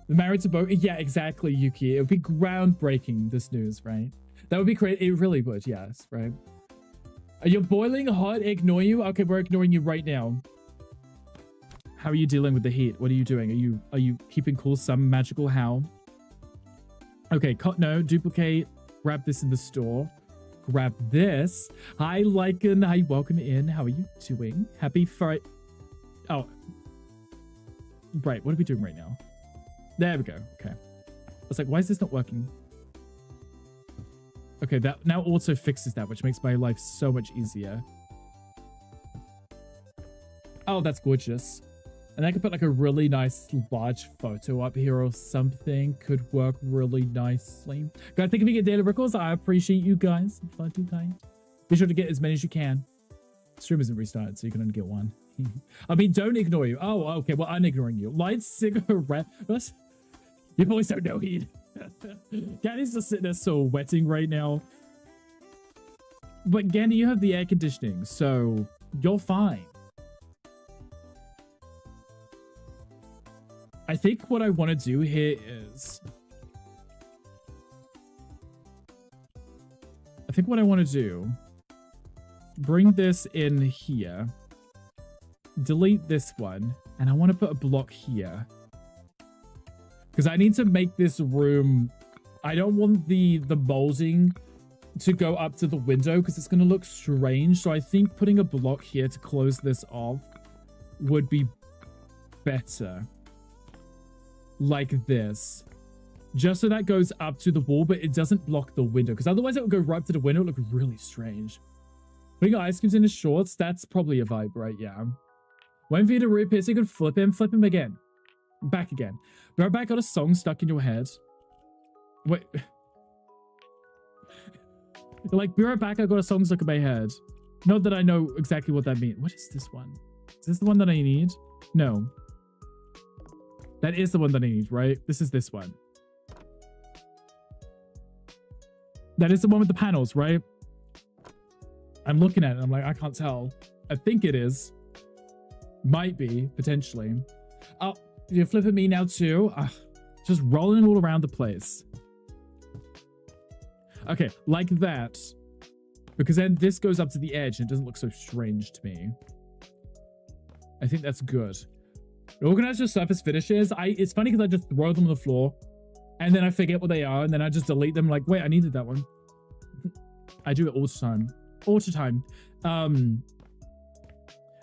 The married to both. Yeah, exactly, Yuki. It would be groundbreaking, this news, right? That would be great. It really would, yes, right? Are you boiling hot? Ignore you? Okay, we're ignoring you right now. How are you dealing with the heat? What are you doing? Are you keeping cool? Some magical how? Okay, no, duplicate. Grab this in the store. Grab this. Hi, Lycan. Hi, welcome in. How are you doing? Happy Friday. Oh. Right, what are we doing right now? There we go. Okay. I was like, why is this not working? Okay, that now auto fixes that, which makes my life so much easier. Oh, that's gorgeous. And I could put like a really nice large photo up here or something. Could work really nicely. Guys, thank you for getting daily records. I appreciate you guys. Be sure to get as many as you can. Stream isn't restarted, so you can only get one. I mean, don't ignore you. Oh, okay. Well, I'm ignoring you. Light cigarette. What? You boys don't know heat. Ganny's just sitting there sweating right now. But Ganny, you have the air conditioning, so you're fine. I think what I want to do here is... I think what I want to do... Bring this in here. Delete this one. And I want to put a block here. Because I need to make this room... I don't want the molding to go up to the window because it's going to look strange. So I think putting a block here to close this off would be better. Like this. Just so that goes up to the wall, but it doesn't block the window. Because otherwise it would go right up to the window. It would look really strange. Putting ice cubes in his shorts, that's probably a vibe, right? Yeah. When for you to reappear, so you can flip him again. Back again. Be right back, got a song stuck in your head. Wait. Like, be right back, I got a song stuck in my head. Not that I know exactly what that means. What is this one? Is this the one that I need? No. That is the one that I need, right? This is this one. That is the one with the panels, right? I'm looking at it. I'm like, I can't tell. I think it is. Might be, potentially. Oh, you're flipping me now too? Just rolling all around the place. Okay, like that. Because then this goes up to the edge and it doesn't look so strange to me. I think that's good. Organize your surface finishes. It's funny because I just throw them on the floor and then I forget what they are and then I just delete them like, wait, I needed that one. I do it all the time. All the time.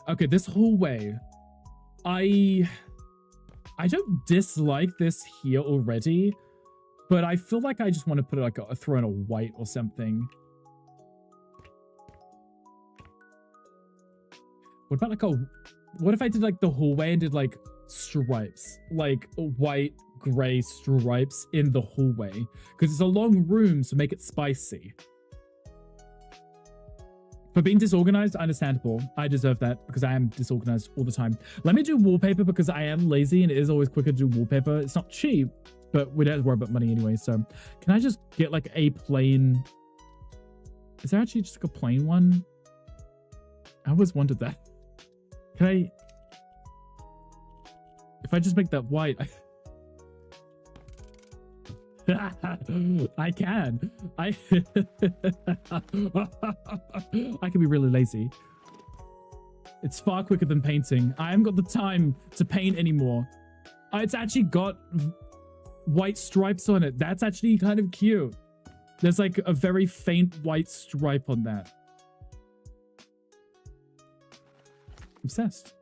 Okay, this hallway. I don't dislike this here already, but I feel like I just want to put it like throw in a white or something. What about like what if I did like the hallway and did like stripes, like white, gray stripes in the hallway? Because it's a long room, so make it spicy. For being disorganized, understandable. I deserve that because I am disorganized all the time. Let me do wallpaper because I am lazy and it is always quicker to do wallpaper. It's not cheap, but we don't have to worry about money anyway. So can I just get like a plain... Is there actually just like a plain one? I always wondered that. Can I... If I just make that white... I can. I can be really lazy. It's far quicker than painting. I haven't got the time to paint anymore. It's actually got white stripes on it. That's actually kind of cute. There's like a very faint white stripe on that. Obsessed.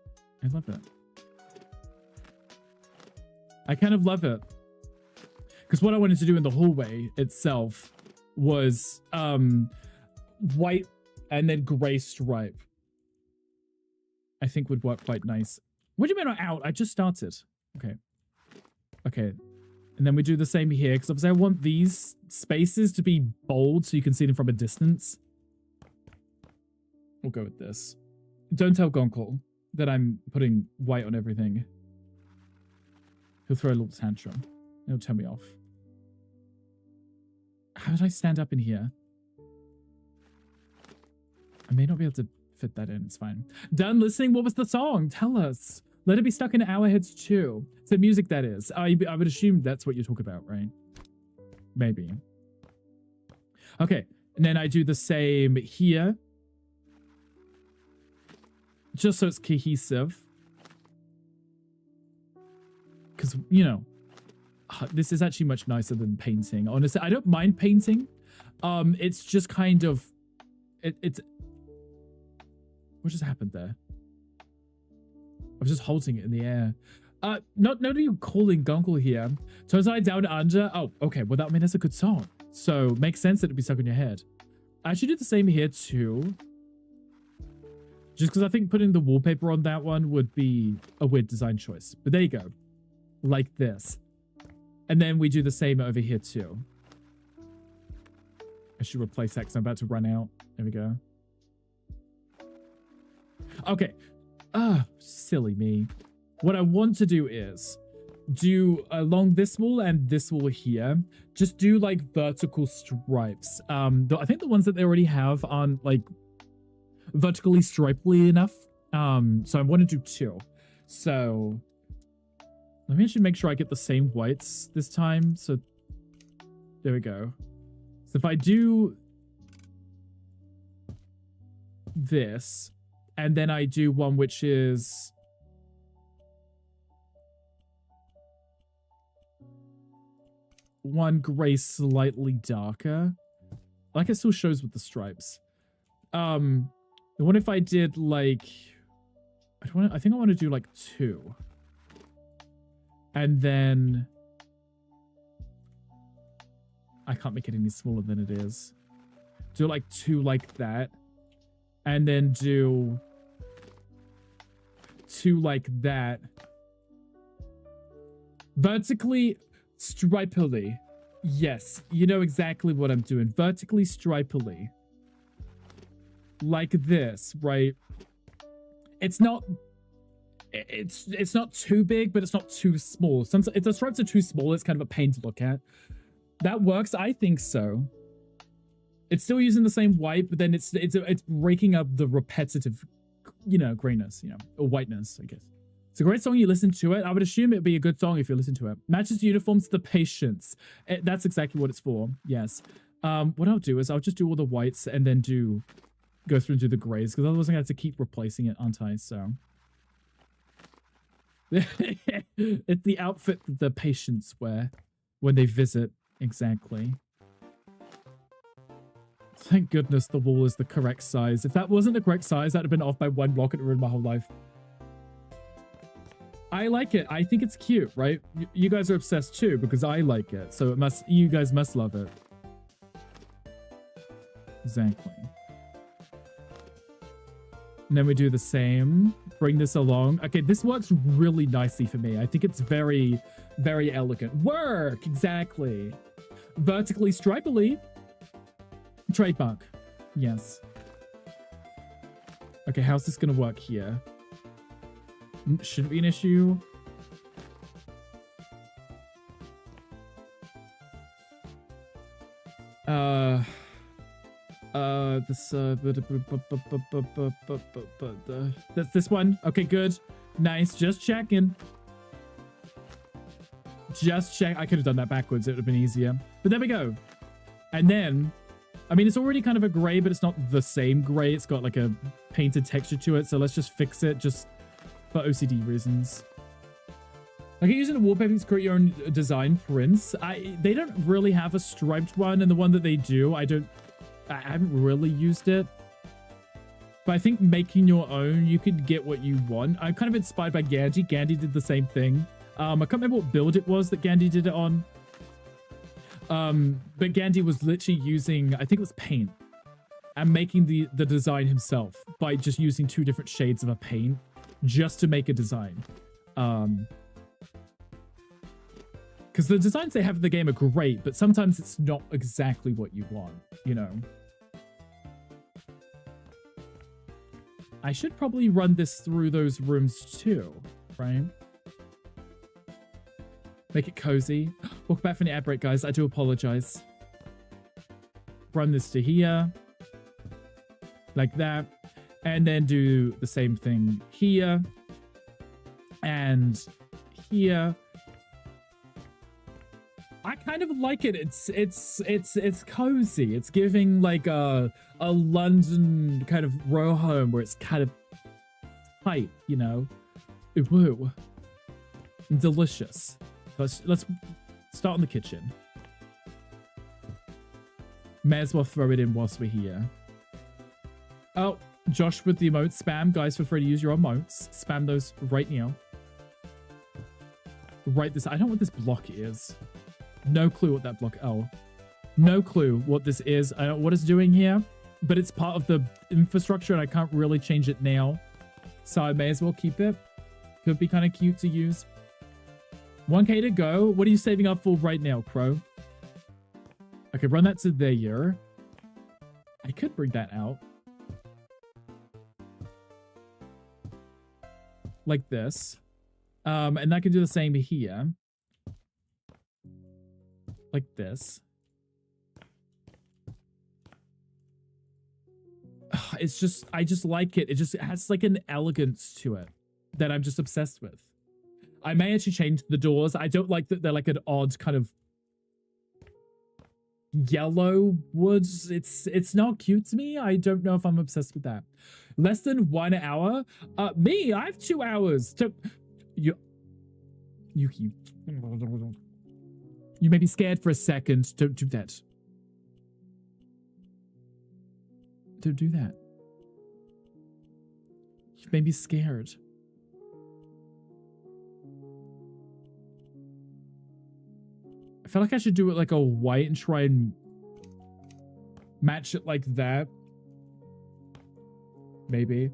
I love it. I kind of love it. Because what I wanted to do in the hallway itself was white and then gray stripe. I think would work quite nice. What do you mean I'm out? I just started. Okay. Okay. And then we do the same here, because obviously I want these spaces to be bold so you can see them from a distance. We'll go with this. Don't tell Gonkel that I'm putting white on everything. He'll throw a little tantrum. He'll turn me off. How did I stand up in here? I may not be able to fit that in. It's fine. Done listening? What was the song? Tell us. Let it be stuck in our heads too. It's the music that is. I would assume that's what you're talking about, right? Maybe. Okay. And then I do the same here. Just so it's cohesive. Because, you know, this is actually much nicer than painting. Honestly, I don't mind painting. It's just kind of... It's... What just happened there? I was just holding it in the air. Nobody calling Gungle here. Turns I down under. Oh, okay. Well, that, I mean, that's a good song. So, makes sense that it'd be stuck in your head. I should do the same here, too. Just because I think putting the wallpaper on that one would be a weird design choice. But there you go. Like this. And then we do the same over here, too. I should replace that because I'm about to run out. There we go. Okay. Silly me. What I want to do is do along this wall and this wall here, just do like vertical stripes. I think the ones that they already have aren't like vertically stripely enough. So I want to do 2. So let me actually make sure I get the same whites this time. So there we go. So if I do this, and then I do one which is one gray slightly darker. Like it still shows with the stripes. What if I did like I think I want to do like 2. And then I can't make it any smaller than it is. Do like 2 like that. And then do 2 like that. Vertically stripily. Yes, you know exactly what I'm doing. Vertically stripily. Like this, right? It's not too big, but it's not too small. Sometimes if the stripes are too small, it's kind of a pain to look at. That works, I think so. It's still using the same white, but then it's breaking up the repetitive, you know, grayness, you know, or whiteness, I guess. It's a great song. You listen to it. I would assume it'd be a good song if you listen to it. Matches uniforms to the patients. That's exactly what it's for. Yes. What I'll do is I'll just do all the whites and then go through and do the grays, because otherwise I'm gonna have to keep replacing it, aren't I? So it's the outfit that the patients wear when they visit. Exactly. Thank goodness the wall is the correct size. If that wasn't the correct size, that'd have been off by 1 block and ruined my whole life. I like it. I think it's cute, right? You guys are obsessed too, because I like it. So you guys must love it. Exactly. And then we do the same. Bring this along. Okay, this works really nicely for me. I think it's very, very elegant. Work! Exactly. Vertically stripily. Trademark. Yes. Okay, how's this gonna work here? Shouldn't be an issue. That's this one. Okay, good. Nice. Just checking. Just check. I could have done that backwards. It would have been easier. But there we go. And then, I mean, it's already kind of a gray, but it's not the same gray. It's got like a painted texture to it, so let's just fix it just for OCD reasons. Like using the wallpaper to create your own design prints. They don't really have a striped one, and the one that they do, I haven't really used it. But I think making your own, you could get what you want. I'm kind of inspired by Gandhi. Gandhi did the same thing. I can't remember what build it was that Gandhi did it on. But Gandhi was literally using, I think it was paint, and making the design himself by just using 2 different shades of a paint just to make a design. Because the designs they have in the game are great, but sometimes it's not exactly what you want, you know? I should probably run this through those rooms too, right? Make it cozy. Welcome back from the ad break, guys. I do apologize. Run this to here. Like that. And then do the same thing here. And here. I kind of like it. It's cozy. It's giving like a London kind of row home where it's kind of tight, you know. Woo. Delicious. Let's start in the kitchen. May as well throw it in whilst we're here. Oh, Josh with the emotes. Spam. Guys, feel free to use your emotes. Spam those right now. Right this. I don't know what this block is. No clue what that block. Oh, no clue what this is. I don't know what it's doing here, but it's part of the infrastructure and I can't really change it now. So I may as well keep it. Could be kind of cute to use. 1K to go. What are you saving up for right now, Crow? I could run that to there. I could bring that out. Like this. And I can do the same here. Like this. It's just, I just like it. It has like an elegance to it that I'm just obsessed with. I may actually change the doors. I don't like that they're like an odd kind of yellow woods. It's not cute to me. I don't know if I'm obsessed with that. Less than 1 hour? Me, I have 2 hours to... You may be scared for a second. Don't do that. Don't do that. You may be scared. I feel like I should do it like a white and try and match it like that. Maybe.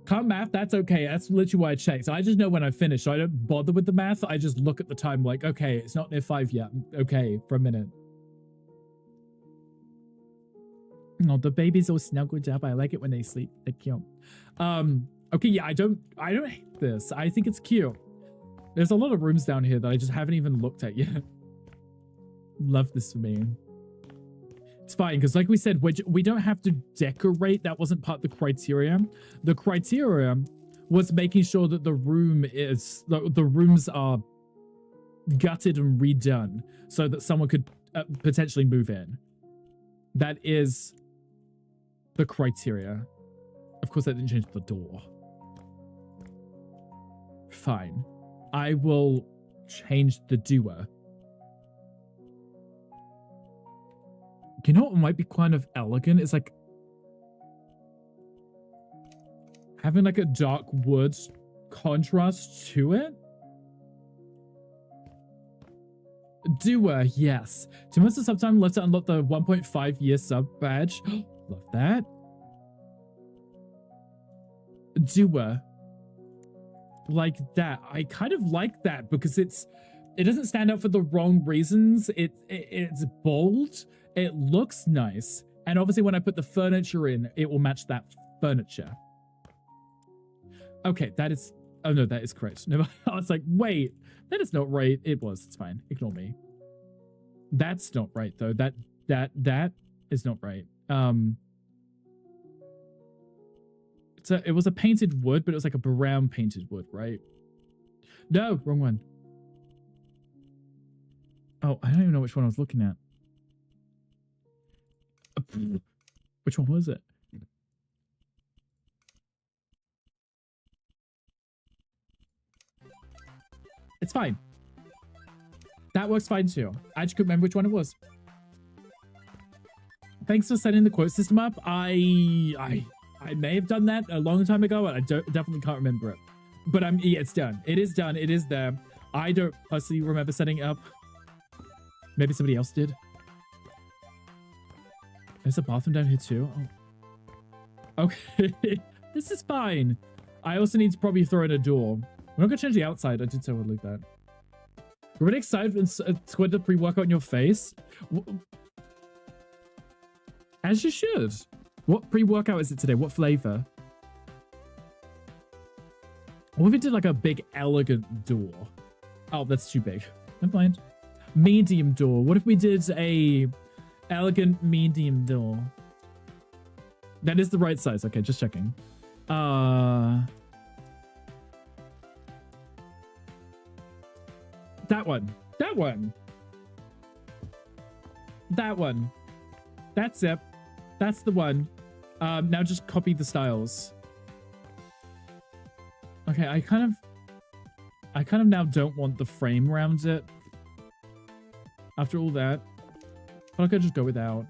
Can't math, that's okay. That's literally why I checked. So I just know when I finish. So I don't bother with the math. I just look at the time like, okay, it's not near 5 yet. Okay, for a minute. Oh, the babies all snuggled up. I like it when they sleep. They're cute. Okay, yeah, I don't hate this. I think it's cute. There's a lot of rooms down here that I just haven't even looked at yet. Love this for me. It's fine, because like we said, we don't have to decorate. That wasn't part of the criteria. The criteria was making sure that the rooms are gutted and redone so that someone could potentially move in. That is the criteria. Of course, that didn't change the door. Fine. I will change the doer. You know what might be kind of elegant? It's like having like a dark wood contrast to it. Doer, yes. 2 months of sub time left to unlock the 1.5 year sub badge. Love that. Doer. Like that. I kind of like that because it doesn't stand out for the wrong reasons. It's bold. It looks nice. And obviously when I put the furniture in, it will match that furniture. Okay, that is... Oh no, that is correct. No, I was like, wait, that is not right. It was. It's fine. Ignore me. That's not right though. That is not right. It was a painted wood, but it was like a brown painted wood, right? No, wrong one. Oh, I don't even know which one I was looking at. Which one was it? It's fine. That works fine too. I just couldn't remember which one it was. Thanks for setting the quote system up. I may have done that a long time ago, and I definitely can't remember it. But yeah, it's done. It is done. It is there. I don't personally remember setting it up. Maybe somebody else did. There's a bathroom down here too. Oh. Okay. This is fine. I also need to probably throw in a door. We're not gonna change the outside. I did so like that. We're really excited and squid the pre-workout in your face. As you should. What pre-workout is it today? What flavor? What if we did like a big elegant door? Oh, that's too big. Never mind. Medium door. What if we did a elegant medium door? That is the right size. Okay, just checking. That one. That one. That one. That's it. That's the one. Now just copy the styles. Okay, I kind of now don't want the frame around it. After all that, I could just go without.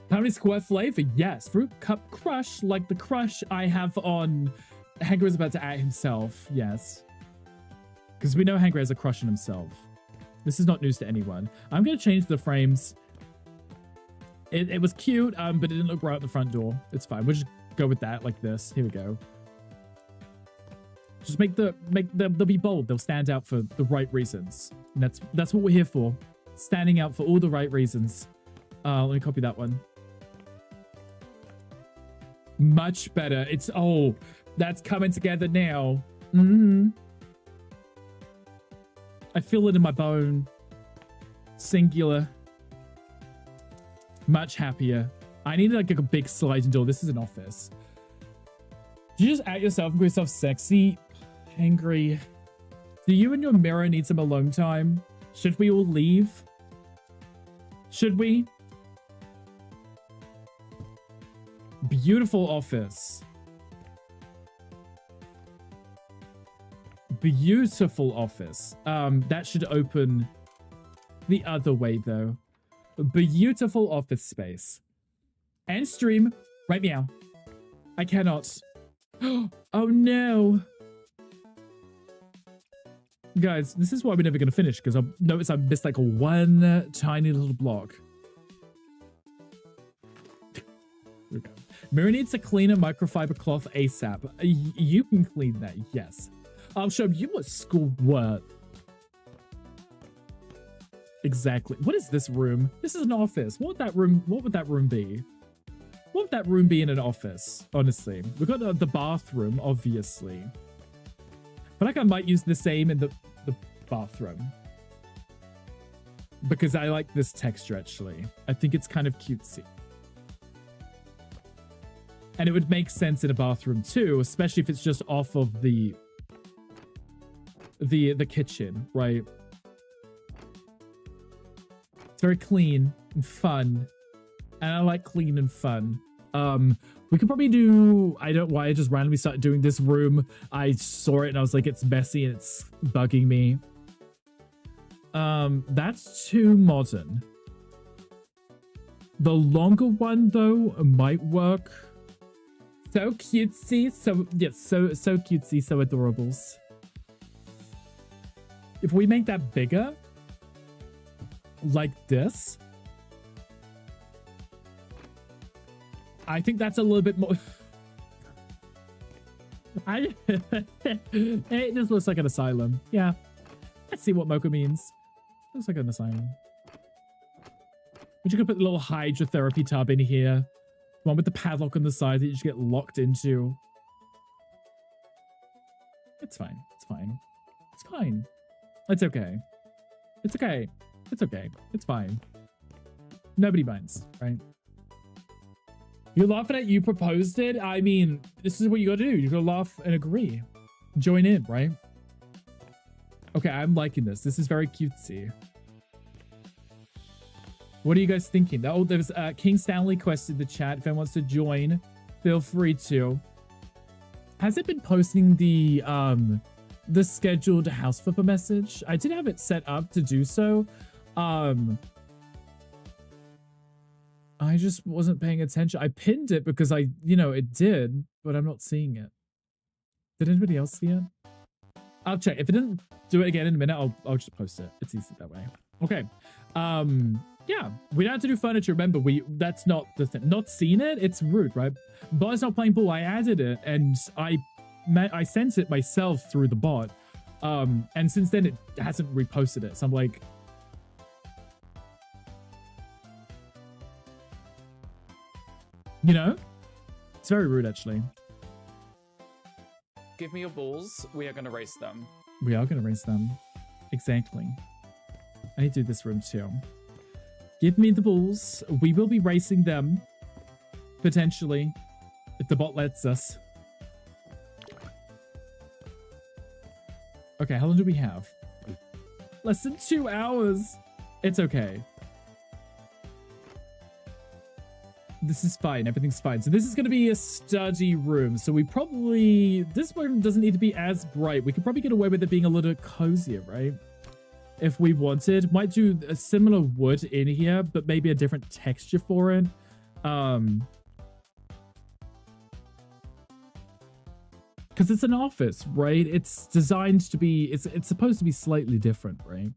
How square flavor? Yes. Fruit cup crush, like the crush I have on Hanger is about to at himself. Yes. Because we know Hanger has a crush on himself. This is not news to anyone. I'm going to change the frames. It was cute, but it didn't look right at the front door. It's fine. We'll just go with that like this. Here we go. Just they'll be bold. They'll stand out for the right reasons. And that's what we're here for. Standing out for all the right reasons. Let me copy that one. Much better. It's, oh, that's coming together now. I feel it in my bone. Singular. Much happier. I need like a big sliding door. This is an office. Did you just at yourself and call yourself sexy? Angry. Do you and your mirror need some alone time? Should we all leave? Should we? Beautiful office. Beautiful office. That should open the other way though. Beautiful office space. And stream. Right meow. I cannot. Oh no. Guys, this is why we're never going to finish, because I've noticed I've missed like one tiny little block. Okay. Mirror needs a cleaner microfiber cloth ASAP. You can clean that, yes. I'll show you what school work. Exactly. What is this room? This is an office. What would that room be? What would that room be in an office? Honestly. We've got the bathroom, obviously. But like I might use the same in the bathroom. Because I like this texture, actually. I think it's kind of cutesy. And it would make sense in a bathroom too, especially if it's just off of the kitchen, right? It's very clean and fun. And I like clean and fun. We could probably do, I don't know why I just randomly started doing this room. I saw it and I was like, it's messy and it's bugging me. That's too modern. The longer one though might work. So cutesy, so yes, so cutesy, so adorables. If we make that bigger, like this, I think that's a little bit more. It just looks like an asylum. Yeah, let's see what Mocha means. Looks like an asylum. We're just gonna put a little hydrotherapy tub in here. One with the padlock on the side that you just get locked into. It's fine. It's fine. It's fine. It's okay. It's okay. It's okay. It's fine. Nobody minds, right? You're laughing at you proposed it? I mean, this is what you gotta do. You gotta laugh and agree. Join in, right? Okay, I'm liking this. This is very cutesy. What are you guys thinking? Oh, there's King Stanley quested the chat. If anyone wants to join, feel free to. Has it been posting the the scheduled house flipper message. I did have it set up to do so. I just wasn't paying attention. I pinned it because it did, but I'm not seeing it. Did anybody else see it? I'll check. If it didn't do it again in a minute, I'll just post it. It's easy that way. Okay. Yeah, we don't have to do furniture. Remember, that's not the thing. Not seen it, it's rude, right? Bot's not playing ball. I added it and I sent it myself through the bot. And since then it hasn't reposted it. So I'm like, it's very rude actually. Give me your balls. We are going to race them. We are going to race them. Exactly. I need to do this room too. Give me the balls. We will be racing them. Potentially. If the bot lets us. Okay, how long do we have? Less than 2 hours. It's okay. This is fine. Everything's fine. So this is going to be a study room. So this room doesn't need to be as bright. We could probably get away with it being a little cozier, right? If we wanted. Might do a similar wood in here, but maybe a different texture for it. Because it's an office, right? It's designed to be, it's supposed to be slightly different, right?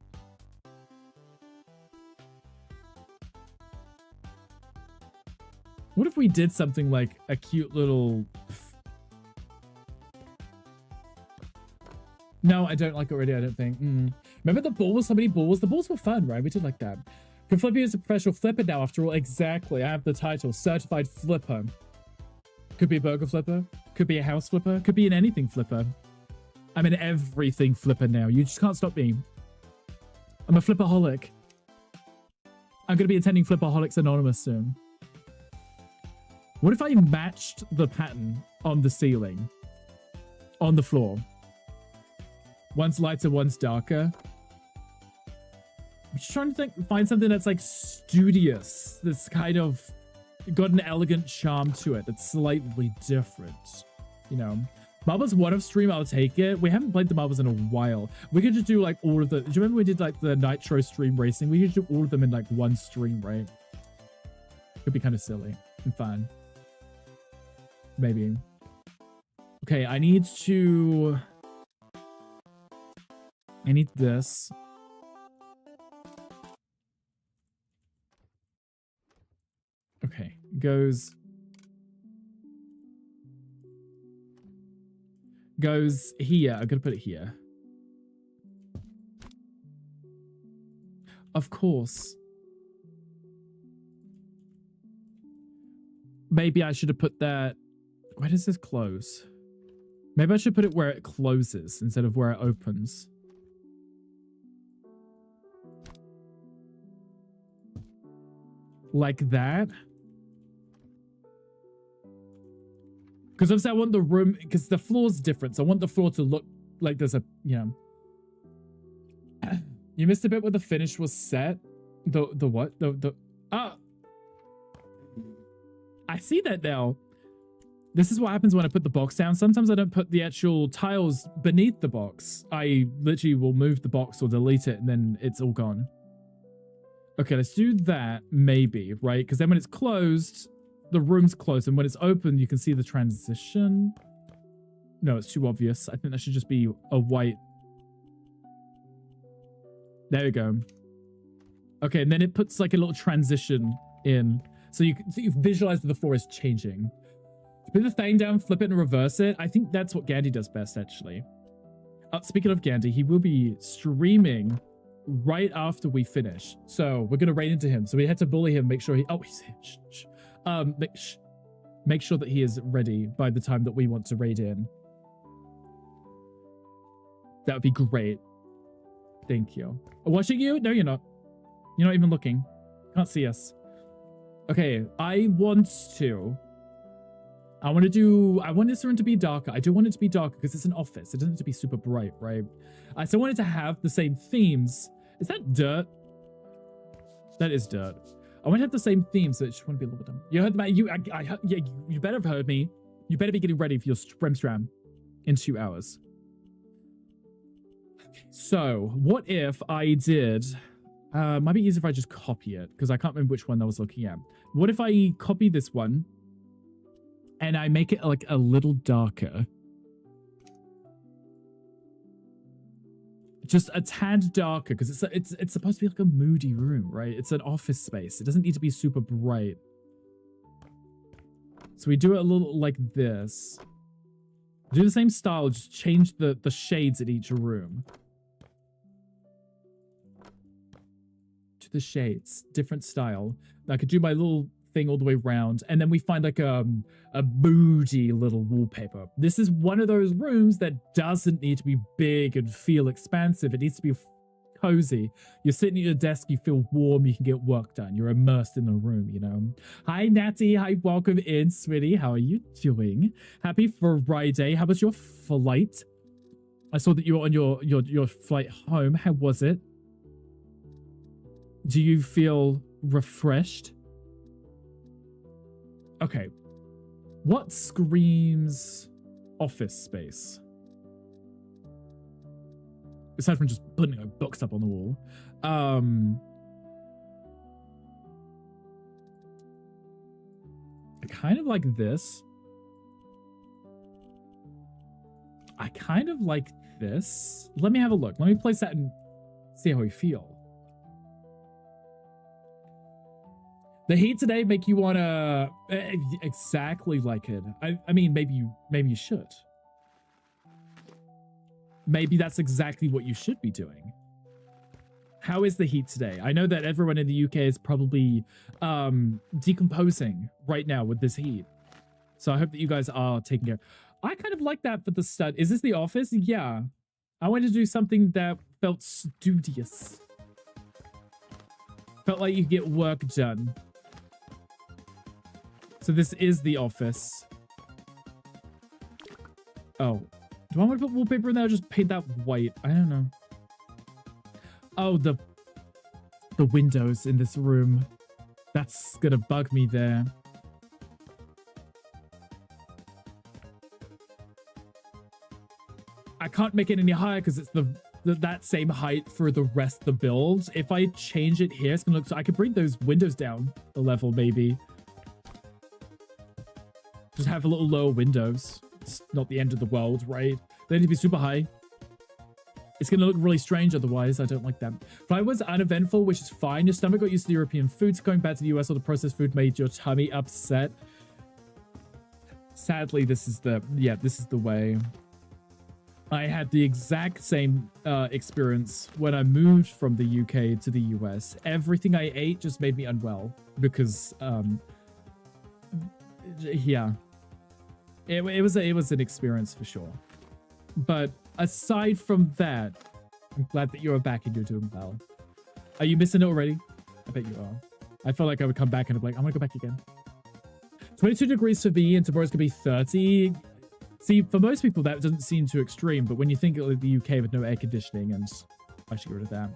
What if we did something like a cute little... No, I don't like it already, I don't think. Remember the balls? How many balls? The balls were fun, right? We did like that. Can flip you as a professional flipper now, after all. Exactly. I have the title. Certified Flipper. Could be a burger flipper. Could be a house flipper. Could be an anything flipper. I'm an everything flipper now. You just can't stop me. I'm a flipperholic. I'm going to be attending Flipperholics Anonymous soon. What if I matched the pattern on the ceiling? On the floor? One's lighter, one's darker. I'm just trying to find something that's like studious. That's kind of got an elegant charm to it. That's slightly different. Marbles one of stream, I'll take it. We haven't played the marbles in a while. We could just do like all of the... Do you remember we did like the Nitro stream racing? We could do all of them in like one stream, right? Could be kind of silly and fun. Maybe. Okay, I need this. Okay, goes here. I'm gonna put it here. Of course. Maybe I should have put that. Where does this close? Maybe I should put it where it closes instead of where it opens. Like that. Because obviously I want the room, because the floor's different. So I want the floor to look like there's a, You missed a bit where the finish was set. The what? I see that now. This is what happens when I put the box down. Sometimes I don't put the actual tiles beneath the box. I literally will move the box or delete it and then it's all gone. Okay, let's do that, maybe, right? Because then when it's closed, the room's closed. And when it's open, you can see the transition. No, it's too obvious. I think that should just be a white. There we go. Okay, and then it puts like a little transition in. So you visualize that the floor is changing. Put the thing down, flip it, and reverse it. I think that's what Gandhi does best, actually. Speaking of Gandhi, he will be streaming right after we finish. So we're going to raid into him. So we had to bully him, make sure he... Oh, he's here. Shh. Make sure that he is ready by the time that we want to raid in. That would be great. Thank you. Watching you? No, you're not. You're not even looking. Can't see us. Okay, I want this room to be darker. I do want it to be darker because it's an office. It doesn't have to be super bright, right? I still want it to have the same themes. Is that dirt? That is dirt. I want to have the same themes, so I just want to be a little bit dumb. You heard about you? Yeah, you better have heard me. You better be getting ready for your stram in 2 hours. So what if I did, might be easier if I just copy it because I can't remember which one I was looking at. What if I copy this one and I make it like a little darker? Just a tad darker because it's supposed to be like a moody room, right? It's an office space. It doesn't need to be super bright. So we do it a little like this. Do the same style, just change the shades at each room. To the shades, different style. I could do my little thing all the way around, and then we find like a moody little wallpaper. This is one of those rooms that doesn't need to be big and feel expansive. It needs to be cozy. You're sitting at your desk, you feel warm, you can get work done. You're immersed in the room, you know. Hi Natty, hi, welcome in, sweetie. How are you doing? Happy Friday. How was your flight? I saw that you were on your flight home. How was it? Do you feel refreshed? Okay. What screams office space? Aside from just putting books up on the wall. I kind of like this. I kind of like this. Let me have a look. Let me place that and see how we feel. The heat today make you want to exactly like it. I mean, maybe you should. Maybe that's exactly what you should be doing. How is the heat today? I know that everyone in the UK is probably decomposing right now with this heat. So I hope that you guys are taking care. I kind of like that for the stud. Is this the office? Yeah. I wanted to do something that felt studious. Felt like you could get work done. So this is the office. Oh. Do I want to put wallpaper in there or just paint that white? I don't know. Oh, the windows in this room. That's gonna bug me there. I can't make it any higher because it's that same height for the rest of the build. If I change it here, it's gonna look so I could bring those windows down a level maybe. Just have a little lower windows. It's not the end of the world, right? They need to be super high. It's going to look really strange otherwise. I don't like that. Flight was uneventful, which is fine. Your stomach got used to the European foods. Going back to the US, or the processed food made your tummy upset. Sadly, this is the way. I had the exact same experience when I moved from the UK to the US. Everything I ate just made me unwell because, yeah. It was an experience for sure. But aside from that, I'm glad that you're back and you're doing well. Are you missing it already? I bet you are. I felt like I would come back and be like, I'm gonna go back again. 22 degrees for me and tomorrow's gonna be 30. See, for most people that doesn't seem too extreme, but when you think of the UK with no air conditioning, and I should get rid of that.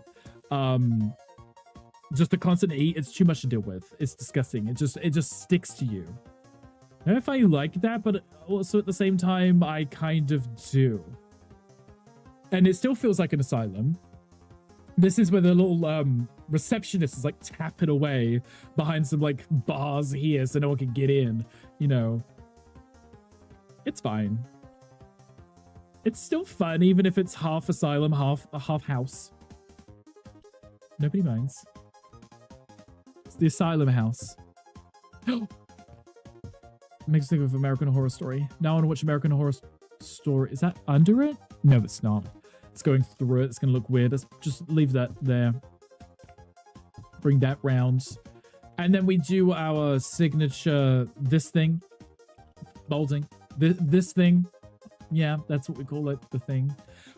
Just the constant heat, it's too much to deal with. It's disgusting. It just sticks to you. I don't know if I like that, but also at the same time, I kind of do. And it still feels like an asylum. This is where the little receptionist is like tapping away behind some like bars here so no one can get in, you know. It's fine. It's still fun, even if it's half asylum, half house. Nobody minds. It's the asylum house. Makes me think of American Horror Story. Now I want to watch American Horror Story. Is that under it? No, it's not. It's going through it. It's going to look weird. Let's just leave that there. Bring that round. And then we do our signature, this thing. Bolding. This thing. Yeah, that's what we call it, the thing.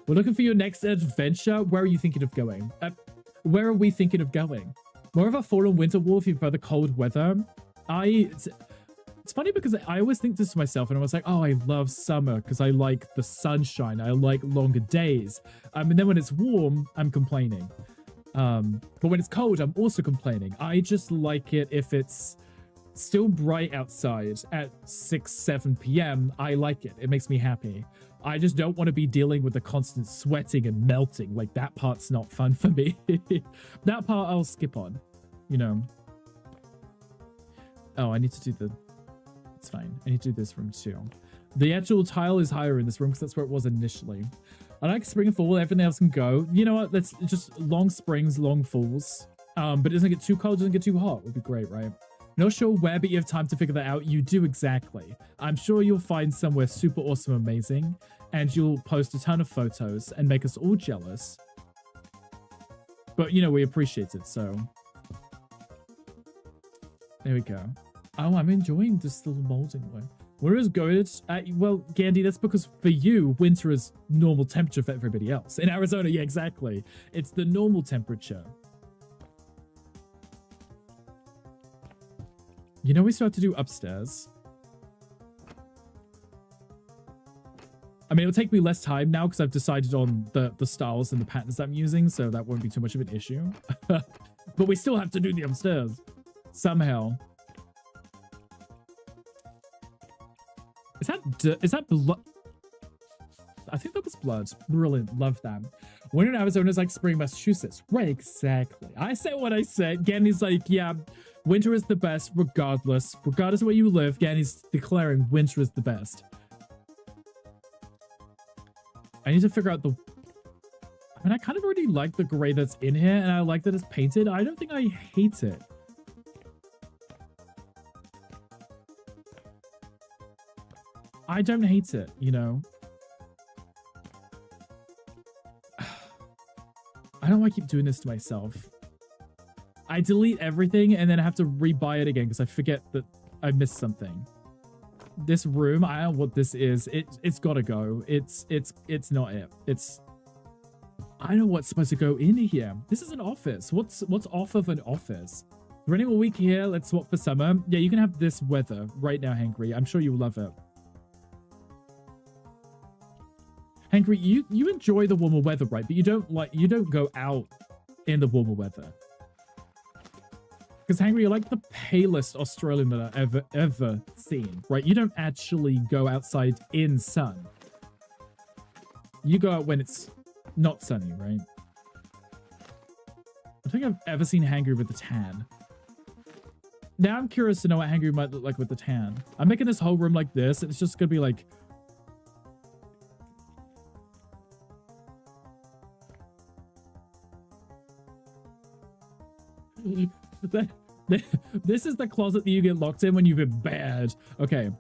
We're looking for your next adventure. Where are you thinking of going? Where are we thinking of going? More of a fall and winter wall if you prefer the cold weather. It's funny because I always think this to myself and I was like, oh, I love summer because I like the sunshine. I like longer days. And then when it's warm, I'm complaining. But when it's cold, I'm also complaining. I just like it if it's still bright outside at 6, 7 p.m. I like it. It makes me happy. I just don't want to be dealing with the constant sweating and melting. Like, that part's not fun for me. That part I'll skip on, you know. Oh, I need to do the... It's fine. I need to do this room too. The actual tile is higher in this room because that's where it was initially. I like spring and fall. Everything else can go. You know what? Let's just long springs, long falls. But it doesn't get too cold, doesn't get too hot. Would be great, right? Not sure where, but you have time to figure that out. You do exactly. I'm sure you'll find somewhere super awesome, amazing, and you'll post a ton of photos and make us all jealous. But, you know, we appreciate it, so... There we go. Oh, I'm enjoying this little molding way. Where is good? Well, Gandhi, that's because for you, winter is normal temperature for everybody else. In Arizona, yeah, exactly. It's the normal temperature. You know, we still have to do upstairs. I mean, it'll take me less time now because I've decided on the styles and the patterns that I'm using, so that won't be too much of an issue. But we still have to do the upstairs. Somehow. Is that blood? I think that was blood. Brilliant. Love that. Winter in Arizona is like spring in Massachusetts. Right, exactly. I said what I said. Ganny's like, yeah, winter is the best regardless. Regardless of where you live, Ganny's declaring winter is the best. I need to figure out the... I mean, I kind of already like the gray that's in here, and I like that it's painted. I don't think I hate it. I don't hate it, you know? I don't want to keep doing this to myself. I delete everything and then I have to rebuy it again because I forget that I missed something. This room, I don't know what this is. It's gotta go. It's not it. I don't know what's supposed to go in here. This is an office. What's off of an office? Running a week here. Let's swap for summer. Yeah, you can have this weather right now, Hangry. I'm sure you'll love it. Hangry, you enjoy the warmer weather, right? But you don't go out in the warmer weather. Because Hangry, you're like the palest Australian that I've ever seen, right? You don't actually go outside in sun. You go out when it's not sunny, right? I think I've ever seen Hangry with a tan. Now I'm curious to know what Hangry might look like with the tan. I'm making this whole room like this, and it's just gonna be like... This is the closet that you get locked in when you've been bad. Okay,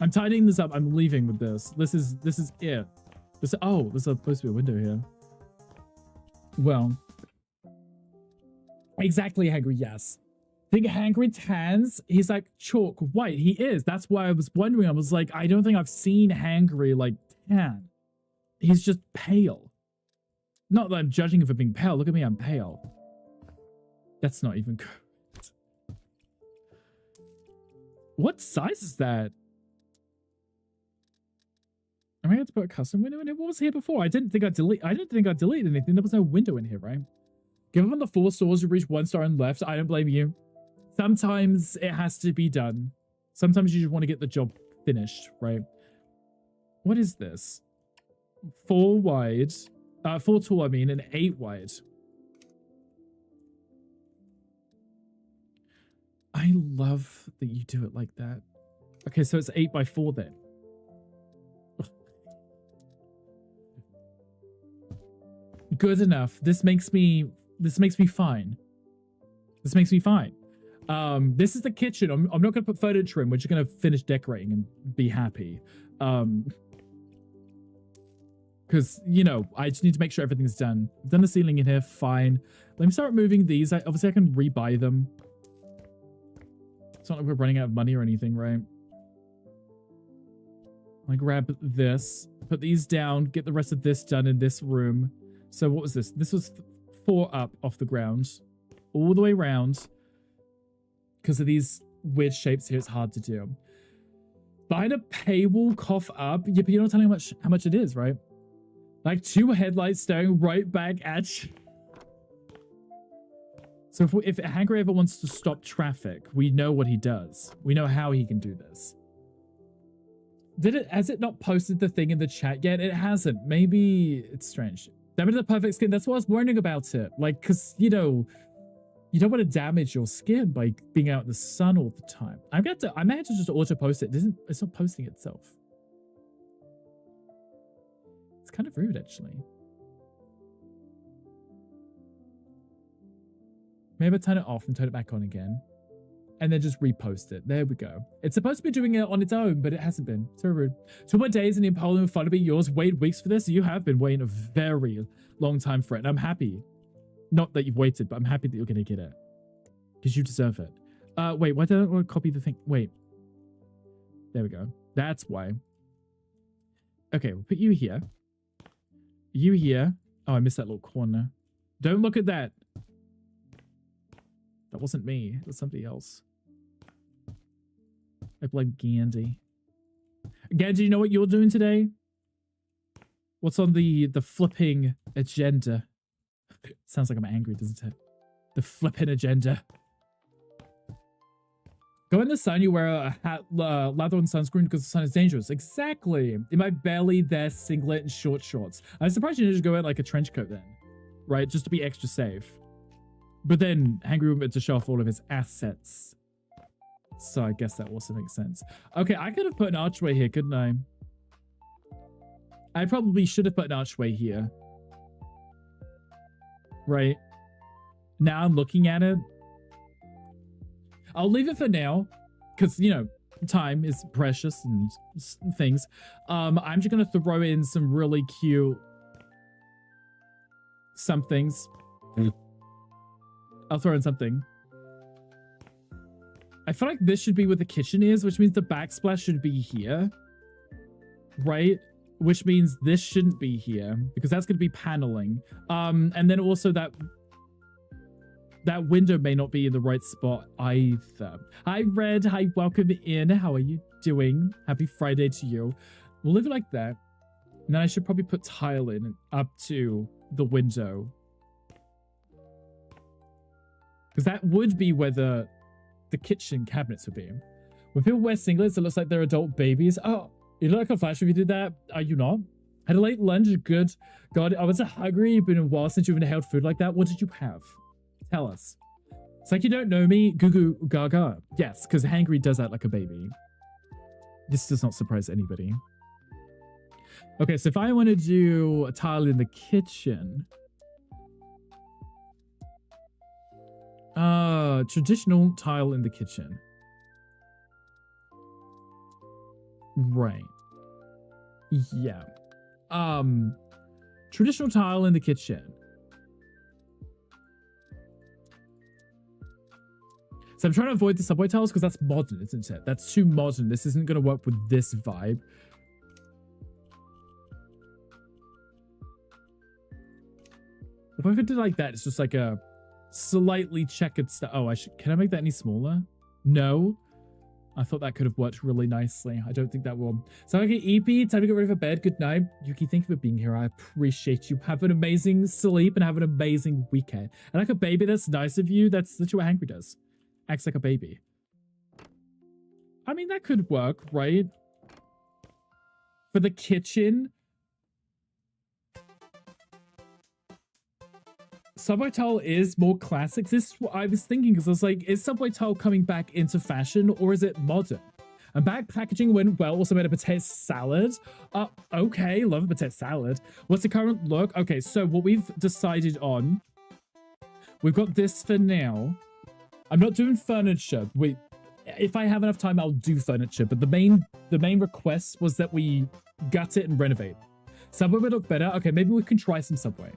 I'm tidying this up. I'm leaving with this. This is it. Oh, there's supposed to be a window here. Well, exactly, Hangry. Yes, I think Hangry tans. He's like chalk white. He is. That's why I was wondering. I was like, I don't think I've seen Hangry like tan. He's just pale. Not that I'm judging him for being pale. Look at me, I'm pale. That's not even good. What size is that? Am I going to put a custom window in here? What was here before? I didn't think I deleted anything. There was no window in here, right? Give them on the 4 stores, you reach 1 star and left. I don't blame you. Sometimes it has to be done. Sometimes you just want to get the job finished, right? What is this? 4 wide. 4 tall, I mean, and 8 wide. I love that you do it like that. Okay, so it's 8 by 4 then. Good enough. This makes me fine. This makes me fine. This is the kitchen. I'm not gonna put furniture in. We're just gonna finish decorating and be happy. Because, you know, I just need to make sure everything's done. I've done the ceiling in here, fine. Let me start moving these. Obviously I can rebuy them. It's not like we're running out of money or anything, right? I grab this, put these down, get the rest of this done in this room. So what was this? This was 4 up off the ground, all the way around. Because of these weird shapes here, it's hard to do. Behind a paywall, cough up. Yeah, but you're not telling how much it is, right? Like 2 headlights staring right back at you. So if Hangry ever wants to stop traffic, we know what he does. We know how he can do this. Has it not posted the thing in the chat yet? It hasn't. Maybe it's strange. Damage the perfect skin. That's what I was wondering about it. Like, cause you know, you don't want to damage your skin by being out in the sun all the time. I may have to just auto post it. It's not posting itself. It's kind of rude, actually. Maybe I'll turn it off and turn it back on again. And then just repost it. There we go. It's supposed to be doing it on its own, but it hasn't been. So rude. 2 more days and the Impala will finally be yours. Wait weeks for this? You have been waiting a very long time for it. And I'm happy. Not that you've waited, but I'm happy that you're going to get it. Because you deserve it. Wait, why don't I want to copy the thing? Wait. There we go. That's why. Okay, we'll put you here. You here. Oh, I missed that little corner. Don't look at that. That wasn't me. It was somebody else. I blame Gandhi. Gandhi, you know what you're doing today? What's on the flipping agenda? Sounds like I'm angry, doesn't it? The flipping agenda. Go in the sun, you wear a hat, lather on sunscreen because the sun is dangerous. Exactly. In my belly, there, singlet, and short shorts. I'm surprised you didn't just go in like a trench coat then. Right? Just to be extra safe. But then, Hangry wanted to show off all of his assets. So I guess that also makes sense. Okay, I could have put an archway here, couldn't I? I probably should have put an archway here. Right? Now I'm looking at it. I'll leave it for now. Because, you know, time is precious and things. I'm just going to throw in some really cute somethings. I'll throw in something. I feel like this should be where the kitchen is, which means the backsplash should be here. Right? Which means this shouldn't be here, because that's going to be paneling. And then also that window may not be in the right spot either. Hi, Red. Hi, welcome in. How are you doing? Happy Friday to you. We'll leave it like that. And then I should probably put tile in up to the window. Because that would be where the kitchen cabinets would be. When people wear singlets, it looks like they're adult babies. Oh, you look like a flash if you did that. Are you not? Had a late lunch. Good. God, I was hungry. Been a while since you've inhaled food like that. What did you have? Tell us. It's like you don't know me. Goo goo gaga. Yes, because hangry does that like a baby. This does not surprise anybody. Okay, so if I want to do a tile in the kitchen... traditional tile in the kitchen. Right. Yeah. Traditional tile in the kitchen. So I'm trying to avoid the subway tiles because that's modern, isn't it? That's too modern. This isn't going to work with this vibe. If I did it like that, it's just like a slightly checkered stuff. Oh, can I make that any smaller? No. I thought that could have worked really nicely. I don't think that will. So, okay, EP, time to get ready for bed. Good night. Yuki, thank you for being here. I appreciate you. Have an amazing sleep and have an amazing weekend. And like a baby, that's nice of you. That's literally what Hangry does. Acts like a baby. I mean, that could work, right? For the kitchen. Subway tile is more classic. This is what I was thinking, because I was like, is subway tile coming back into fashion or is it modern? And back packaging went well. Also made a potato salad. Okay, love a potato salad. What's the current look? Okay, so what we've decided on, we've got this for now. I'm not doing furniture. If I have enough time, I'll do furniture. But the main request was that we gut it and renovate. Subway would look better. Okay, maybe we can try some Subway.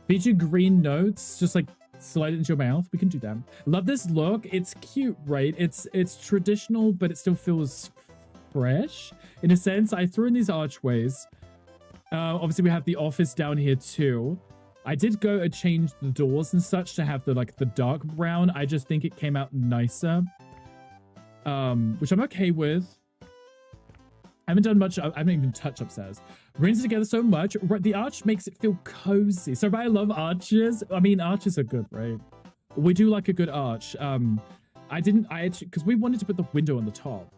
Feature green notes, just like slide it into your mouth. We can do that. Love this look. It's cute, right? It's traditional, but it still feels fresh in a sense. I threw in these archways. Obviously, we have the office down here too. I did go and change the doors and such to have the dark brown. I just think it came out nicer, which I'm okay with. I haven't done much. I haven't even touched upstairs. Brings it together so much. The arch makes it feel cozy. So I love arches. I mean, arches are good, right? We do like a good arch. Because we wanted to put the window on the top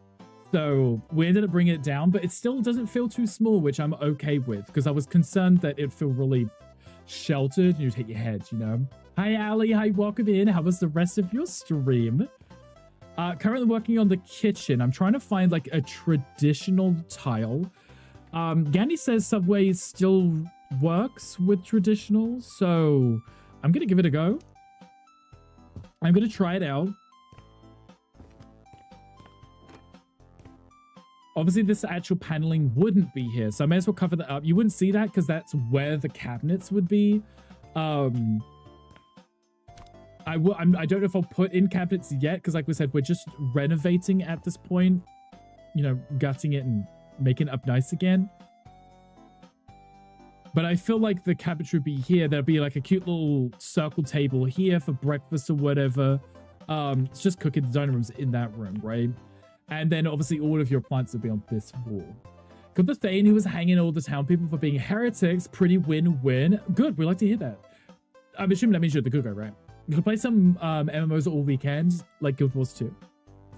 So we ended up bringing it down, but it still doesn't feel too small, which I'm okay with because I was concerned that it'd feel really sheltered and you'd hit your head, you know? Hi, Ali. Hi, welcome in. How was the rest of your stream? Currently working on the kitchen. I'm trying to find like a traditional tile. Gandhi says Subway still works with traditional, so I'm going to give it a go. I'm going to try it out. Obviously, this actual paneling wouldn't be here, so I may as well cover that up. You wouldn't see that because that's where the cabinets would be. I don't know if I'll put in cabinets yet because, like we said, we're just renovating at this point. You know, gutting it and making it up nice again. But I feel like the cabinets would be here. There'll be like a cute little circle table here for breakfast or whatever. It's just cooking. The dining room's in that room, right? And then obviously all of your plants will be on this wall. Got the Thane who was hanging all the town people for being heretics. Pretty win-win. Good, we like to hear that. I'm assuming that means you're the good guy, right? You can play some MMOs all weekend, like Guild Wars 2.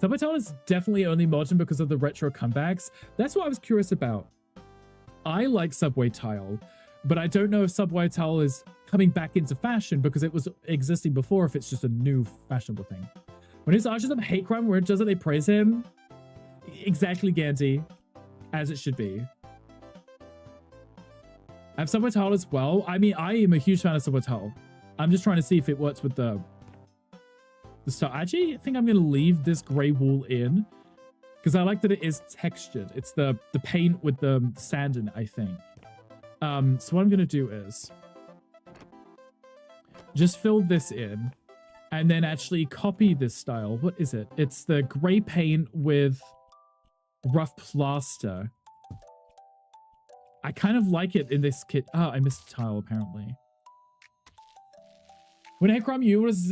Subway Tile is definitely only modern because of the retro comebacks. That's what I was curious about. I like Subway Tile, but I don't know if Subway Tile is coming back into fashion because it was existing before, if it's just a new fashionable thing. When his archers of hate crime, where it does it, they praise him. Exactly, Gandhi. As it should be. I have Subway Tile as well. I mean, I am a huge fan of Subway Tile. I'm just trying to see if it works with the style. Actually, I think I'm going to leave this gray wall in because I like that it is textured. It's the paint with the sand in it, I think. So what I'm going to do is just fill this in and then actually copy this style. What is it? It's the gray paint with rough plaster. I kind of like it in this kit. Oh, I missed a tile apparently. When I crime you, who does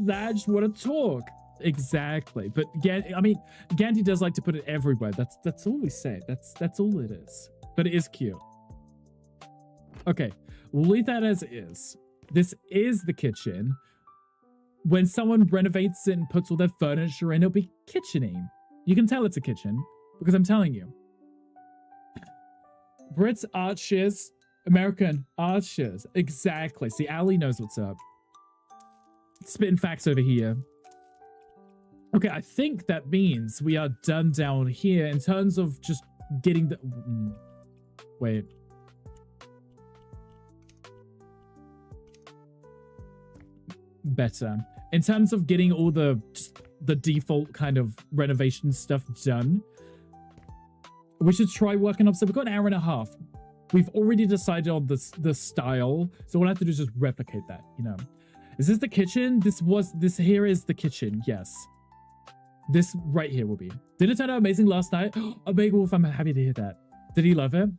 that? Just want to talk. Exactly. But Gandhi does like to put it everywhere. That's all we say. That's all it is. But it is cute. Okay, we'll leave that as is. This is the kitchen. When someone renovates it and puts all their furniture in, it'll be kitchen-y. You can tell it's a kitchen because I'm telling you. Brits archers, American archers. Exactly. See, Ali knows what's up. Spitting facts over here. Okay, I think that means we are done down here in terms of just getting the... Wait. Better. In terms of getting all the default kind of renovation stuff done, we should try working up. So we've got an hour and a half. We've already decided on the style, so all I have to do is just replicate that, you know. Is this the kitchen? This here is the kitchen, yes. This right here will be. Did it turn out amazing last night? Oh, Big Wolf, I'm happy to hear that. Did he love it?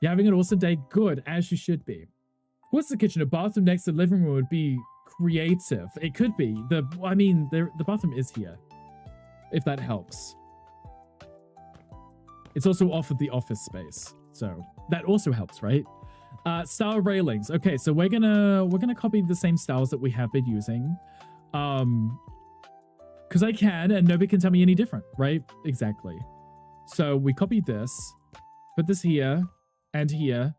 You're having an awesome day? Good, as you should be. What's the kitchen? A bathroom next to the living room would be creative. It could be. The bathroom is here, if that helps. It's also off of the office space, so that also helps, right? Style railings. Okay, so we're gonna copy the same styles that we have been using, because I can, and nobody can tell me any different, right? Exactly. So we copied this, put this here and here,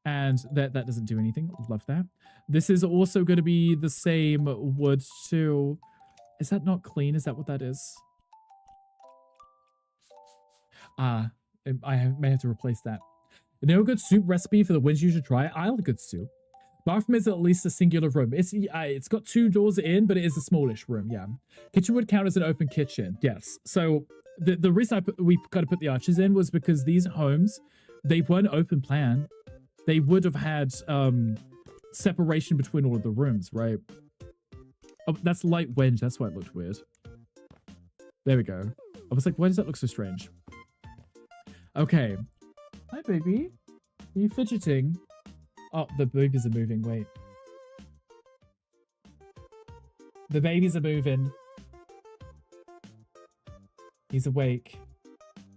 and that doesn't do anything. Love that. This is also going to be the same wood too. Is that not clean? Is that what that is? I may have to replace that. You know a good soup recipe for the wins you should try? I like a good soup. Bathroom is at least a singular room. It's got 2 doors in, but it is a smallish room, yeah. Kitchen would count as an open kitchen, yes. So the reason we got to put the arches in was because these homes, they weren't open plan. They would have had separation between all of the rooms, right? Oh, that's light wenge. That's why it looked weird. There we go. I was like, why does that look so strange? Okay. Hi, baby. Are you fidgeting? Oh, the babies are moving. Wait. The babies are moving. He's awake.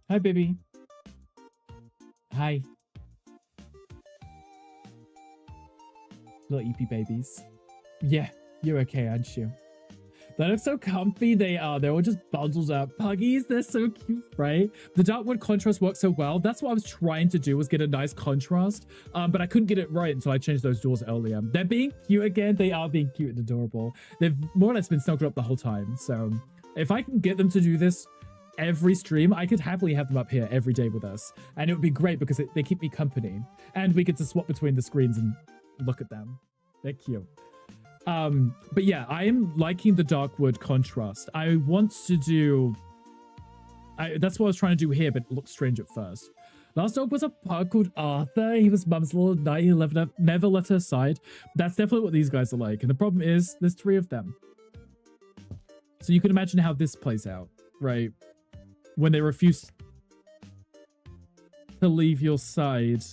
Hi, baby. Hi. Little EP babies. Yeah, you're okay, aren't you? They look so comfy. They are. They're all just bundled up puggies. They're so cute, right? The dark wood contrast works so well. That's what I was trying to do, was get a nice contrast. But I couldn't get it right until I changed those doors earlier. They're being cute again. They are being cute and adorable. They've more or less been snuggled up the whole time. So if I can get them to do this every stream, I could happily have them up here every day with us. And it would be great because they keep me company. And we get to swap between the screens and look at them. They're cute. But yeah, I am liking the dark wood contrast. I want to do... that's what I was trying to do here, but it looked strange at first. Last dog was a pug called Arthur. He was Mum's little knight. He never left her side. That's definitely what these guys are like. And the problem is, there's 3 of them. So you can imagine how this plays out, right? When they refuse to leave your side.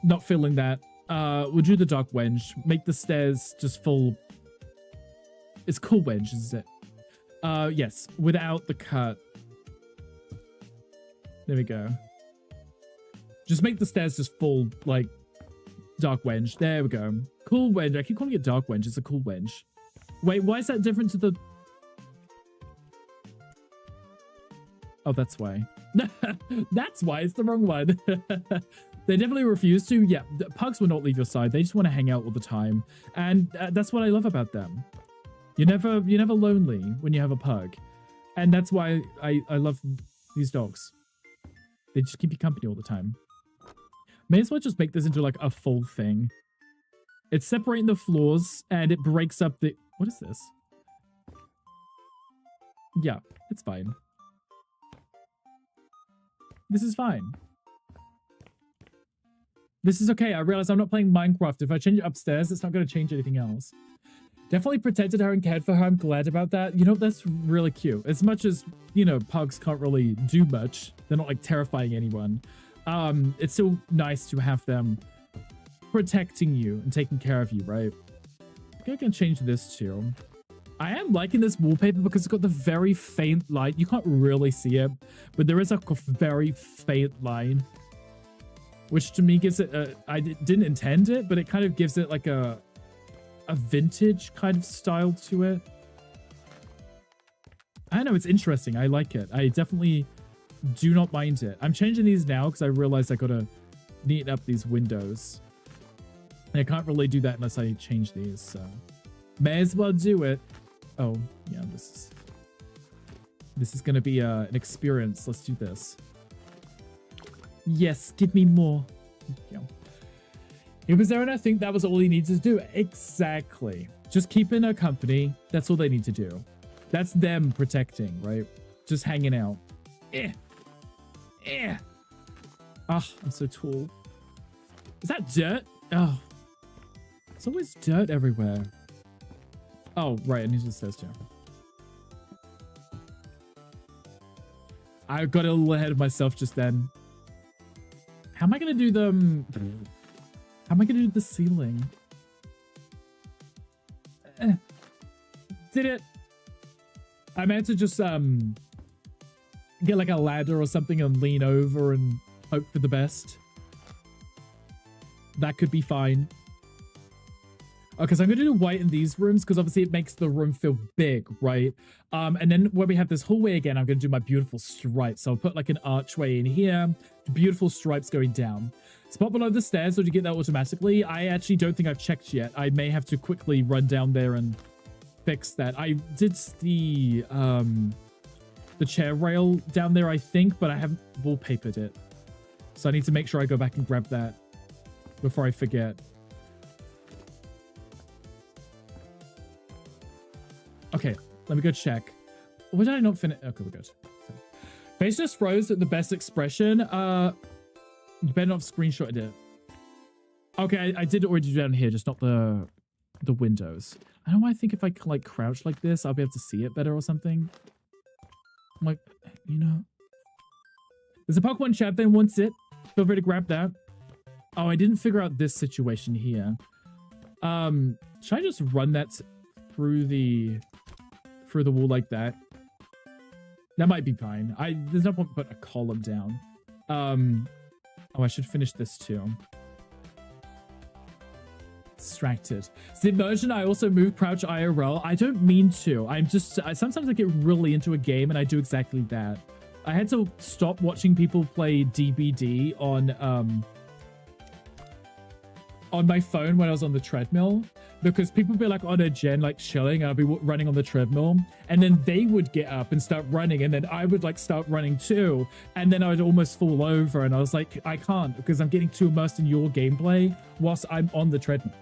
Not feeling that. We'll do the dark wench. Make the stairs just full. It's cool wench, is it? Yes, without the cut. There we go. Just make the stairs just full, like, dark wench. There we go. Cool wench. I keep calling it dark wench. It's a cool wench. Wait, why is that different to the... Oh, that's why. That's why. It's the wrong one. They definitely refuse to. Yeah, pugs will not leave your side. They just want to hang out all the time. And that's what I love about them. You're never lonely when you have a pug. And that's why I love these dogs. They just keep you company all the time. May as well just make this into like a full thing. It's separating the floors and it breaks up the... What is this? Yeah, it's fine. This is fine. This is okay. I realize I'm not playing Minecraft. If I change it upstairs, it's not going to change anything else. Definitely protected her and cared for her. I'm glad about that. You know, that's really cute. As much as, you know, pugs can't really do much. They're not like terrifying anyone. It's still nice to have them protecting you and taking care of you, right? I think I can change this too. I am liking this wallpaper because it's got the very faint light. You can't really see it, but there is a very faint line. Which to me gives it a... I didn't intend it, but it kind of gives it like a vintage kind of style to it. I don't know, it's interesting. I like it. I definitely do not mind it. I'm changing these now because I realized I gotta neaten up these windows. And I can't really do that unless I change these, so... May as well do it. Oh, yeah, this is gonna be an experience. Let's do this. Yes, give me more. Thank you. He was there and I think that was all he needed to do. Exactly. Just keeping her company. That's all they need to do. That's them protecting, right? Just hanging out. Eh. Ah, I'm so tall. Is that dirt? Oh. There's always dirt everywhere. Oh, right. I need to stairs too. I got a little ahead of myself just then. How am I going to do them? How am I going to do the ceiling? Did it? I meant to just get like a ladder or something and lean over and hope for the best. That could be fine. Okay, so I'm going to do white in these rooms because obviously it makes the room feel big, right? And then when we have this hallway again, I'm going to do my beautiful stripes. So I'll put like an archway in here, beautiful stripes going down. Spot below the stairs, so you get that automatically. I actually don't think I've checked yet. I may have to quickly run down there and fix that. I did the chair rail down there, I think, but I haven't wallpapered it. So I need to make sure I go back and grab that before I forget. Okay, let me go check. What did I not finish? Okay, we're good. Face just froze at the best expression. You better not have screenshotted it. Okay, I did already do down here, just not the windows. I don't know why I think if I like crouch like this, I'll be able to see it better or something. I'm like, you know. There's a Pokemon chat then wants it. Feel free to grab that. Oh, I didn't figure out this situation here. Should I just run that through the wall like that? That might be fine. There's no point putting a column down. Oh, I should finish this too. distracted. The immersion, I also move crouch IRL. I don't mean to. Sometimes I get really into a game and I do exactly that. I had to stop watching people play DBD on my phone when I was on the treadmill, because people would be like on a gen, like chilling, and I'd be running on the treadmill, and then they would get up and start running, and then I would like start running too, and then I would almost fall over, and I was like, I can't, because I'm getting too immersed in your gameplay whilst I'm on the treadmill.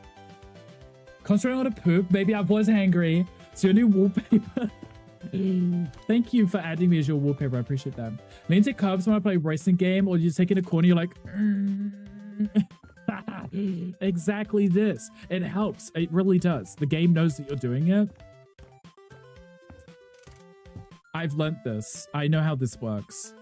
Concentrating on a poop, maybe I was hangry. It's your new wallpaper. Thank you for adding me as your wallpaper, I appreciate that. Lean to carbs when I play a racing game, or you take in a corner, you're like, exactly this. It helps. It really does. The game knows that you're doing it. I've learnt this. I know how this works.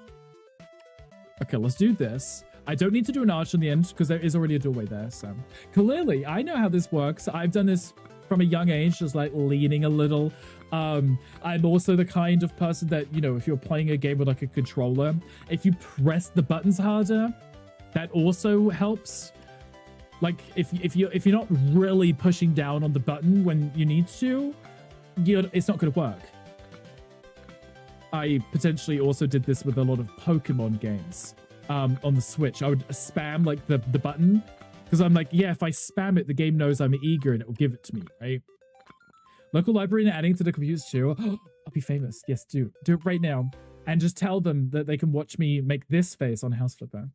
Okay, let's do this. I don't need to do an arch on the end because there is already a doorway there. So clearly, I know how this works. I've done this from a young age, just like leaning a little. I'm also the kind of person that, you know, if you're playing a game with like a controller, if you press the buttons harder, that also helps. Like if you're not really pushing down on the button when you need to, it's not going to work. I potentially also did this with a lot of Pokemon games on the Switch. I would spam like the button because I'm like, yeah, if I spam it, the game knows I'm eager and it will give it to me, right? Local library and adding to the computers too. I'll be famous. Yes, do it right now. And just tell them that they can watch me make this face on House Flipper.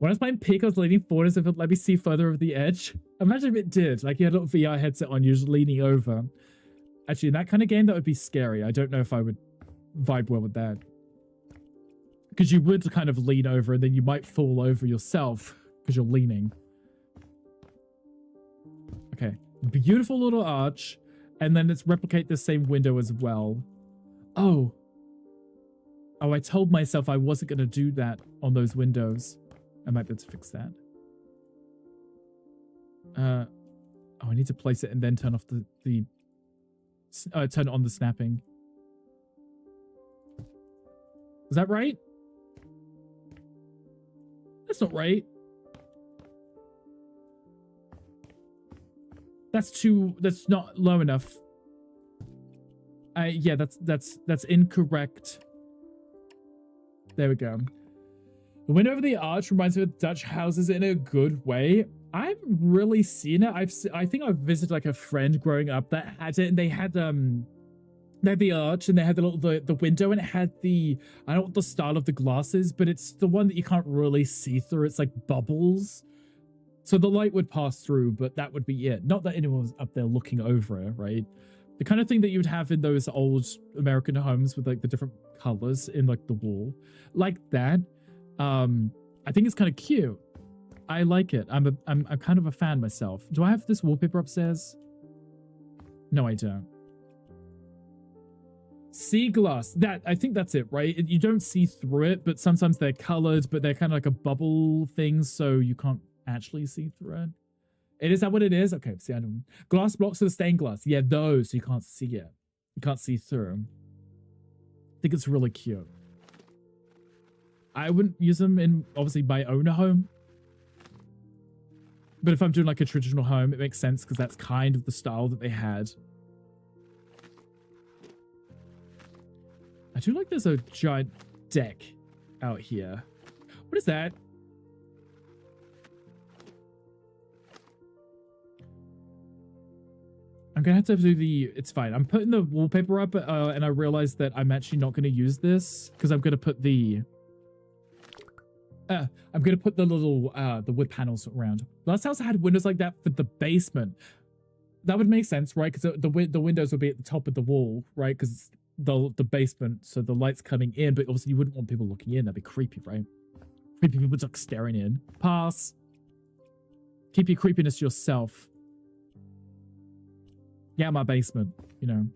When I was playing Peak, I was leaning forward as if it let me see further of the edge. Imagine if it did. Like you had a little VR headset on, you're just leaning over. Actually, in that kind of game, that would be scary. I don't know if I would vibe well with that. Because you would kind of lean over and then you might fall over yourself because you're leaning. Okay. Beautiful little arch. And then let's replicate the same window as well. Oh. Oh, I told myself I wasn't going to do that on those windows. I might be able to fix that. Oh, I need to place it and then turn off turn on the snapping. Is that right? That's not right. That's not low enough. Yeah, that's incorrect. There we go. The window over the arch reminds me of Dutch houses in a good way. I haven't really seen it. I think I've visited like a friend growing up that had it, and they had the arch and they had the window, and it had I don't know what the style of the glass is, but it's the one that you can't really see through. It's like bubbles. So the light would pass through, but that would be it. Not that anyone was up there looking over it, right? The kind of thing that you would have in those old American homes with like the different colors in like the wall. Like that. I think it's kind of cute. I like it. I'm kind of a fan myself. Do I have this wallpaper upstairs? No, I don't. Sea glass. I think that's it, right? You don't see through it, but sometimes they're colored, but they're kind of like a bubble thing, so you can't actually see through it. Is that what it is? Okay, see, I don't. Glass blocks of the stained glass. Yeah, those, so you can't see it. You can't see through. I think it's really cute. I wouldn't use them in, obviously, my own home. But if I'm doing like a traditional home, it makes sense because that's kind of the style that they had. I do like there's a giant deck out here. What is that? I'm going to have to do it's fine. I'm putting the wallpaper up and I realized that I'm actually not going to use this because I'm going to put the little, the wood panels around. Last house had windows like that for the basement. That would make sense, right? Because the windows would be at the top of the wall, right? Because the basement, so the light's coming in, but obviously you wouldn't want people looking in. That'd be creepy, right? Creepy people just staring in. Pass. Keep your creepiness to yourself. Yeah, my basement, you know.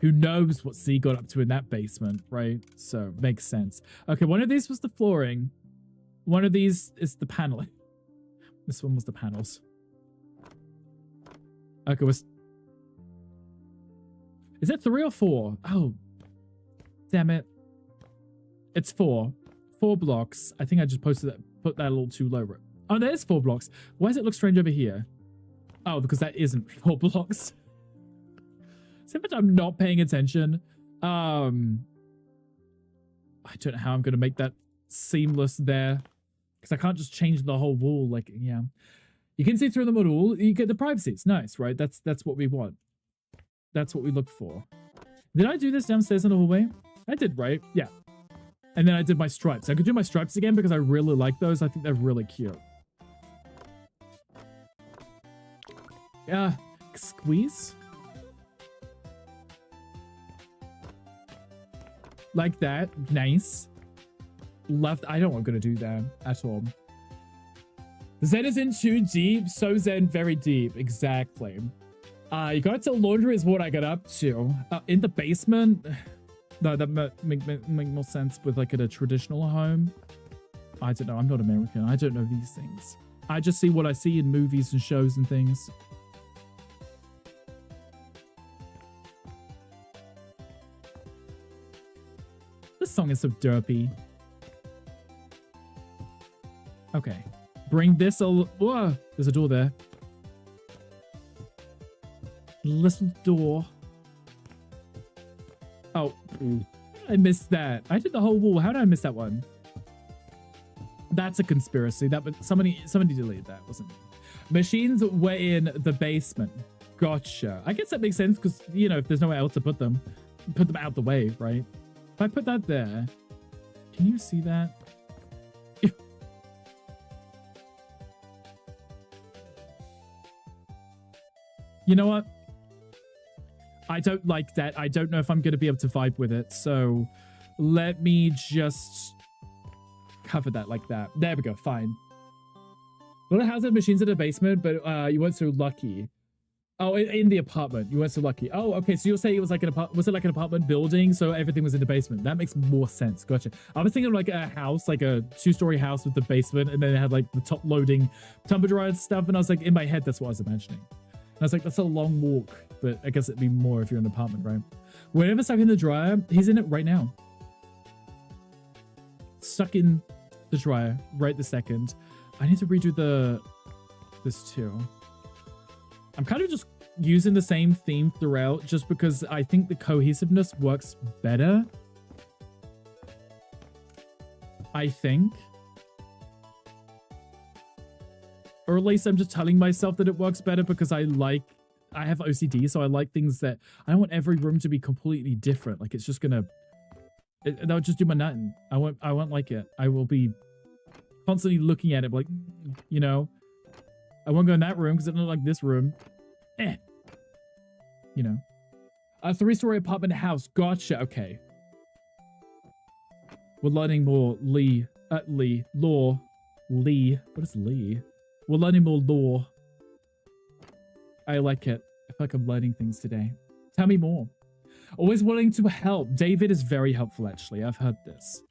Who knows what C got up to in that basement, right? So, makes sense. Okay, one of these was the flooring. One of these is the paneling. This one was the panels. Okay, is it 3 or 4? Oh, damn it. It's 4. 4 blocks. I think I just put that a little too low. Oh, there's 4 blocks. Why does it look strange over here? Oh, because that isn't 4 blocks. So much I'm not paying attention. I don't know how I'm going to make that seamless there. Because I can't just change the whole wall. Like, yeah. You can see through them at all. You get the privacy. It's nice, right? That's what we want. That's what we look for. Did I do this downstairs in the hallway? I did, right? Yeah. And then I did my stripes. I could do my stripes again because I really like those. I think they're really cute. Squeeze? Like that. Nice. Left. I don't want to do that at all. Zen is in too deep. So Zen very deep. Exactly. You got to laundry is what I got up to. In the basement. No, that make more sense with like at a traditional home. I don't know. I'm not American. I don't know these things. I just see what I see in movies and shows and things. This song is so derpy. Okay. Bring this whoa! There's a door there. Little door. Oh, I missed that. I did the whole wall. How did I miss that one? That's a conspiracy. That somebody deleted that, wasn't me. Machines were in the basement. Gotcha. I guess that makes sense because, you know, if there's nowhere else to put them out the way, right? If I put that there, can you see that? You know what? I don't like that. I don't know if I'm going to be able to vibe with it. So let me just cover that like that. There we go. Fine. Well, the house had machines in the basement, but you weren't so lucky. Oh, in the apartment. You weren't so lucky. Oh, okay. So you'll say it was like was it like an apartment building? So everything was in the basement. That makes more sense. Gotcha. I was thinking of like a house, like a 2-story house with the basement, and then it had like the top loading tumble dryer and stuff. And I was like, in my head, that's what I was imagining. And I was like, that's a long walk, but I guess it'd be more if you're in an apartment, right? Whenever stuck in the dryer, he's in it right now. Stuck in the dryer right this second. I need to redo this too. I'm kind of just using the same theme throughout just because I think the cohesiveness works better. I think. Or at least I'm just telling myself that it works better because I have OCD, so I like things that I don't want every room to be completely different. Like it's just gonna, that would just do my nutting. I won't like it. I will be constantly looking at it like, you know, I won't go in that room because I don't like this room. You know, a 3-story apartment house. Gotcha. Okay. We're learning more Lee. Law. Lee. What is Lee? We're learning more law. I like it. I feel like I'm learning things today. Tell me more. Always willing to help. David is very helpful, actually. I've heard this.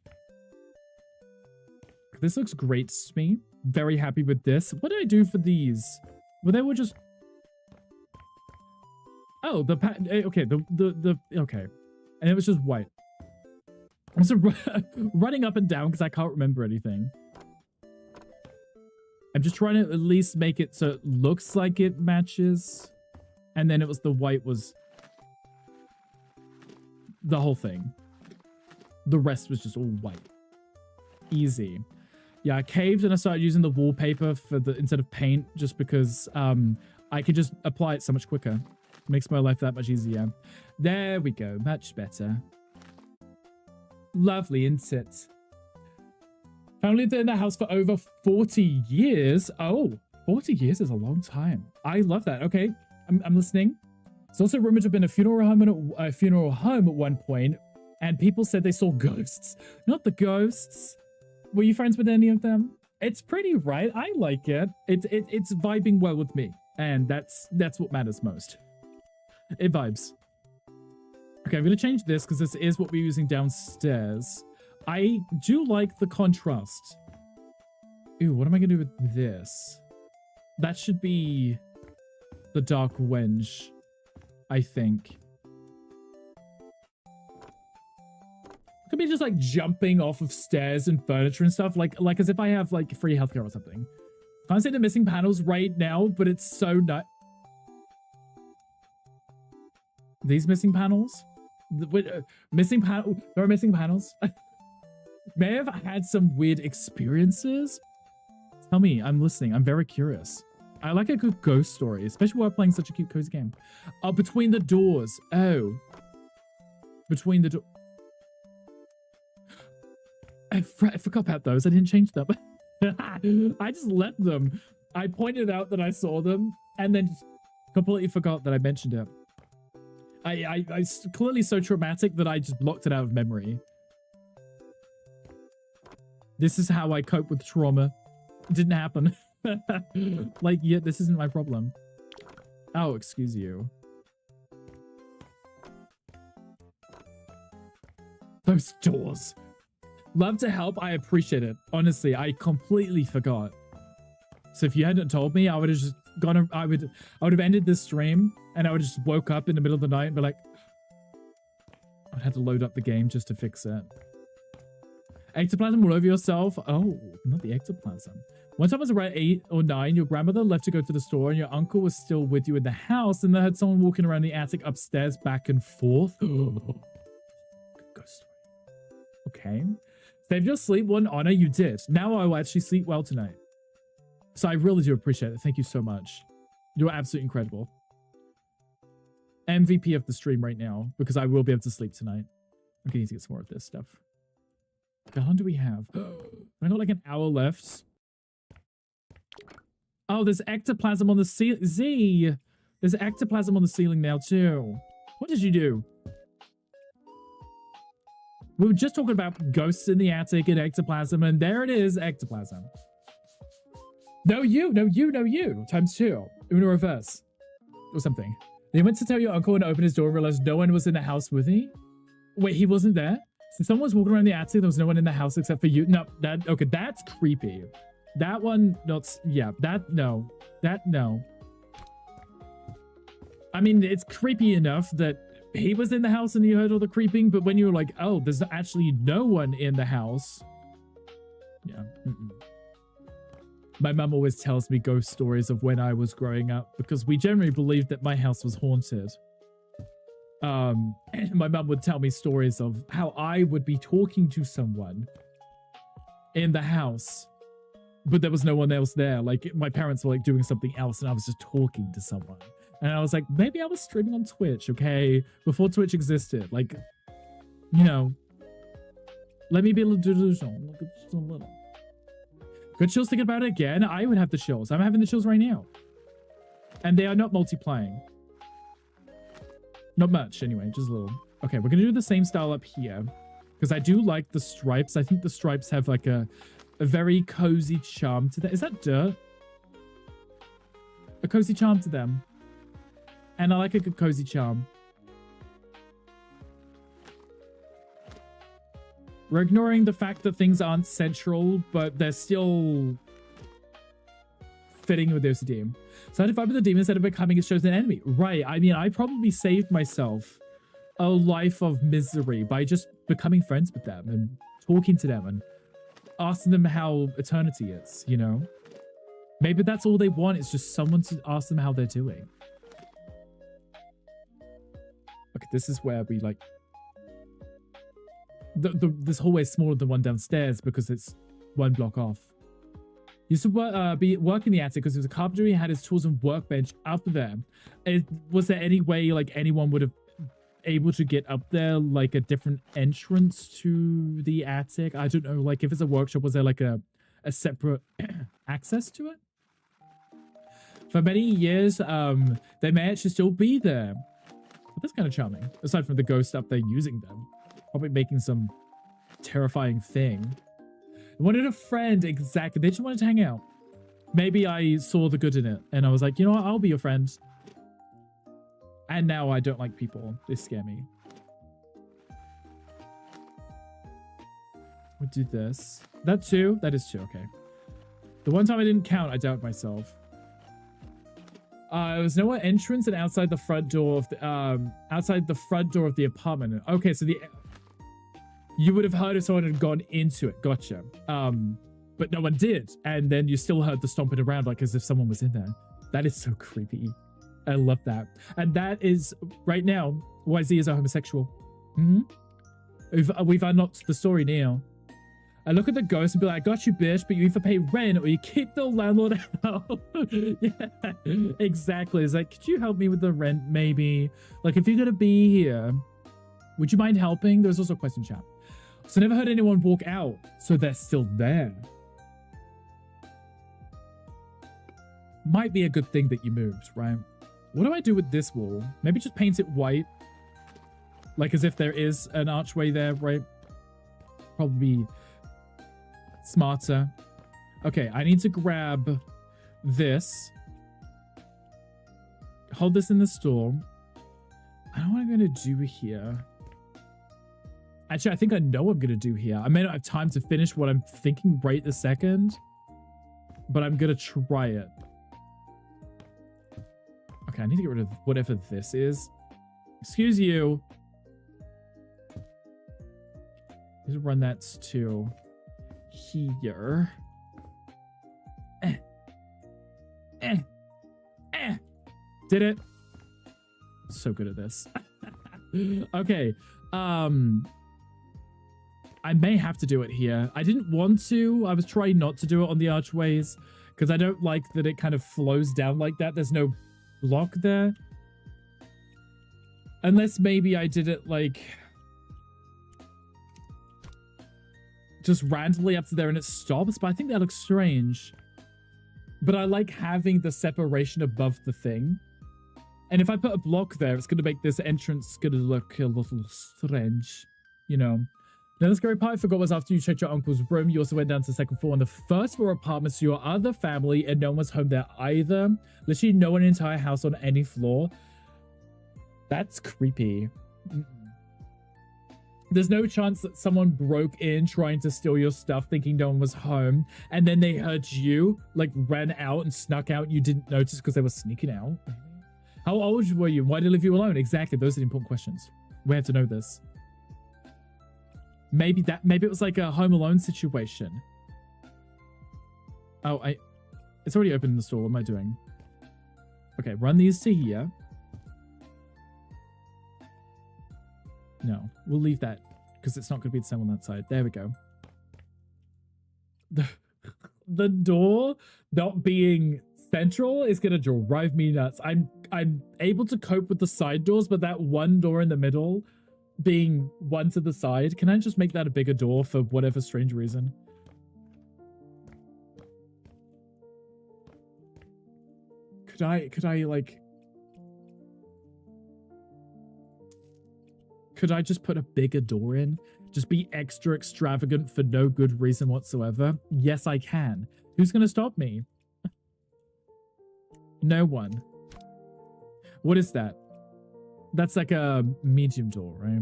This looks great to me. Very happy with this. What did I do for these? Well, they were just... Oh, okay. Okay. And it was just white. I'm just running up and down because I can't remember anything. I'm just trying to at least make it so it looks like it matches. And then it was the white was the whole thing. The rest was just all white. Easy. Yeah, I caved and I started using the wallpaper for instead of paint just because I could just apply it so much quicker. It makes my life that much easier. There we go. Much better. Lovely, isn't it? I lived in the house for over 40 years. Oh, 40 years is a long time. I love that. Okay, I'm listening. It's also rumored to have been a funeral home at one point, and people said they saw ghosts. Not the ghosts. Were you friends with any of them? It's pretty right. I like it. It's vibing well with me, and that's what matters most. It vibes. Okay, I'm gonna change this because this is what we're using downstairs. I do like the contrast. Ooh, what am I gonna do with this? That should be the dark wenge, I think. Could be just like jumping off of stairs and furniture and stuff, like as if I have like free healthcare or something. Can't see the missing panels right now, but it's so These missing panels? Missing panel? There are missing panels? May have had some weird experiences? Tell me, I'm listening. I'm very curious. I like a good ghost story, especially while playing such a cute, cozy game. Between the doors. Oh. Between the door. I forgot about those. I didn't change them. I just left them. I pointed out that I saw them and then just completely forgot that I mentioned it. I clearly so traumatic that I just blocked it out of memory. This is how I cope with trauma. It didn't happen. Like, yeah, this isn't my problem. Oh, excuse you. Those doors. Love to help. I appreciate it. Honestly, I completely forgot. So if you hadn't told me, I would have just gone. I would have ended this stream and I would have just woke up in the middle of the night and be like, I'd have to load up the game just to fix it. Ectoplasm all over yourself. Oh, not the ectoplasm. One time I was around 8 or 9. Your grandmother left to go to the store and your uncle was still with you in the house and they had someone walking around the attic upstairs back and forth. Oh. Ghost story. Okay. Saved your sleep, what an honor you did. Now I will actually sleep well tonight. So I really do appreciate it. Thank you so much. You're absolutely incredible. MVP of the stream right now because I will be able to sleep tonight. I'm going to get some more of this stuff. How long do we have? I got like an hour left. Oh, there's ectoplasm on the ceiling. Z! There's ectoplasm on the ceiling now too. What did you do? We were just talking about ghosts in the attic and ectoplasm, and there it is, ectoplasm. No, you. Times 2. Uno reverse. Or something. He went to tell your uncle and opened his door and realized no one was in the house with him. Wait, he wasn't there? So someone was walking around the attic, there was no one in the house except for you. No, okay, that's creepy. That one, no. I mean, it's creepy enough that he was in the house and you heard all the creeping, but when you were like, oh, there's actually no one in the house. Yeah. My mum always tells me ghost stories of when I was growing up because we generally believed that my house was haunted. My mum would tell me stories of how I would be talking to someone in the house, but there was no one else there. Like, my parents were like doing something else and I was just talking to someone. And I was like, maybe I was streaming on Twitch, okay? Before Twitch existed. Like, you know, let me be a little delusional. Just a little. Good chills thinking about it again. I would have the chills. I'm having the chills right now. And they are not multiplying. Not much, anyway. Just a little. Okay, we're going to do the same style up here. Because I do like the stripes. I think the stripes have like a very cozy charm to them. Is that dirt? A cozy charm to them. And I like a good cozy charm. We're ignoring the fact that things aren't central, but they're still fitting with the OCD. So how to fight with the demon instead of becoming its chosen enemy. Right. I mean, I probably saved myself a life of misery by just becoming friends with them and talking to them and asking them how eternity is, you know? Maybe that's all they want. It's just someone to ask them how they're doing. Okay, this is where we like... This hallway is smaller than one downstairs because it's one block off. Used to work in the attic because it was a carpenter. He had his tools and workbench up there. Was there any way like anyone would have able to get up there, like a different entrance to the attic? I don't know. Like if it's a workshop, was there like a separate access to it? For many years, they may actually still be there. But that's kind of charming. Aside from the ghost up there using them. Probably making some terrifying thing. I wanted a friend, exactly. They just wanted to hang out. Maybe I saw the good in it. And I was like, you know what? I'll be your friend. And now I don't like people. They scare me. We'll do this. That 2? That is 2, okay. The one time I didn't count, I doubt myself. There was no entrance and outside the front door of the apartment. Okay, so you would have heard if someone had gone into it. Gotcha. But no one did. And then you still heard the stomping around like as if someone was in there. That is so creepy. I love that. And that is, right now, YZ is a homosexual. We've unlocked the story now. I look at the ghost and be like, I got you, bitch, but you either pay rent or you kick the landlord out. Yeah, exactly. It's like, could you help me with the rent, maybe? Like, if you're going to be here, would you mind helping? There was also a question chat. So never heard anyone walk out, so they're still there. Might be a good thing that you moved, right? What do I do with this wall? Maybe just paint it white. Like as if there is an archway there, right? Probably smarter. Okay, I need to grab this. Hold this in the store. I don't know what I'm going to do here. Actually, I think I know what I'm going to do here. I may not have time to finish what I'm thinking right this second, but I'm going to try it. Okay, I need to get rid of whatever this is. Excuse you. I need to run that to here. Did it. So good at this. Okay. I may have to do it here. I didn't want to. I was trying not to do it on the archways because I don't like that it kind of flows down like that. There's no block there. Unless maybe I did it like just randomly up to there and it stops, but I think that looks strange. But I like having the separation above the thing. And if I put a block there, it's going to make this entrance going to look a little strange, you know. Now, the scary part I forgot was after you checked your uncle's room, you also went down to the second floor on the first floor apartments to your other family, and no one was home there either. Literally no one in the entire house on any floor. That's creepy. There's no chance that someone broke in trying to steal your stuff thinking no one was home, and then they heard you, like, ran out and snuck out and you didn't notice because they were sneaking out. How old were you? Why did they leave you alone? Exactly, those are the important questions. We have to know this. Maybe it was like a Home Alone situation. Oh, it's already open in the store. What am I doing? Okay, run these to here. No, we'll leave that because it's not going to be the same on that side. There we go. The door not being central is going to drive me nuts. I'm able to cope with the side doors, but that one door in the middle being one to the side, can I just make that a bigger door for whatever strange reason? Could I just put a bigger door in? Just be extra extravagant for no good reason whatsoever? Yes, I can. Who's gonna stop me? No one. What is that? That's like a medium door, right?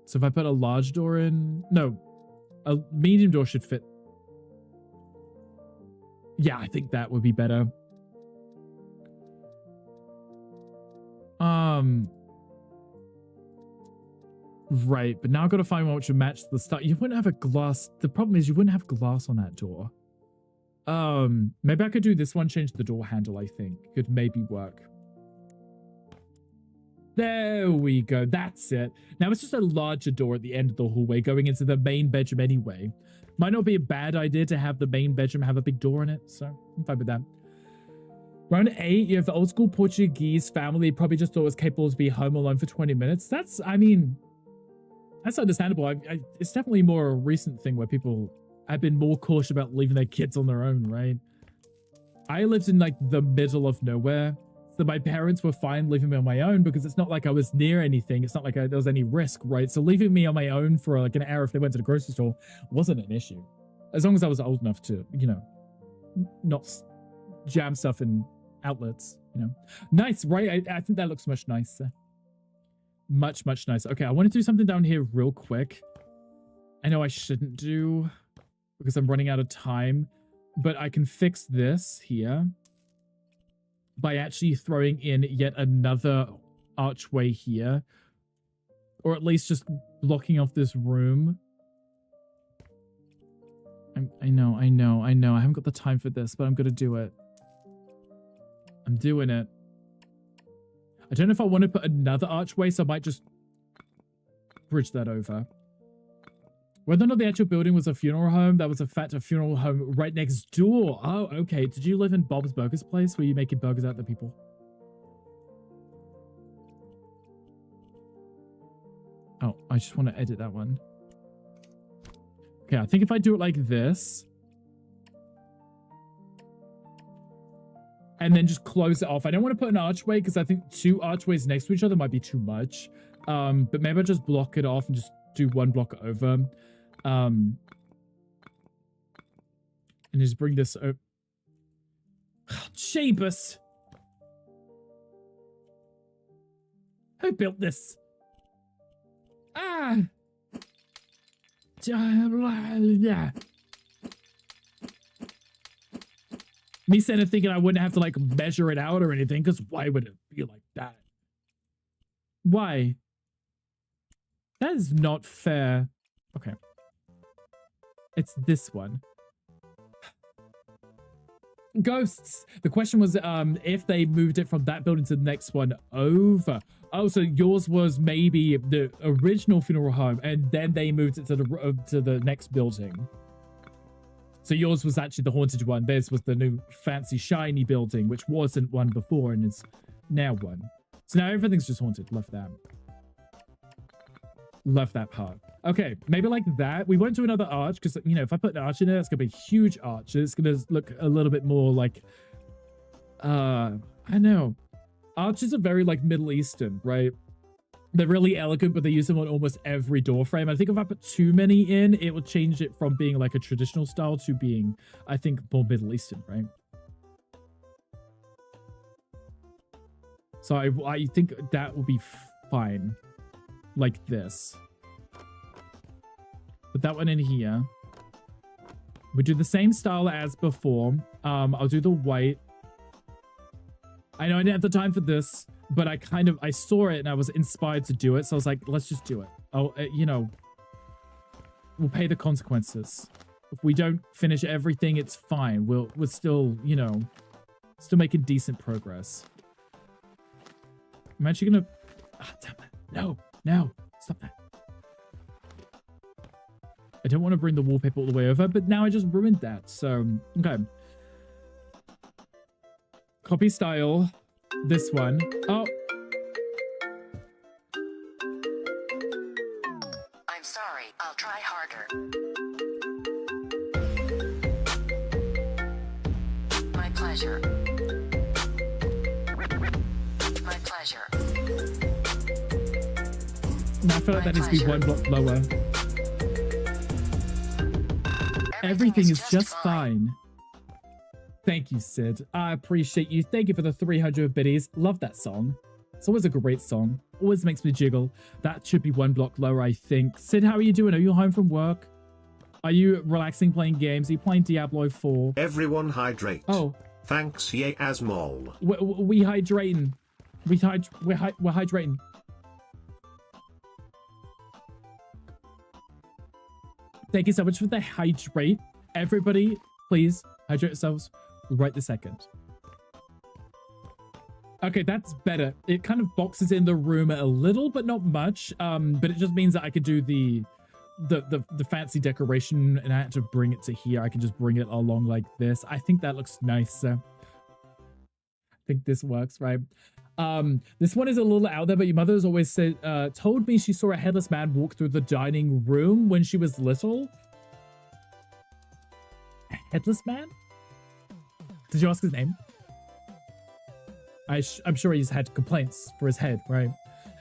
So if I put a large door in... No, a medium door should fit. Yeah, I think that would be better. Right, but now I've got to find one which would match the start. You wouldn't have a glass. The problem is you wouldn't have glass on that door. Maybe I could do this one, change the door handle, I think. Could maybe work. There we go. That's it. Now it's just a larger door at the end of the hallway going into the main bedroom anyway. Might not be a bad idea to have the main bedroom have a big door in it, so I'm fine with that. Round 8, you have the old school Portuguese family. Probably just thought it was capable to be home alone for 20 minutes. That's, I mean, that's understandable. It's definitely more a recent thing where people have been more cautious about leaving their kids on their own, right? I lived in like the middle of nowhere. So my parents were fine leaving me on my own because it's not like I was near anything. It's not like there was any risk, right? So leaving me on my own for like an hour if they went to the grocery store wasn't an issue. As long as I was old enough to, you know, not jam stuff in outlets, you know. Nice, right? I think that looks much nicer. Much, much nicer. Okay, I want to do something down here real quick. I know I shouldn't do because I'm running out of time, but I can fix this here by actually throwing in yet another archway here, or at least just blocking off this room. I know. I haven't got the time for this, but I'm gonna do it. I'm doing it. I don't know if I want to put another archway, so I might just bridge that over. Whether or not the actual building was a funeral home, that was a fact, a funeral home right next door. Oh, okay. Did you live in Bob's Burgers place where you making burgers out to people? Oh, I just want to edit that one. Okay, I think if I do it like this, and then just close it off. I don't want to put an archway because I think 2 archways next to each other might be too much. But maybe I'll just block it off and just do 1 block over. And just bring this over. Jeebus! Who built this? Ah! Yeah. Me saying it thinking I wouldn't have to like measure it out or anything, because why would it be like that? Why? That is not fair. Okay. It's this one. Ghosts. The question was if they moved it from that building to the next one over. Oh, so yours was maybe the original funeral home and then they moved it to the next building. So yours was actually the haunted one. Theirs was the new fancy shiny building, which wasn't one before and is now one. So now everything's just haunted. Love that. Love that part. Okay, maybe like that. We won't do another arch because, you know, if I put an arch in there, it's going to be a huge arch. It's going to look a little bit more like, I know. Arches are very like Middle Eastern, right? They're really elegant, but they use them on almost every door frame. I think if I put too many in, it will change it from being like a traditional style to being, I think, more Middle Eastern, right? So I think that will be fine. Like this. Put that one in here. We do the same style as before. I'll do the white. I know I didn't have the time for this, but I saw it and I was inspired to do it. So I was like, let's just do it. Oh, you know, we'll pay the consequences. If we don't finish everything, it's fine. We're still, you know, still making decent progress. I'm actually gonna, damn it. No, stop that. I don't want to bring the wallpaper all the way over, but now I just ruined that. So, okay. Copy style. This one. Oh. I'm sorry. I'll try harder. My pleasure. My pleasure. No, I feel like that needs to be 1 block lower. Everything is just fine. Thank you, Sid. I appreciate you. Thank you for the 300 biddies. Love that song. It's always a great song. Always makes me jiggle. That should be 1 block lower, I think. Sid, how are you doing? Are you home from work? Are you relaxing playing games? Are you playing Diablo 4? Everyone hydrate. Oh. Thanks, ye Asmol. We hydrating. We're hydrating. Thank you so much for the hydrate. Everybody, please hydrate yourselves right this second. Okay, that's better. It kind of boxes in the room a little, but not much. But it just means that I could do the fancy decoration and I had to bring it to here. I can just bring it along like this. I think that looks nicer. I think this works, right? This one is a little out there, but your mother's always said, told me she saw a headless man walk through the dining room when she was little. A headless man? Did you ask his name? I'm sure he's had complaints for his head, right?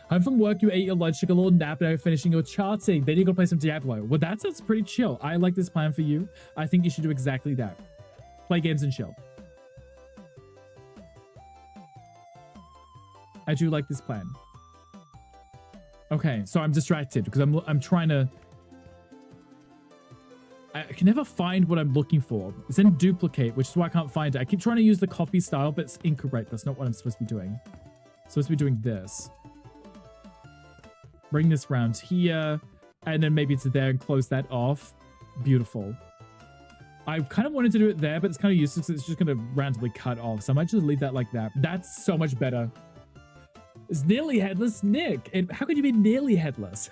Home from work, you ate your lunch, took a little nap, now finishing your charting. Then you go play some Diablo. Well, that sounds pretty chill. I like this plan for you. I think you should do exactly that. Play games and chill. I do like this plan. Okay, so I'm distracted because I'm trying to... I can never find what I'm looking for. It's in duplicate, which is why I can't find it. I keep trying to use the copy style, but it's incorrect. That's not what I'm supposed to be doing. I'm supposed to be doing this. Bring this round here, and then maybe to there and close that off. Beautiful. I kind of wanted to do it there, but it's kind of useless. It's just going to randomly cut off. So I might just leave that like that. That's so much better. It's nearly headless Nick. How could you be nearly headless?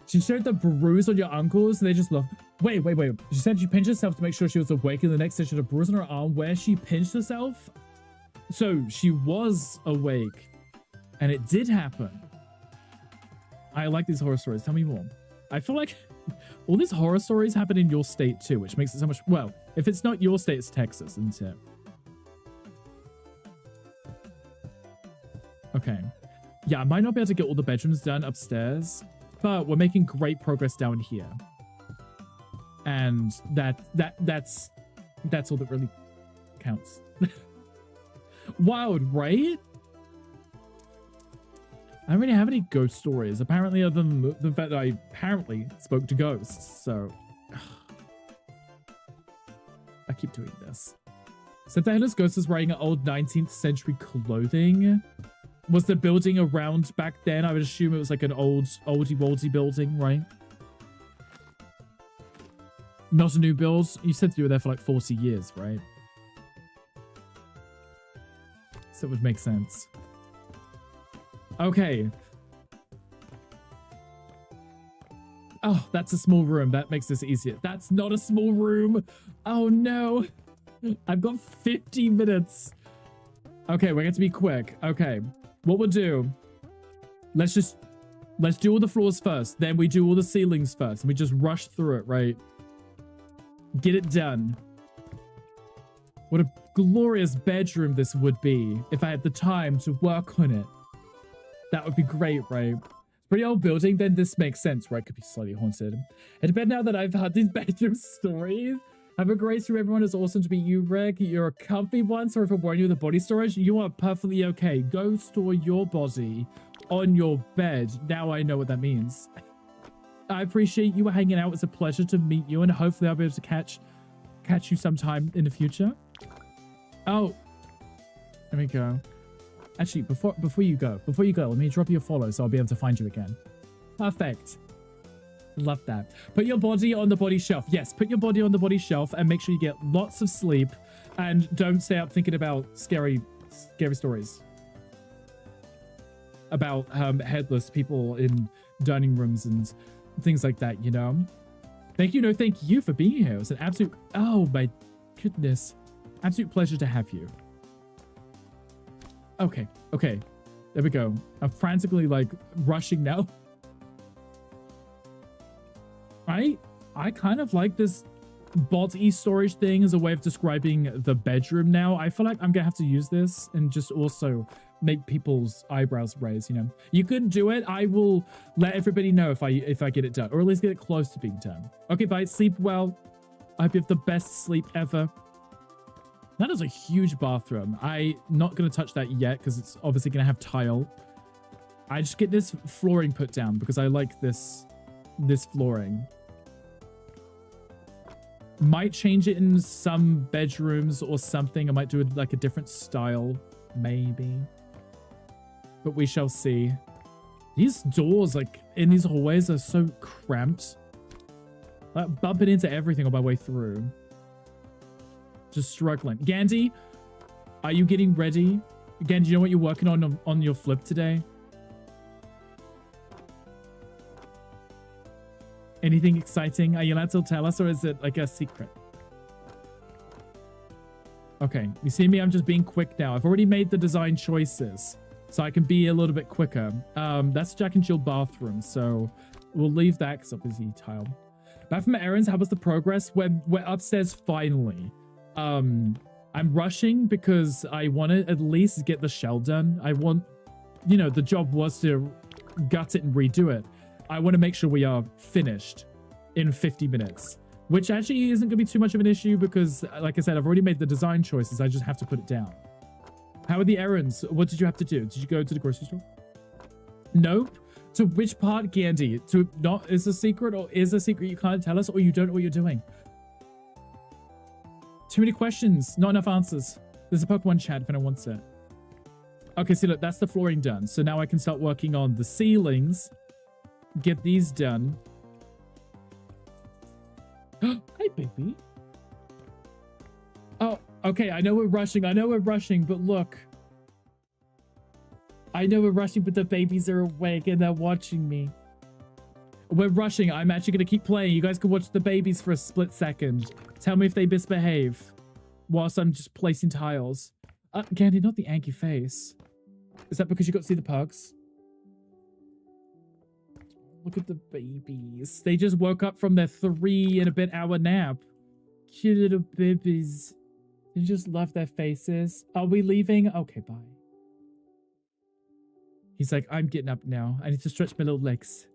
She showed the bruise on your ankles and they just looked. Wait. She said she pinched herself to make sure she was awake, and the next day she had a bruise on her arm where she pinched herself. So she was awake and it did happen. I like these horror stories. Tell me more. I feel like all these horror stories happen in your state too, which makes it so much... Well, if it's not your state, it's Texas, isn't it? Okay. Yeah, I might not be able to get all the bedrooms done upstairs, but we're making great progress down here. And that's all that really counts. Wild, right? I don't really have any ghost stories, apparently, other than the fact that I apparently spoke to ghosts, so... I keep doing this. Santa Ana's ghost was wearing old 19th century clothing. Was the building around back then? I would assume it was like an oldie-woldy building, right? Not a new build? You said you were there for like 40 years, right? So it would make sense. Okay. Oh, that's a small room. That makes this easier. That's not a small room. Oh, no. I've got 50 minutes. Okay, we're going to be quick. Okay. What we'll do, let's do all the floors first. Then we do all the ceilings first. And we just rush through it, right? Get it done. What a glorious bedroom this would be if I had the time to work on it. That would be great, right? Pretty old building, then this makes sense, right? Could be slightly haunted. Head to bed now that I've had these bedroom stories. Have a great stream, everyone. It's awesome to be you, Rick. You're a comfy one. Sorry for boring you with the body storage. You are perfectly okay. Go store your body on your bed. Now I know what that means. I appreciate you hanging out. It's a pleasure to meet you, and hopefully I'll be able to catch you sometime in the future. Oh, there we go. Actually, before you go, let me drop you a follow so I'll be able to find you again. Perfect. Love that. Put your body on the body shelf. Yes, put your body on the body shelf and make sure you get lots of sleep and don't stay up thinking about scary stories. About headless people in dining rooms and things like that, you know? Thank you, no thank you for being here. It was an absolute... Oh my goodness. Absolute pleasure to have you. Okay. There we go. I'm frantically, like, rushing now. I kind of like this body storage thing as a way of describing the bedroom now. I feel like I'm gonna have to use this and just also make people's eyebrows raise, you know? You couldn't do it. I will let everybody know if I get it done, or at least get it close to being done. Okay, bye. Sleep well. I hope you have the best sleep ever. That is a huge bathroom. I'm not going to touch that yet because it's obviously going to have tile. I just get this flooring put down because I like this flooring. Might change it in some bedrooms or something. I might do it like a different style, maybe. But we shall see. These doors, like, in these hallways are so cramped. Like, bumping into everything on my way through. Just struggling. Gandhi, are you getting ready? Again, do you know what you're working on your flip today? Anything exciting? Are you allowed to tell us, or is it like a secret? Okay, you see me? I'm just being quick now. I've already made the design choices, so I can be a little bit quicker. That's Jack and Jill bathroom, so we'll leave that because obviously tile. Back from errands, how was the progress? We're upstairs finally. I'm rushing because I want to at least get the shell done. I want, you know, the job was to gut it and redo it. I want to make sure we are finished in 50 minutes, which actually isn't going to be too much of an issue because, like I said, I've already made the design choices. I just have to put it down. How are the errands? What did you have to do? Did you go to the grocery store? Nope. To which part, Gandhi? To not is a secret, or is a secret you can't tell us, or you don't know what you're doing? Too many questions, not enough answers. There's a Pokemon chat if anyone wants it. Okay, see, look, that's the flooring done. So now I can start working on the ceilings. Get these done. Hi, baby. Oh, okay, I know we're rushing, but look. I know we're rushing, but the babies are awake and they're watching me. We're rushing. I'm actually going to keep playing. You guys can watch the babies for a split second. Tell me if they misbehave whilst I'm just placing tiles. Candy, not the Anki face. Is that because you got to see the pugs? Look at the babies. They just woke up from their 3 and a bit hour nap. Cute little babies. You just love their faces. Are we leaving? Okay, bye. He's like, I'm getting up now. I need to stretch my little legs.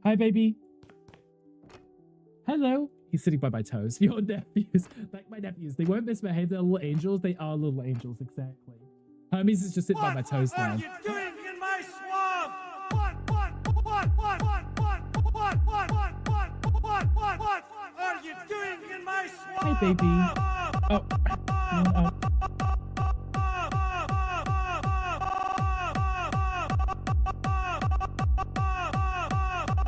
Hi, baby. Hello. He's sitting by my toes. Your nephews, like my nephews, they won't misbehave. They're little angels. They are little angels, exactly. Hermes is just sitting by my toes now. What are you doing in my swamp? What are you doing in my swamp? Hi, baby.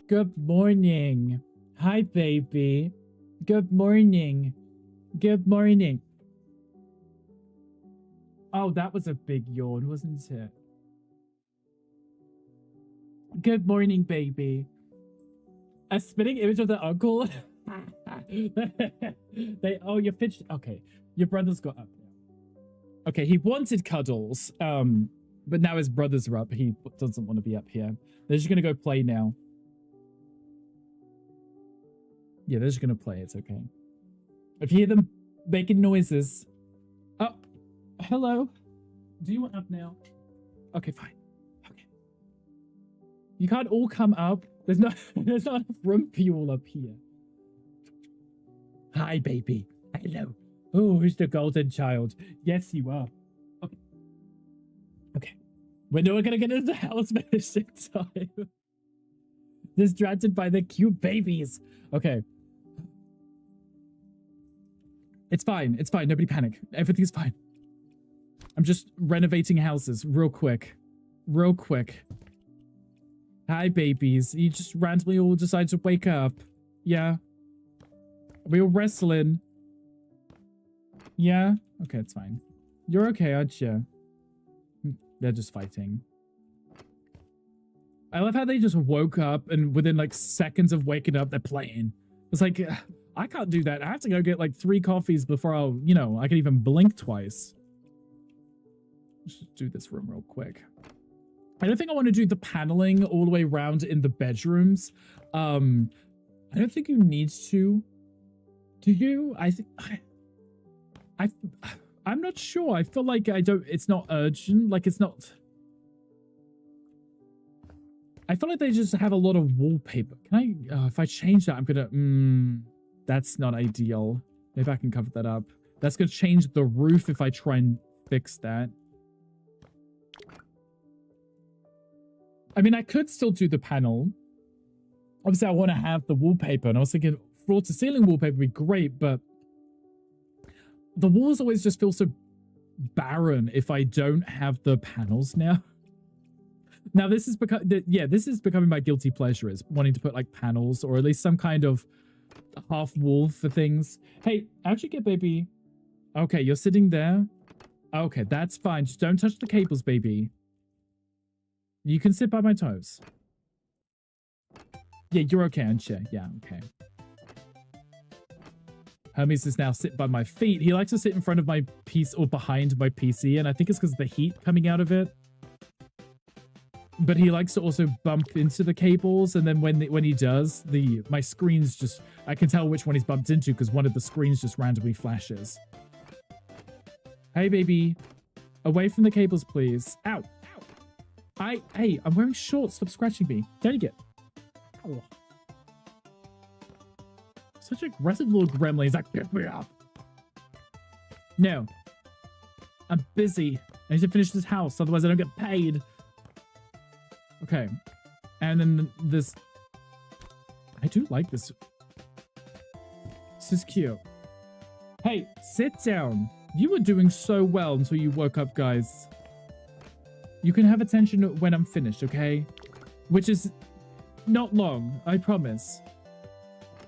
Good morning. Hi, baby. Good morning. Good morning. Oh, that was a big yawn, wasn't it? Good morning, baby. A spitting image of the uncle? Oh, you're fidgeting. Okay, your brother's got up now. Okay, he wanted cuddles, but now his brothers are up. He doesn't want to be up here. They're just gonna go play now. Yeah, they're just gonna play. It's okay. If you hear them making noises. Oh, hello. Do you want up now? Okay, fine. Okay. You can't all come up. There's not enough room for you all up here. Hi, baby. Hello. Oh, who's the golden child? Yes, you are. Okay. Okay. We're not gonna get into the house finish in time. Distracted by the cute babies. Okay. It's fine. It's fine. Nobody panic. Everything's fine. I'm just renovating houses real quick. Real quick. Hi, babies. You just randomly all decide to wake up. Yeah. Are we all wrestling? Yeah? Okay, it's fine. You're okay, aren't you? They're just fighting. I love how they just woke up and within like seconds of waking up, they're playing. It's like, I can't do that. I have to go get like 3 coffees before I'll, you know, I can even blink twice. Let's just do this room real quick. I don't think I want to do the paneling all the way around in the bedrooms. I don't think you need to. Do you? I think I'm not sure. I feel like it's not urgent. Like it's not. I feel like they just have a lot of wallpaper. Can I, if I change that, I'm gonna, that's not ideal. Maybe I can cover that up. That's gonna change the roof if I try and fix that. I mean, I could still do the panel. Obviously, I want to have the wallpaper, and I was thinking floor-to-ceiling wallpaper would be great, but the walls always just feel so barren if I don't have the panels now. Now, this is becoming my guilty pleasure, is wanting to put like panels or at least some kind of half wall for things. Hey, how'd you get, baby? Okay, you're sitting there. Okay, that's fine. Just don't touch the cables, baby. You can sit by my toes. Yeah, you're okay, aren't you? Yeah, okay. Hermes is now sitting by my feet. He likes to sit in front of my piece or behind my PC, and I think it's because of the heat coming out of it. But he likes to also bump into the cables, and then when he does, my screens just, I can tell which one he's bumped into because one of the screens just randomly flashes. Hey, baby. Away from the cables, please. Ow. Hey, I'm wearing shorts. Stop scratching me. There you get. Ow. Such an aggressive little gremlin. He's like, pick me up. No. I'm busy. I need to finish this house, otherwise I don't get paid. Okay. And then this... I do like this. This is cute. Hey, sit down. You were doing so well until you woke up, guys. You can have attention when I'm finished, okay? Which is not long, I promise.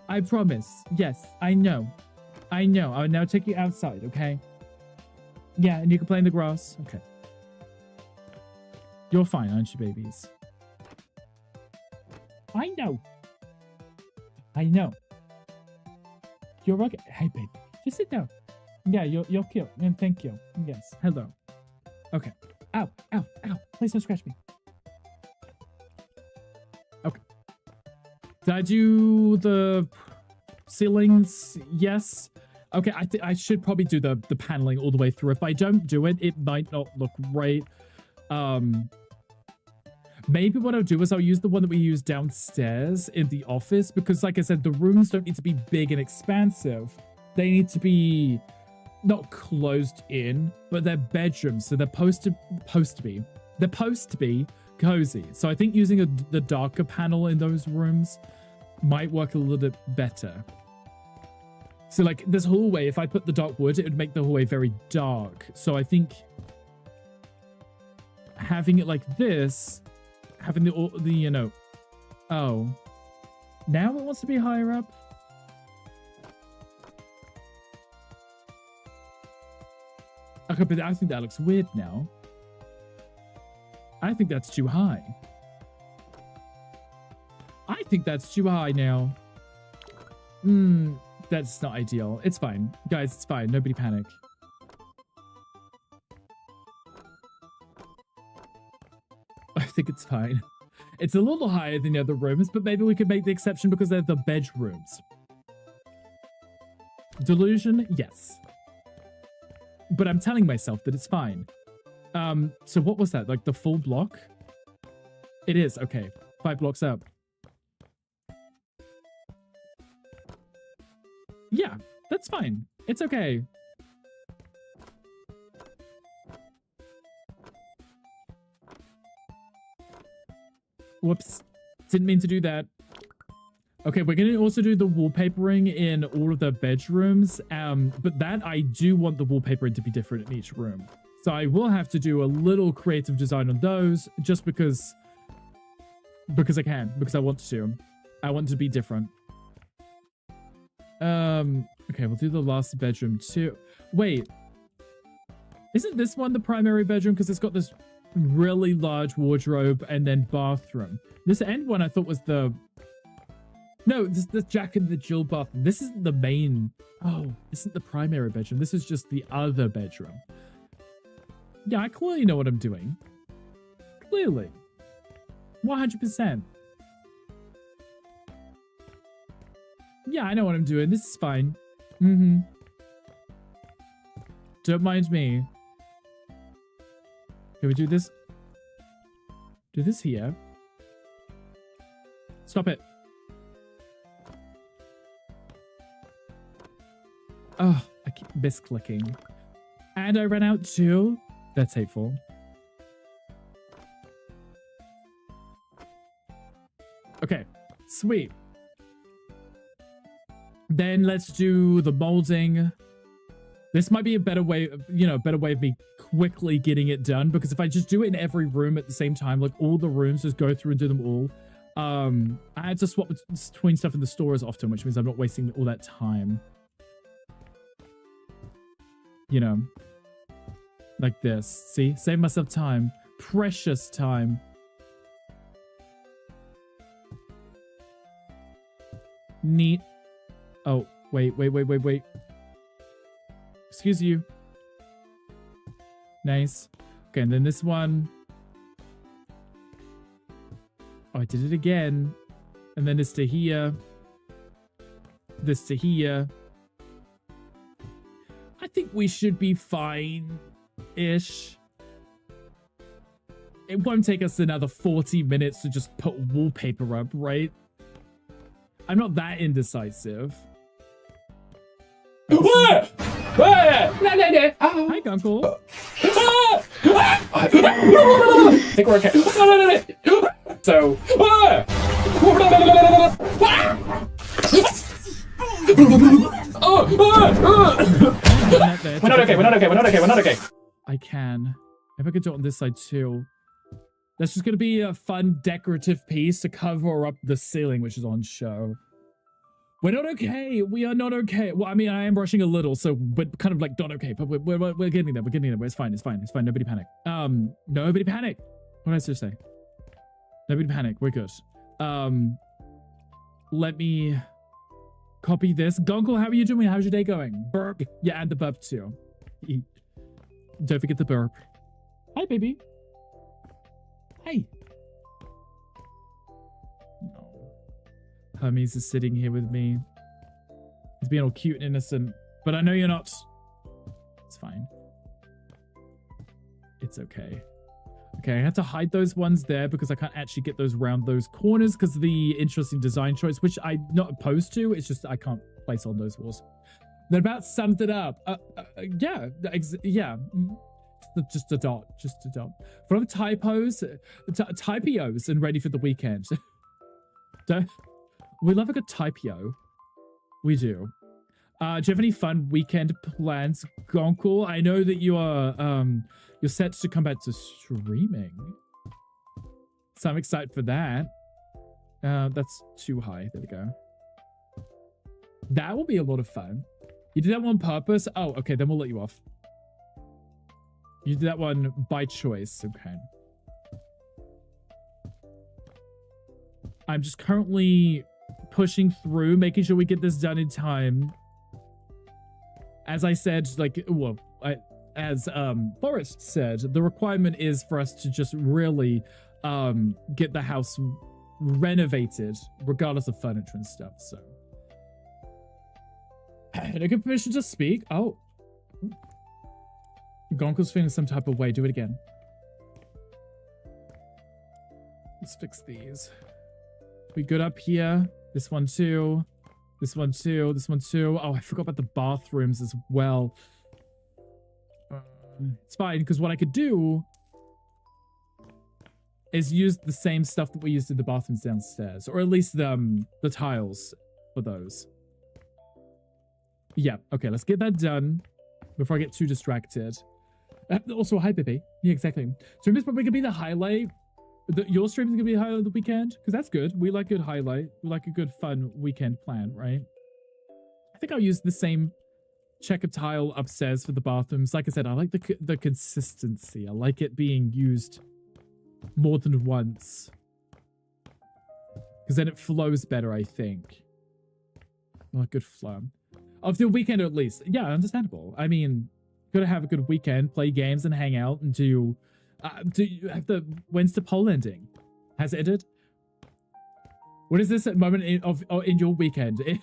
I promise. Yes, I know. I know. I'll now take you outside, okay? Yeah, and you can play in the grass. Okay. You're fine, aren't you, babies? I know. I know. You're okay. Hey, baby. Just sit down. Yeah, you're cute. And thank you. Yes. Hello. Okay. Ow, ow, ow. Please don't scratch me. Okay. Did I do the ceilings? Yes. Okay, I should probably do the paneling all the way through. If I don't do it, it might not look right. Maybe what I'll do is I'll use the one that we use downstairs in the office because, like I said, the rooms don't need to be big and expansive. They need to be not closed in, but they're bedrooms, so they're supposed to be cozy. So I think using the darker panel in those rooms might work a little bit better. So like this hallway, if I put the dark wood, it would make the hallway very dark. So I think having it like this, having the you know, oh, now it wants to be higher up. Okay, but I think that looks weird now. I think that's too high. I think that's too high now. That's not ideal. It's fine. Guys, it's fine. Nobody panic. I think it's fine. It's a little higher than the other rooms, but maybe we could make the exception because they're the bedrooms. Delusion? Yes. But I'm telling myself that it's fine. So what was that? Like the full block? It is. Okay. 5 blocks up. Yeah, that's fine. It's okay. Whoops. Didn't mean to do that. Okay, we're going to also do the wallpapering in all of the bedrooms. But that I do want the wallpapering to be different in each room. So I will have to do a little creative design on those just because I can, because I want to. I want to be different. Okay, we'll do the last bedroom too. Wait, isn't this one the primary bedroom? Because it's got this really large wardrobe and then bathroom. This end one I thought was the... No, this the Jack and the Jill bathroom. This isn't the main... Oh, this isn't the primary bedroom. This is just the other bedroom. Yeah, I clearly know what I'm doing. Clearly. 100%. Yeah, I know what I'm doing. This is fine. Don't mind me. Can we do this? Do this here. Stop it. Oh, I keep misclicking. And I ran out too. That's hateful. Okay, sweet. Then let's do the molding. This might be a better way, better way of me quickly getting it done, because if I just do it in every room at the same time, like all the rooms, just go through and do them all. I had to swap between stuff in the stores often, which means I'm not wasting all that time. You know, like this. See, save myself time, precious time. Neat. Oh, wait. Excuse you. Nice. Okay, and then this one. Oh, I did it again. And then this to here. This to here. I think we should be fine-ish. It won't take us another 40 minutes to just put wallpaper up, right? I'm not that indecisive. Hi, Gunkle. I think we're okay. So. We're not okay. I can. If I could do it on this side too. That's just going to be a fun decorative piece to cover up the ceiling, which is on show. We're not okay. We are not okay. Well, I mean, I am rushing a little, so we're kind of like not okay, but we're getting there. We're getting there. It's fine. Nobody panic. Nobody panic. What did I just say? Nobody panic. We're good. Let me copy this. Gonkel, how are you doing? How's your day going? Burp. Yeah, and the burp too. Don't forget the burp. Hi, baby. Hey. No. Hermes is sitting here with me. He's being all cute and innocent. But I know you're not. It's fine. It's okay. Okay, I had to hide those ones there because I can't actually get those around those corners because of the interesting design choice, which I'm not opposed to. It's just I can't place on those walls. That about summed it up. Yeah. Just a dot. Just a dot. For the typos, typios and ready for the weekend. We love a good typio. We do. Do you have any fun weekend plans, Gonkel? I know that you are you're set to come back to streaming, so I'm excited for that. That's too high. There we go. That will be a lot of fun. You did that one on purpose? Oh, okay, then we'll let you off. You did that one by choice. Okay. I'm just currently pushing through, making sure we get this done in time. As I said, like, well, as Forrest said, the requirement is for us to just really get the house renovated, regardless of furniture and stuff, so. Did I get permission to speak? Oh. Gonkel's feeling some type of way. Do it again. Let's fix these. We good up here? This one too. This one too. This one too. Oh, I forgot about the bathrooms as well. It's fine, because what I could do is use the same stuff that we used in the bathrooms downstairs. Or at least the tiles for those. Yeah, okay, let's get that done before I get too distracted. Also, hi, baby. Yeah, exactly. Stream is probably going to be the highlight. Your stream is going to be the highlight of the weekend, because that's good. We like a good highlight. We like a good, fun weekend plan, right? I think I'll use the same checker tile upstairs for the bathrooms. Like I said, I like the consistency. I like it being used more than once. Because then it flows better, I think. Well, a good flow. Of the weekend, at least. Yeah, understandable. I mean, gotta have a good weekend, play games and hang out and do you have the when's the poll ending? Has it ended? What is this moment in your weekend?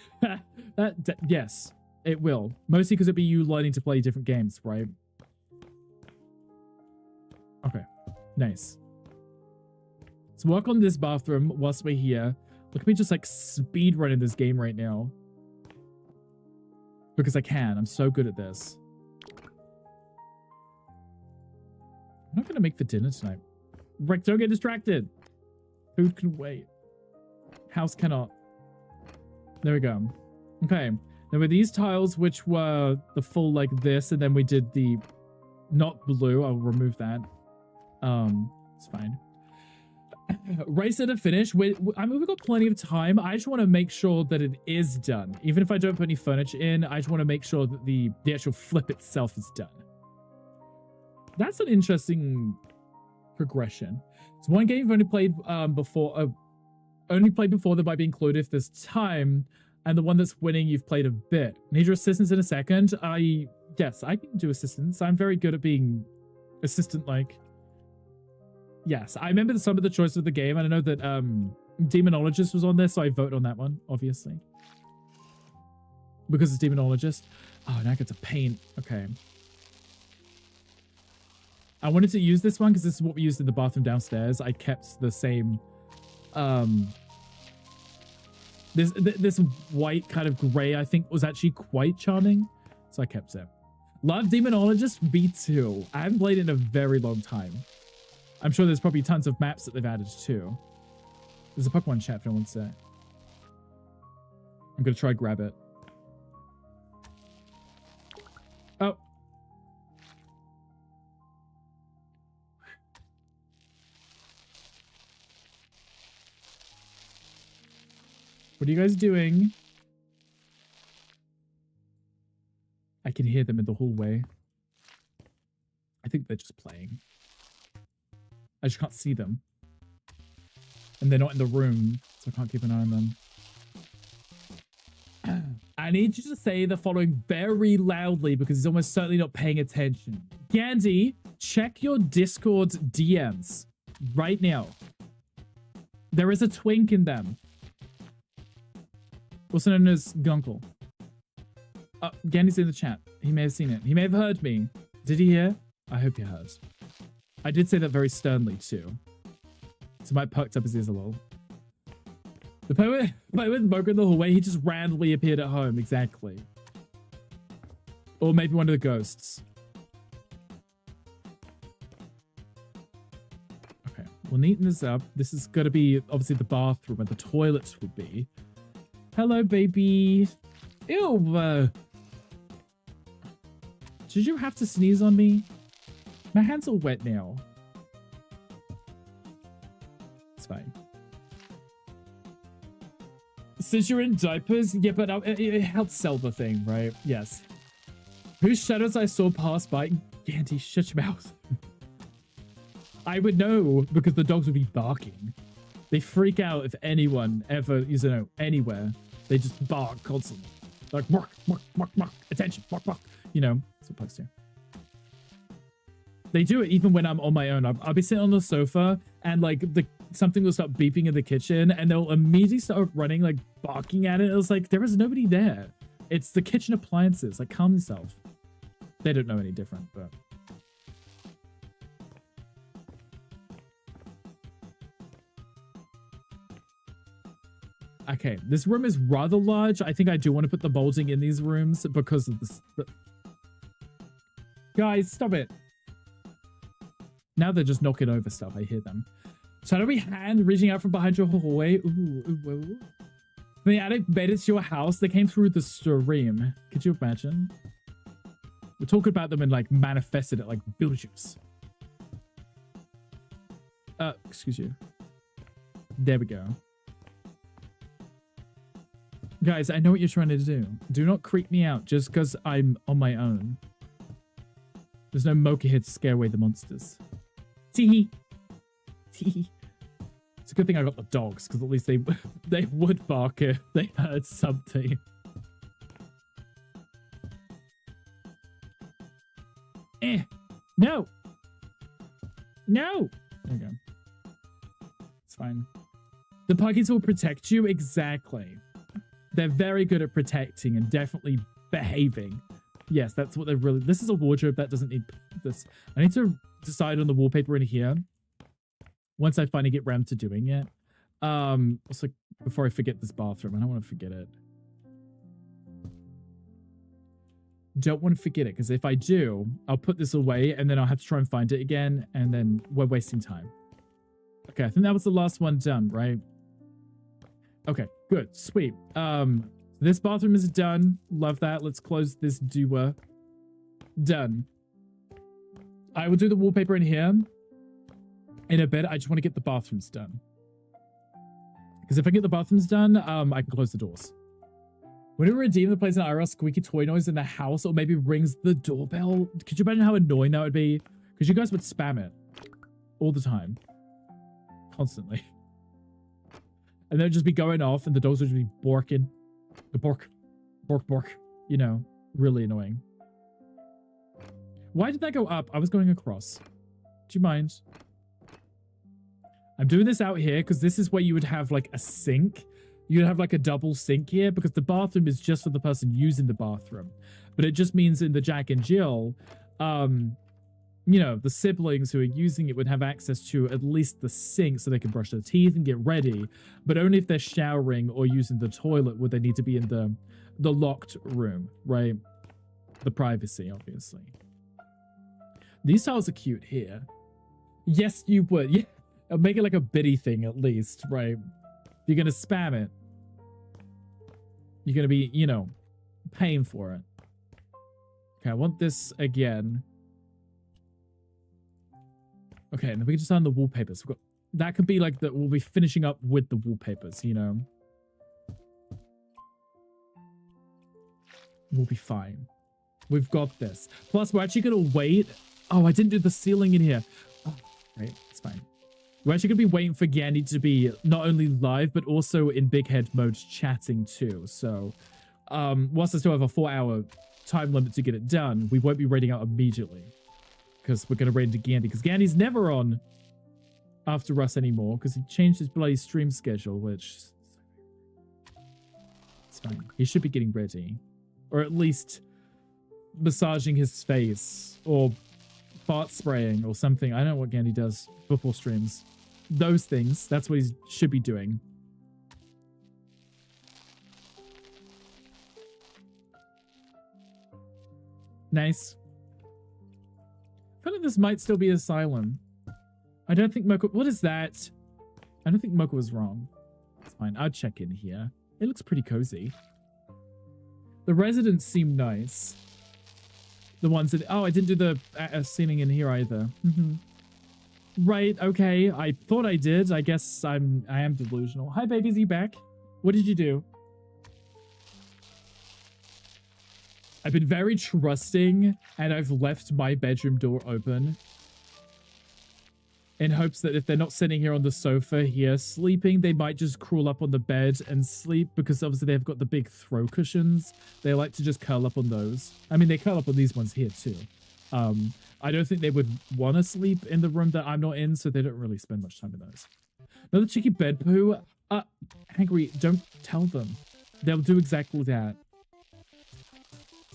Yes, it will. Mostly because it'll be you learning to play different games, right? Okay, nice. Let's work on this bathroom whilst we're here. Look at me just like speed running this game right now. Because I can. I'm so good at this. I'm not going to make the dinner tonight. Rick, don't get distracted. Food can wait. House cannot. There we go. Okay. There were these tiles, which were the full like this, and then we did the not blue. I'll remove that. It's fine. Race at a finish. I mean, we've got plenty of time. I just want to make sure that it is done. Even if I don't put any furniture in, I just want to make sure that the actual flip itself is done. That's an interesting progression. It's one game you've only played before. Only played before that might be included if there's time, and the one that's winning you've played a bit. Need your assistance in a second. Yes, I can do assistance. I'm very good at being assistant-like. Yes, I remember some of the choices of the game, and I know that Demonologist was on this, so I vote on that one, obviously. Because it's Demonologist. Oh, now I get to paint. Okay. I wanted to use this one because this is what we used in the bathroom downstairs. I kept the same this white kind of gray I think was actually quite charming, so I kept it. Love Demonologist V2. I haven't played it in a very long time. I'm sure there's probably tons of maps that they've added too. There's a Pokemon chat for one sec. I'm gonna try grab it. Oh. What are you guys doing? I can hear them in the hallway. I think they're just playing. I just can't see them. And they're not in the room, so I can't keep an eye on them. I need you to say the following very loudly because he's almost certainly not paying attention. Gandhi, check your Discord DMs right now. There is a twink in them. Also known as Gunkle. Gandhi's in the chat. He may have seen it. He may have heard me. Did he hear? I hope he heard. I did say that very sternly too. So Mike perked up his ears a little. The poet with Mocha in the hallway, he just randomly appeared at home. Exactly. Or maybe one of the ghosts. Okay, we'll neaten this up. This is going to be obviously the bathroom where the toilets would be. Hello, baby. Ew. Did you have to sneeze on me? My hands are wet now. It's fine. Since you're in diapers, yeah, but it helps sell the thing, right? Yes. Whose shadows I saw pass by? Gandhi, shut your mouth. I would know because the dogs would be barking. They freak out if anyone ever, you know, anywhere. They just bark constantly. Like, bark, bark, bark, bark, attention, bark, bark. You know, that's what pugs do. They do it even when I'm on my own. I'll be sitting on the sofa and like something will start beeping in the kitchen and they'll immediately start running, like barking at it. It was like, there is nobody there. It's the kitchen appliances. Like, calm yourself. They don't know any different, but. Okay, this room is rather large. I think I do want to put the molding in these rooms because of this. Guys, stop it. Now they're just knocking over stuff. I hear them. Shadowy hand reaching out from behind your hallway. Ooh, ooh, ooh. When the attic made it to your house, they came through the stream. Could you imagine? We're talking about them and like manifested it like Beetlejuice. Excuse you. There we go. Guys, I know what you're trying to do. Do not creep me out just because I'm on my own. There's no Mocha here to scare away the monsters. Tee-hee. Tee-hee. It's a good thing I got the dogs, because at least they would bark if they heard something. No! No! There we go. It's fine. The puggies will protect you. Exactly. They're very good at protecting and definitely behaving. Yes, that's what they're really... This is a wardrobe that doesn't need this. I need to decide on the wallpaper in here. Once I finally get around to doing it. Also, before I forget this bathroom. I don't want to forget it. Don't want to forget it, because if I do, I'll put this away, and then I'll have to try and find it again, and then we're wasting time. Okay, I think that was the last one done, right? Okay, good. Sweet. This bathroom is done. Love that. Let's close this doer. Done. I will do the wallpaper in here in a bit. I just want to get the bathrooms done. Because if I get the bathrooms done, I can close the doors. Whenever Redeemer plays an IRL squeaky toy noise in the house or maybe rings the doorbell, could you imagine how annoying that would be? Because you guys would spam it all the time. Constantly. And then it'd just be going off and the dogs would just be barking. The bork. Bork, bork. You know, really annoying. Why did that go up? I was going across. Do you mind? I'm doing this out here because this is where you would have like a sink. You'd have like a double sink here because the bathroom is just for the person using the bathroom. But it just means in the Jack and Jill, you know, the siblings who are using it would have access to at least the sink so they can brush their teeth and get ready. But only if they're showering or using the toilet would they need to be in the locked room, right? The privacy, obviously. These tiles are cute here. Yes, you would. Yeah, I'll make it like a biddy thing at least, right? If you're going to spam it, you're going to be, you know, paying for it. Okay, I want this again. Okay, and then we can just add the wallpapers. We've got, that could be like we'll be finishing up with the wallpapers, you know. We'll be fine. We've got this. Plus, we're actually going to wait. Oh, I didn't do the ceiling in here. Oh, right, it's fine. We're actually going to be waiting for Gandhi to be not only live, but also in big head mode chatting too. So, whilst I still have a 4-hour time limit to get it done, we won't be raiding out immediately. Because we're going to raid into Gandhi. Because Gandhi's never on after us anymore. Because he changed his bloody stream schedule, which... It's fine. He should be getting ready. Or at least massaging his face. Or fart spraying or something. I don't know what Gandhi does before streams. Those things. That's what he should be doing. Nice. I feel like this might still be Asylum. I don't think Mocha... What is that? I don't think Mocha was wrong. It's fine. I'll check in here. It looks pretty cozy. The residents seem nice. The ones that... Oh, I didn't do the ceiling in here either. Right, okay. I thought I did. I guess I am delusional. Hi, babies. Are you back? What did you do? I've been very trusting, and I've left my bedroom door open in hopes that if they're not sitting here on the sofa here sleeping, they might just crawl up on the bed and sleep, because obviously they've got the big throw cushions. They like to just curl up on those. I mean, they curl up on these ones here too. I don't think they would want to sleep in the room that I'm not in, so they don't really spend much time in those. Another cheeky bed poo. Hangry, don't tell them. They'll do exactly that.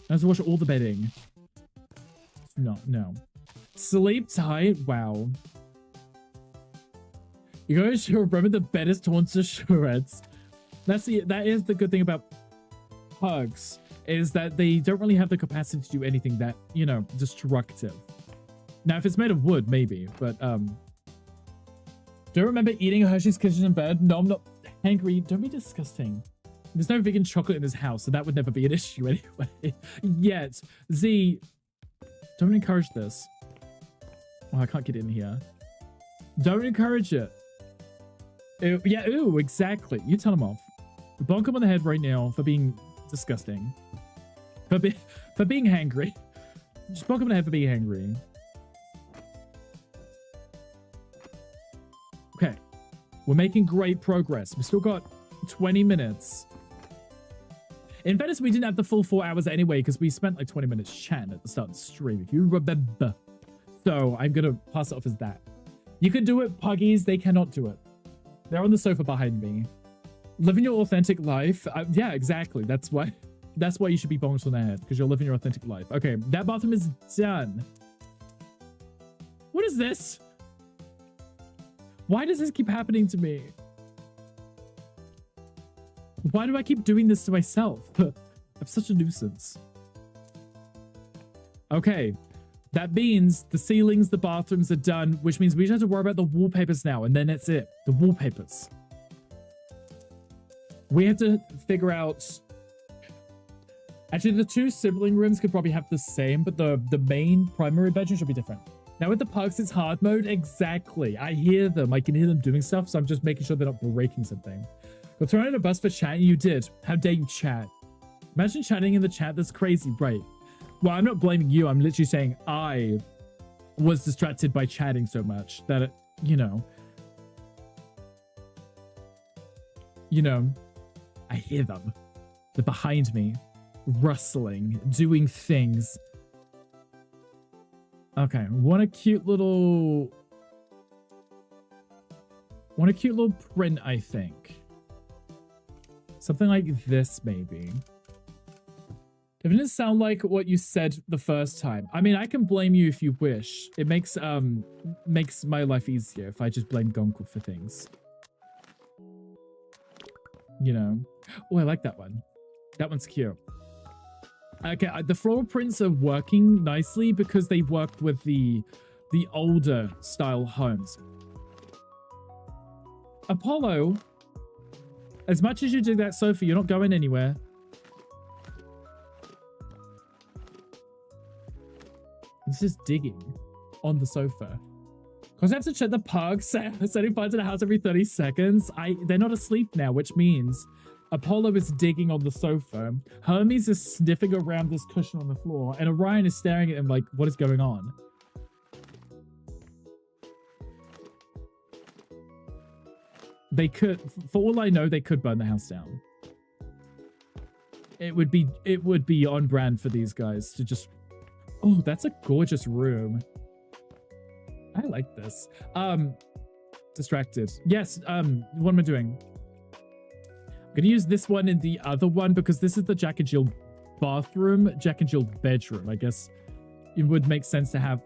I have to watch all the bedding. No. Sleep tight. Wow. You guys should remember the bed is torn to shreds. That is the good thing about pugs, is that they don't really have the capacity to do anything that, you know, destructive. Now, if it's made of wood, maybe, but, do you remember eating Hershey's Kisses in bed? No, I'm not hungry. Don't be disgusting. There's no vegan chocolate in this house, so that would never be an issue anyway. Yet. Z, don't encourage this. Oh, I can't get in here. Don't encourage it. Ew, yeah, ooh, exactly. You tell him off. Bonk him on the head right now for being disgusting. For being hangry. Just bonk him on the head for being hangry. Okay. We're making great progress. We still got 20 minutes. In fairness, we didn't have the full 4 hours anyway, because we spent like 20 minutes chatting at the start of the stream, if you remember. So I'm going to pass it off as that. You can do it, puggies. They cannot do it. They're on the sofa behind me. Living your authentic life. Yeah, exactly. That's why you should be bonked on the head, because you're living your authentic life. Okay, that bathroom is done. What is this? Why does this keep happening to me? Why do I keep doing this to myself? I'm such a nuisance. Okay, that means the ceilings, the bathrooms are done, which means we just have to worry about the wallpapers now, and then that's it. The wallpapers. We have to figure out... Actually, the two sibling rooms could probably have the same, but the main primary bedroom should be different. Now with the pugs, it's hard mode. Exactly. I hear them. I can hear them doing stuff, so I'm just making sure they're not breaking something. You're throwing in a bus for chatting. You did. How dare you chat? Imagine chatting in the chat. That's crazy, right? Well, I'm not blaming you. I'm literally saying I was distracted by chatting so much that, you know, I hear them. They're behind me, rustling, doing things. Okay, want a cute little print, I think. Something like this, maybe. It didn't sound like what you said the first time. I mean, I can blame you if you wish. It makes my life easier if I just blame Gonku for things. You know. Oh, I like that one. That one's cute. Okay, the floral prints are working nicely because they worked with the older style homes. Apollo, as much as you dig that sofa, you're not going anywhere. It's just digging on the sofa. Because I have to check the pugs, setting fire to the house every 30 seconds. They're not asleep now, which means Apollo is digging on the sofa. Hermes is sniffing around this cushion on the floor. And Orion is staring at him like, what is going on? They could, for all I know, they could burn the house down. It would be on brand for these guys to just... Oh, that's a gorgeous room. I like this. Distracted. Yes, what am I doing? I'm gonna use this one in the other one because this is the Jack and Jill bathroom, Jack and Jill bedroom. I guess it would make sense to have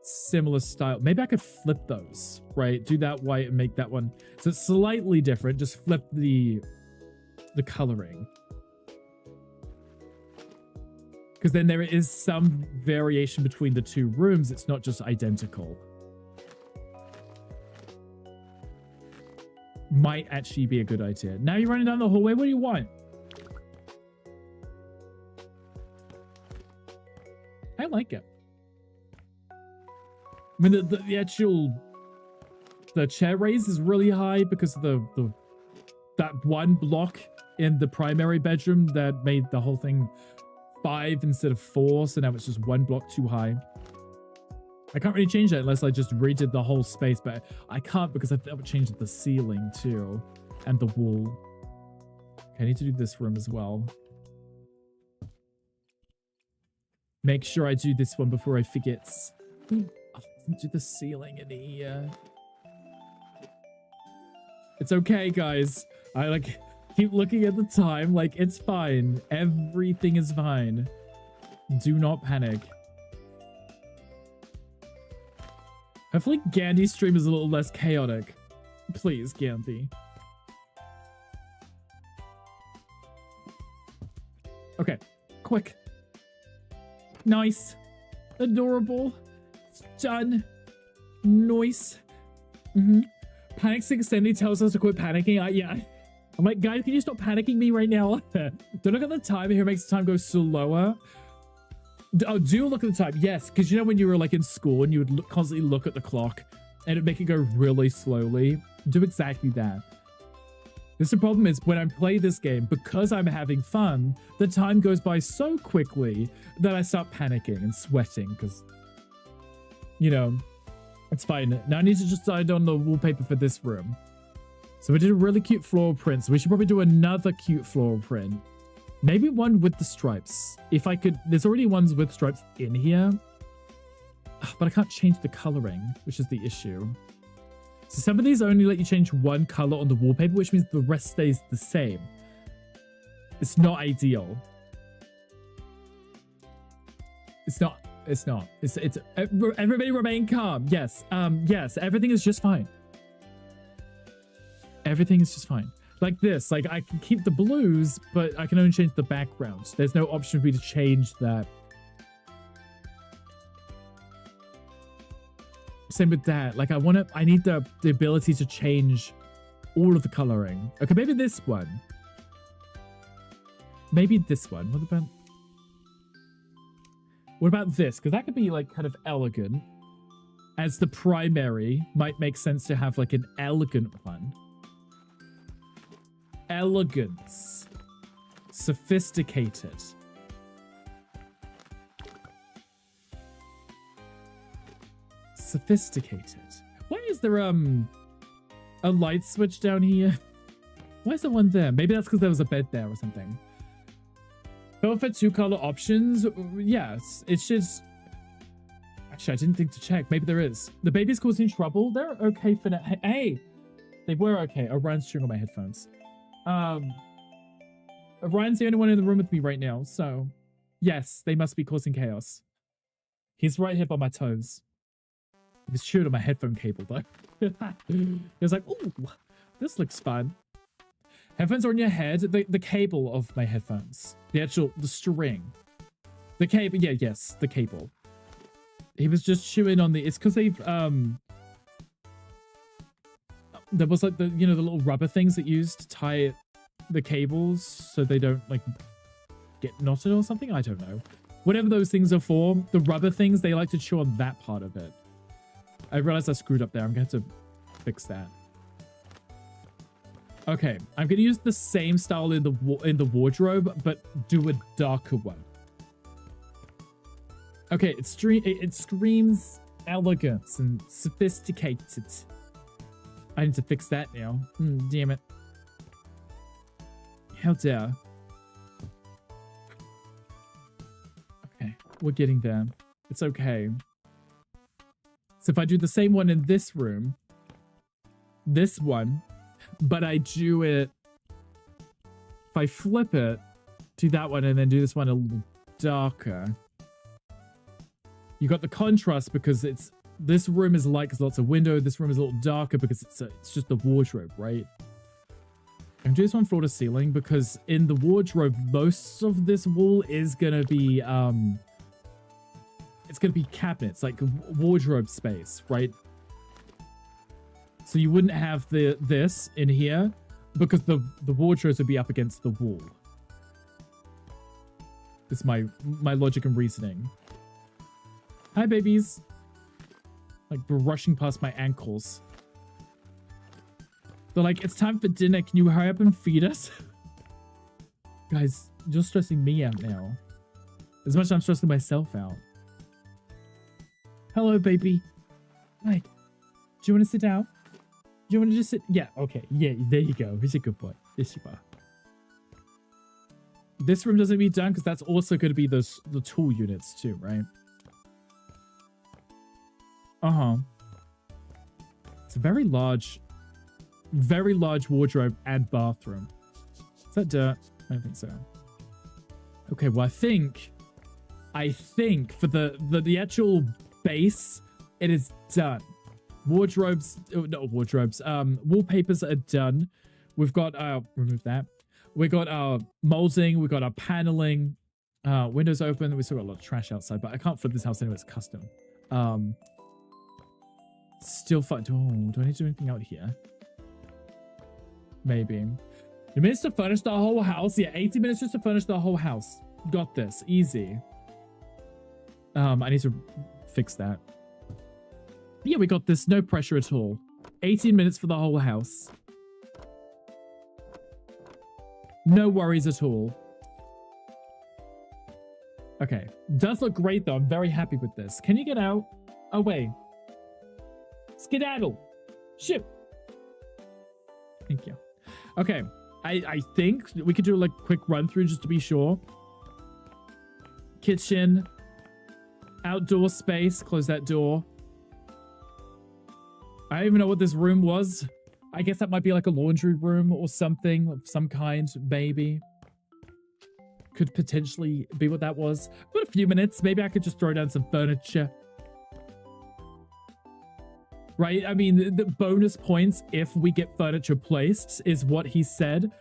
similar style. Maybe I could flip those, right? Do that white and make that one. So it's slightly different. Just flip the coloring. Because then there is some variation between the two rooms. It's not just identical. Might actually be a good idea. Now you're running down the hallway. What do you want? I like it. I mean, the actual... The chair raise is really high because of that one block in the primary bedroom that made the whole thing 5 instead of 4, so now it's just 1 block too high. I can't really change that unless I just redid the whole space, but I can't because that would change the ceiling too and the wall. Okay, I need to do this room as well. Make sure I do this one before I forget. I'll do the ceiling in here. It's okay, guys. I like keep looking at the time. Like, it's fine. Everything is fine. Do not panic. Hopefully Gandhi's stream is a little less chaotic. Please, Gandhi. Okay, quick. Nice. Adorable. It's done. Nice. Panic 670 tells us to quit panicking. Yeah. I'm like, guys, can you stop panicking me right now? Don't look at the time. Here makes the time go slower. Oh, do look at the time. Yes, because you know when you were like in school and you would constantly look at the clock and it'd make it go really slowly? Do exactly that. This the problem is when I play this game, because I'm having fun, the time goes by so quickly that I start panicking and sweating because, you know, it's fine. Now I need to just decide on the wallpaper for this room. So we did a really cute floral print. So we should probably do another cute floral print. Maybe one with the stripes. If I could, there's already ones with stripes in here. But I can't change the coloring, which is the issue. So some of these only let you change one color on the wallpaper, which means the rest stays the same. It's not ideal. It's not. It's everybody remain calm. Yes. Yes, everything is just fine. Everything is just fine. Like this, like I can keep the blues, but I can only change the background. There's no option for me to change that. Same with that. Like I need the ability to change all of the coloring. Okay, maybe this one. Maybe this one. What about this? Because that could be like kind of elegant. As the primary, might make sense to have like an elegant one. Elegance. Sophisticated. Sophisticated. Why is there a light switch down here? Why is there one there? Maybe that's because there was a bed there or something. Perfect 2 color options. Yes, it's just... Actually, I didn't think to check. Maybe there is. The baby's causing trouble. They're okay for now. Hey, they were okay. Orion's chewing on my headphones. Orion's the only one in the room with me right now, so yes, they must be causing chaos. He's right here by my toes. He was chewing on my headphone cable though. He was like, "Ooh, this looks fun." Headphones are on your head. The cable of my headphones. The string. The cable, yeah, yes, the cable. He was just chewing on the, it's because they've, there was like the, you know, the little rubber things that you use to tie the cables so they don't like get knotted or something. I don't know. Whatever those things are for, the rubber things, they like to chew on that part of it. I realized I screwed up there. I'm going to have to fix that. Okay, I'm going to use the same style in the wardrobe, but do a darker one. Okay, it screams elegance and sophisticated. I need to fix that now. Damn it. How dare. Okay, we're getting there. It's okay. So if I do the same one in this room, this one, but I do it, if I flip it to that one and then do this one a little darker, you got the contrast because it's, this room is light because lots of window. This room is a little darker because it's just the wardrobe, right? I'm doing this one floor to ceiling because in the wardrobe, most of this wall is gonna be it's gonna be cabinets, like wardrobe space, right? So you wouldn't have this in here because the wardrobes would be up against the wall. It's my logic and reasoning. Hi, babies. Like brushing past my ankles. They're like, it's time for dinner. Can you hurry up and feed us? Guys, you're stressing me out now. As much as I'm stressing myself out. Hello, baby. Hi. Do you want to sit down? Do you want to just sit? Yeah, okay. Yeah, there you go. He's a good boy. Yes, you are. This room doesn't be done because that's also going to be the tool units too, right? Uh-huh. It's a very large wardrobe and bathroom. Is that dirt? I don't think so. Okay, well, I think for the actual base, it is done. Wardrobes, not wardrobes, wallpapers are done. We've got, remove that. We got our molding, we got our paneling, windows open. We still got a lot of trash outside, but I can't flip this house anyway, it's custom. Still fun. Oh, do I need to do anything out here? Maybe. You minutes to furnish the whole house. Yeah, 80 minutes just to furnish the whole house. Got this. Easy. I need to fix that. Yeah, we got this. No pressure at all. 18 minutes for the whole house. No worries at all. Okay. Does look great, though. I'm very happy with this. Can you get out? Away. Skedaddle. Ship. Thank you. Okay. I think we could do a quick run through just to be sure. Kitchen. Outdoor space. Close that door. I don't even know what this room was. I guess that might be like a laundry room or something of some kind, maybe. Could potentially be what that was. Got a few minutes. Maybe I could just throw down some furniture. Right? I mean, the bonus points if we get furniture placed is what he said.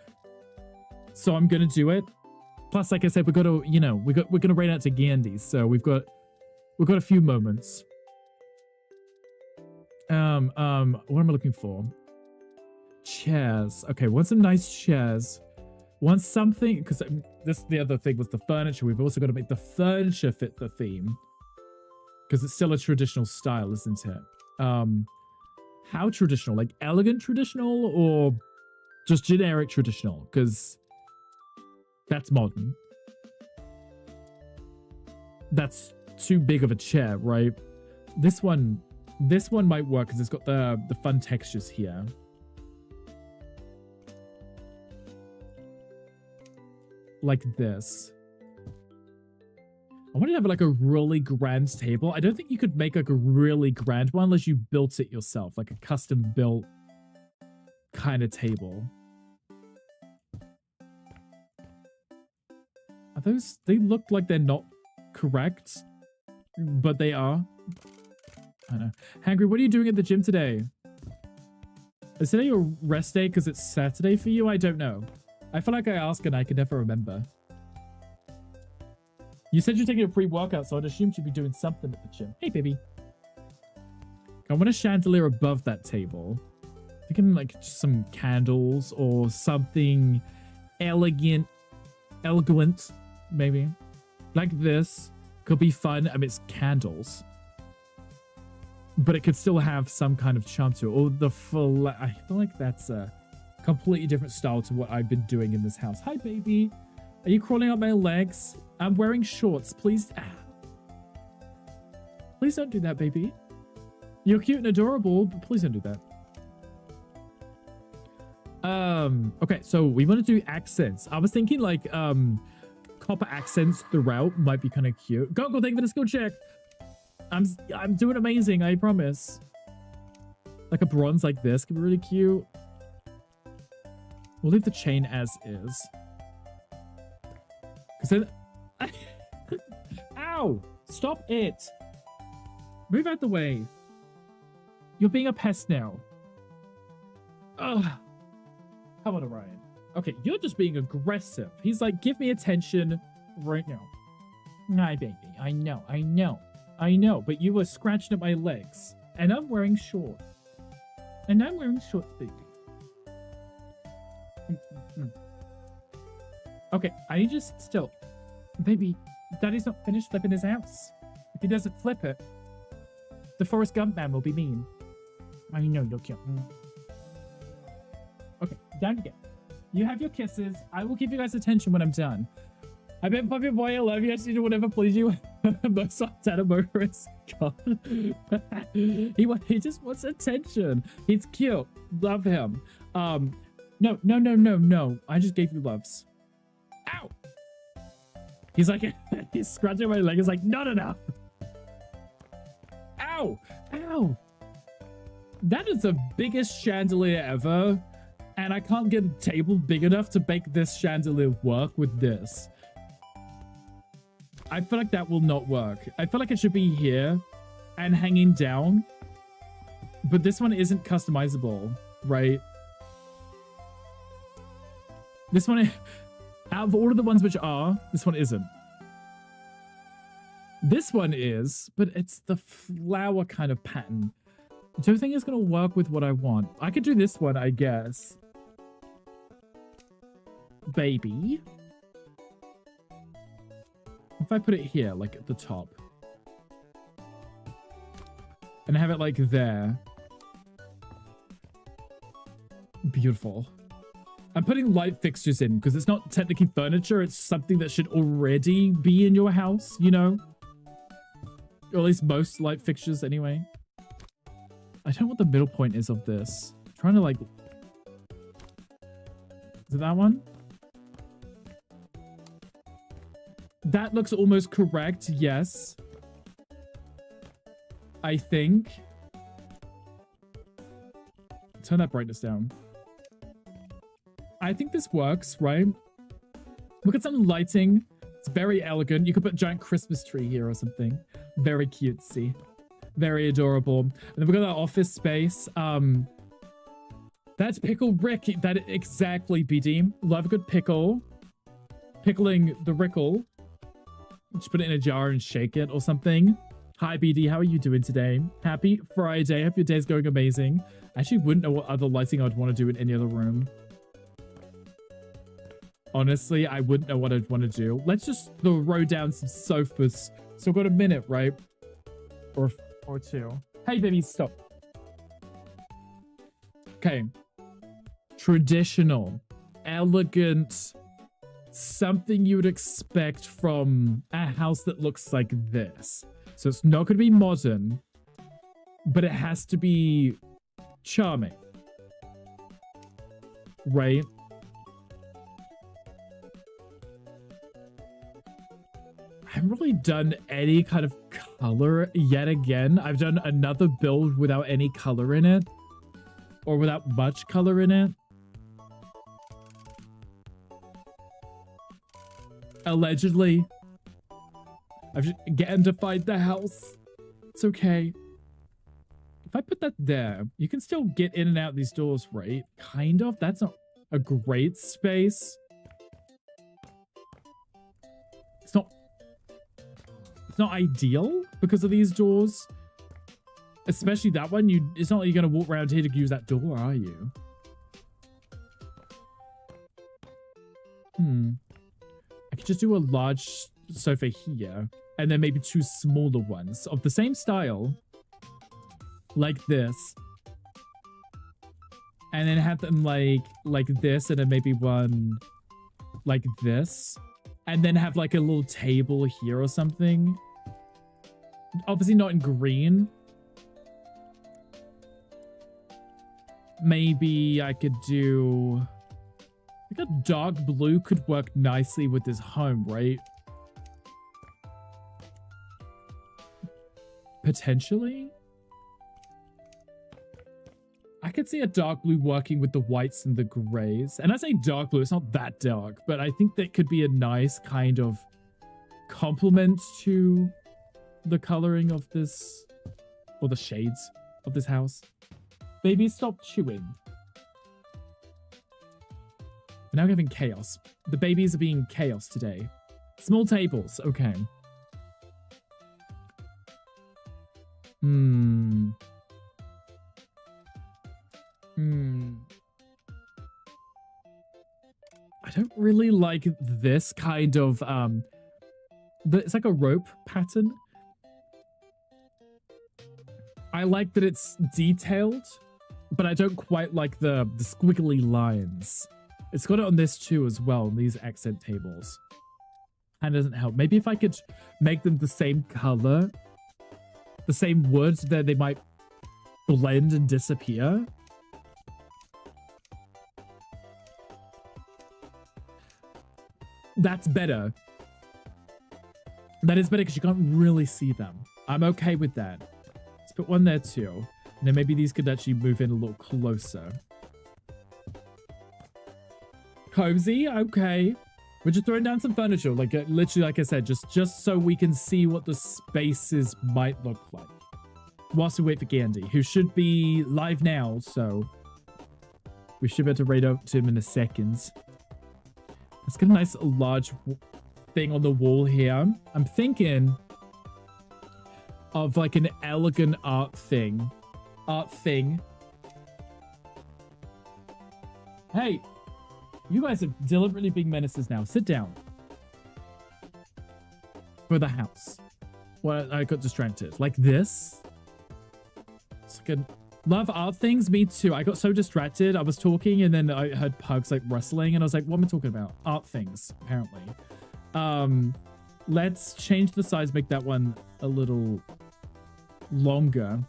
So I'm going to do it. Plus, like I said, we've got to, you know, we're going to raid out to Gandhi. So we've got a few moments. What am I looking for? Chairs. Okay, want some nice chairs. Want something, because the other thing was the furniture. We've also got to make the furniture fit the theme. Because it's still a traditional style, isn't it? How traditional? Like elegant traditional or just generic traditional? Because that's modern. That's too big of a chair, right? This one might work because it's got the fun textures here. Like this. I wanted to have like a really grand table. I don't think you could make like a really grand one unless you built it yourself, like a custom built kind of table. Are those, they look like they're not correct, but they are. I don't know. Hangry, what are you doing at the gym today? Is today your rest day because it's Saturday for you? I don't know. I feel like I ask and I can never remember. You said you're taking a pre-workout, so I'd assume you'd be doing something at the gym. Hey, baby. I want a chandelier above that table. Thinking like some candles or something elegant, maybe. Like this. Could be fun. I mean, it's candles. But it could still have some kind of charm to it. Or the full... I feel like that's a completely different style to what I've been doing in this house. Hi, baby. Are you crawling up my legs? I'm wearing shorts. Please... Please don't do that, baby. You're cute and adorable, but please don't do that. Okay, so we want to do accents. I was thinking like copper accents throughout might be kind of cute. Go, thank you for the skill check. I'm doing amazing, I promise. Like a bronze like this could be really cute. We'll leave the chain as is. Cause then ow! Stop it! Move out the way. You're being a pest now. Ugh. Come on, Orion. Okay, you're just being aggressive. He's like, give me attention right now. Hi, baby. I know. But you were scratching at my legs. And I'm wearing shorts. Baby. Okay, I need you to still. Baby, Daddy's not finished flipping his house. If he doesn't flip it, the Forrest Gump man will be mean. I know, you're cute. Okay, down again. You have your kisses. I will give you guys attention when I'm done. I've been Puppy Boy. I love you. I just need to whatever please you. Most Santana motorist. God. He just wants attention. He's cute. Love him. No. I just gave you loves. Ow. He's like, he's scratching my leg. He's like, not enough. Ow. That is the biggest chandelier ever. And I can't get a table big enough to make this chandelier work with this. I feel like that will not work. I feel like it should be here and hanging down. But this one isn't customizable, right? This one, out of all of the ones which are, this one isn't. This one is, but it's the flower kind of pattern. Don't think it's going to work with what I want. I could do this one, I guess. Baby. If I put it here, like at the top. And have it like there. Beautiful. I'm putting light fixtures in because it's not technically furniture. It's something that should already be in your house, you know? Or at least most light fixtures anyway. I don't know what the middle point is of this. I'm trying to like... Is it that one? That looks almost correct, yes. I think. Turn that brightness down. I think this works, right? Look at some lighting. It's very elegant. You could put a giant Christmas tree here or something. Very cutesy. Very adorable. And then we've got our office space. That's Pickle Rick. That exactly, BD. Love a good pickle. Pickling the Rickle. Just put it in a jar and shake it or something. Hi, BD. How are you doing today? Happy Friday. Hope your day's going amazing. I actually wouldn't know what other lighting I'd want to do in any other room. Honestly, I wouldn't know what I'd want to do. Let's just throw down some sofas. So we've got a minute, right? Or two. Hey, baby, stop. Okay. Traditional. Elegant. Something you would expect from a house that looks like this. So it's not going to be modern, but it has to be charming. Right? I haven't really done any kind of color yet again. I've done another build without any color in it. Or without much color in it. Allegedly. I've just getting to find the house. It's okay. If I put that there, you can still get in and out these doors, right? Kind of. That's not a great space. It's not ideal because of these doors. Especially that one. It's not like you're going to walk around here to use that door, are you? I could just do a large sofa here. And then maybe two smaller ones of the same style. Like this. And then have them like this. And then maybe one like this. And then have like a little table here or something. Obviously not in green. maybe I could do... I think a dark blue could work nicely with this home, right? Potentially? I could see a dark blue working with the whites and the grays. And I say dark blue, it's not that dark, but I think that could be a nice kind of complement to the coloring of this, or the shades of this house. Baby, stop chewing. We're now having chaos. The babies are being chaos today. Small tables, okay. I don't really like this kind of, it's like a rope pattern. I like that it's detailed, but I don't quite like the squiggly lines. It's got it on this too as well, these accent tables. And doesn't help. Maybe if I could make them the same color, the same wood, then they might blend and disappear. That's better. That is better because you can't really see them. I'm okay with that. Let's put one there too. And then maybe these could actually move in a little closer. Cozy, okay. We're just throwing down some furniture, like literally, like I said, just so we can see what the spaces might look like. Whilst we wait for Gandhi, who should be live now, so we should be able to raid out to him in a second. Let's get a nice large thing on the wall here. I'm thinking of like an elegant art thing. Hey, you guys are deliberately being menaces now. Sit down. For the house. Well, I got distracted. Like this. It's like a... Love art things? Me too. I got so distracted. I was talking and then I heard pugs like rustling and I was like, what am I talking about? Art things, apparently. Let's change the size, make that one a little longer.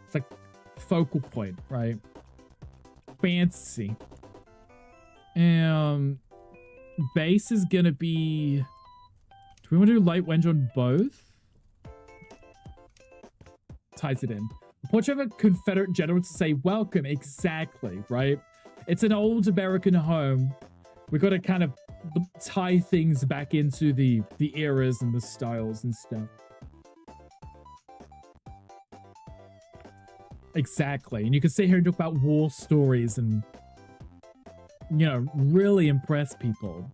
It's like focal point, right? Fancy. Base is gonna be... Do we want to do light wedge on both? Ties it in. Portrait of a Confederate general to say welcome. Exactly, right? It's an old American home. We got to kind of tie things back into the eras and the styles and stuff. Exactly. And you can sit here and talk about war stories and, you know, really impress people.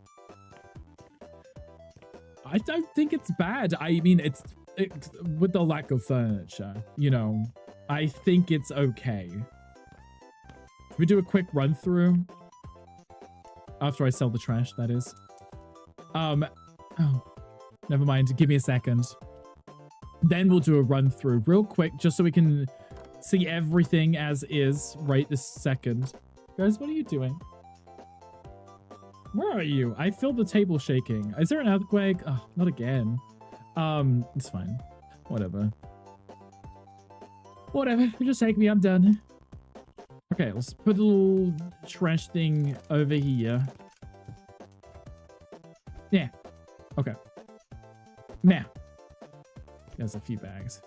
I don't think it's bad. I mean, it's with the lack of furniture, you know, I think it's okay. Can we do a quick run through? After I sell the trash, that is. Oh, never mind. Give me a second. Then we'll do a run through real quick, just so we can see everything as is right this second. Guys, what are you doing? Where are you? I feel the table shaking. Is there an earthquake? Oh, not again. It's fine. Whatever. Whatever. Just take me. I'm done. Okay, let's put a little trash thing over here. Yeah. Okay. Now. There's a few bags.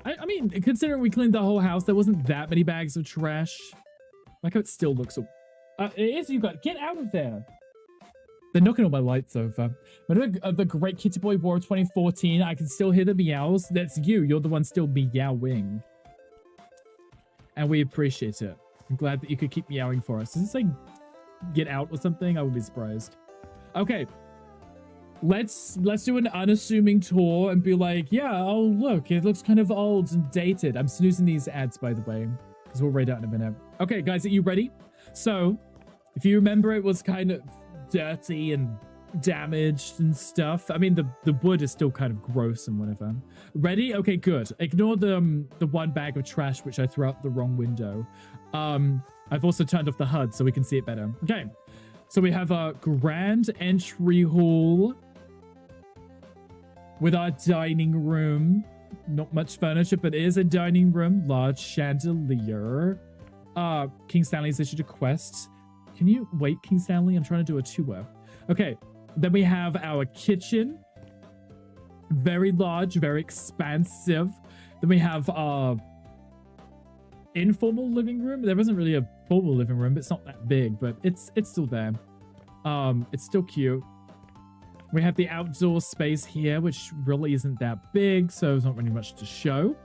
I mean, considering we cleaned the whole house, there wasn't that many bags of trash. Like how it still looks so... it is, you got... Get out of there! They're knocking all my lights over. Remember the Great Kitty Boy War of 2014? I can still hear the meows. That's you. You're the one still meowing. And we appreciate it. I'm glad that you could keep meowing for us. Does this like get out or something? I would be surprised. Okay. Let's do an unassuming tour and be like, yeah, oh look, it looks kind of old and dated. I'm snoozing these ads, by the way, because we'll raid out in a minute. Okay, guys, are you ready? So, if you remember, it was kind of dirty and damaged and stuff. I mean, the wood is still kind of gross and whatever. Ready? Okay, good. Ignore the one bag of trash which I threw out the wrong window. I've also turned off the HUD so we can see it better. Okay, so we have a grand entry hall with our dining room. Not much furniture, but it is a dining room. Large chandelier. King Stanley's issued a quest. Can you wait, King Stanley? I'm trying to do a tour. Okay, then we have our kitchen. Very large, very expansive. Then we have our informal living room. There wasn't really a formal living room. It's not that big, but it's still there. It's still cute. We have the outdoor space here, which really isn't that big, so there's not really much to show.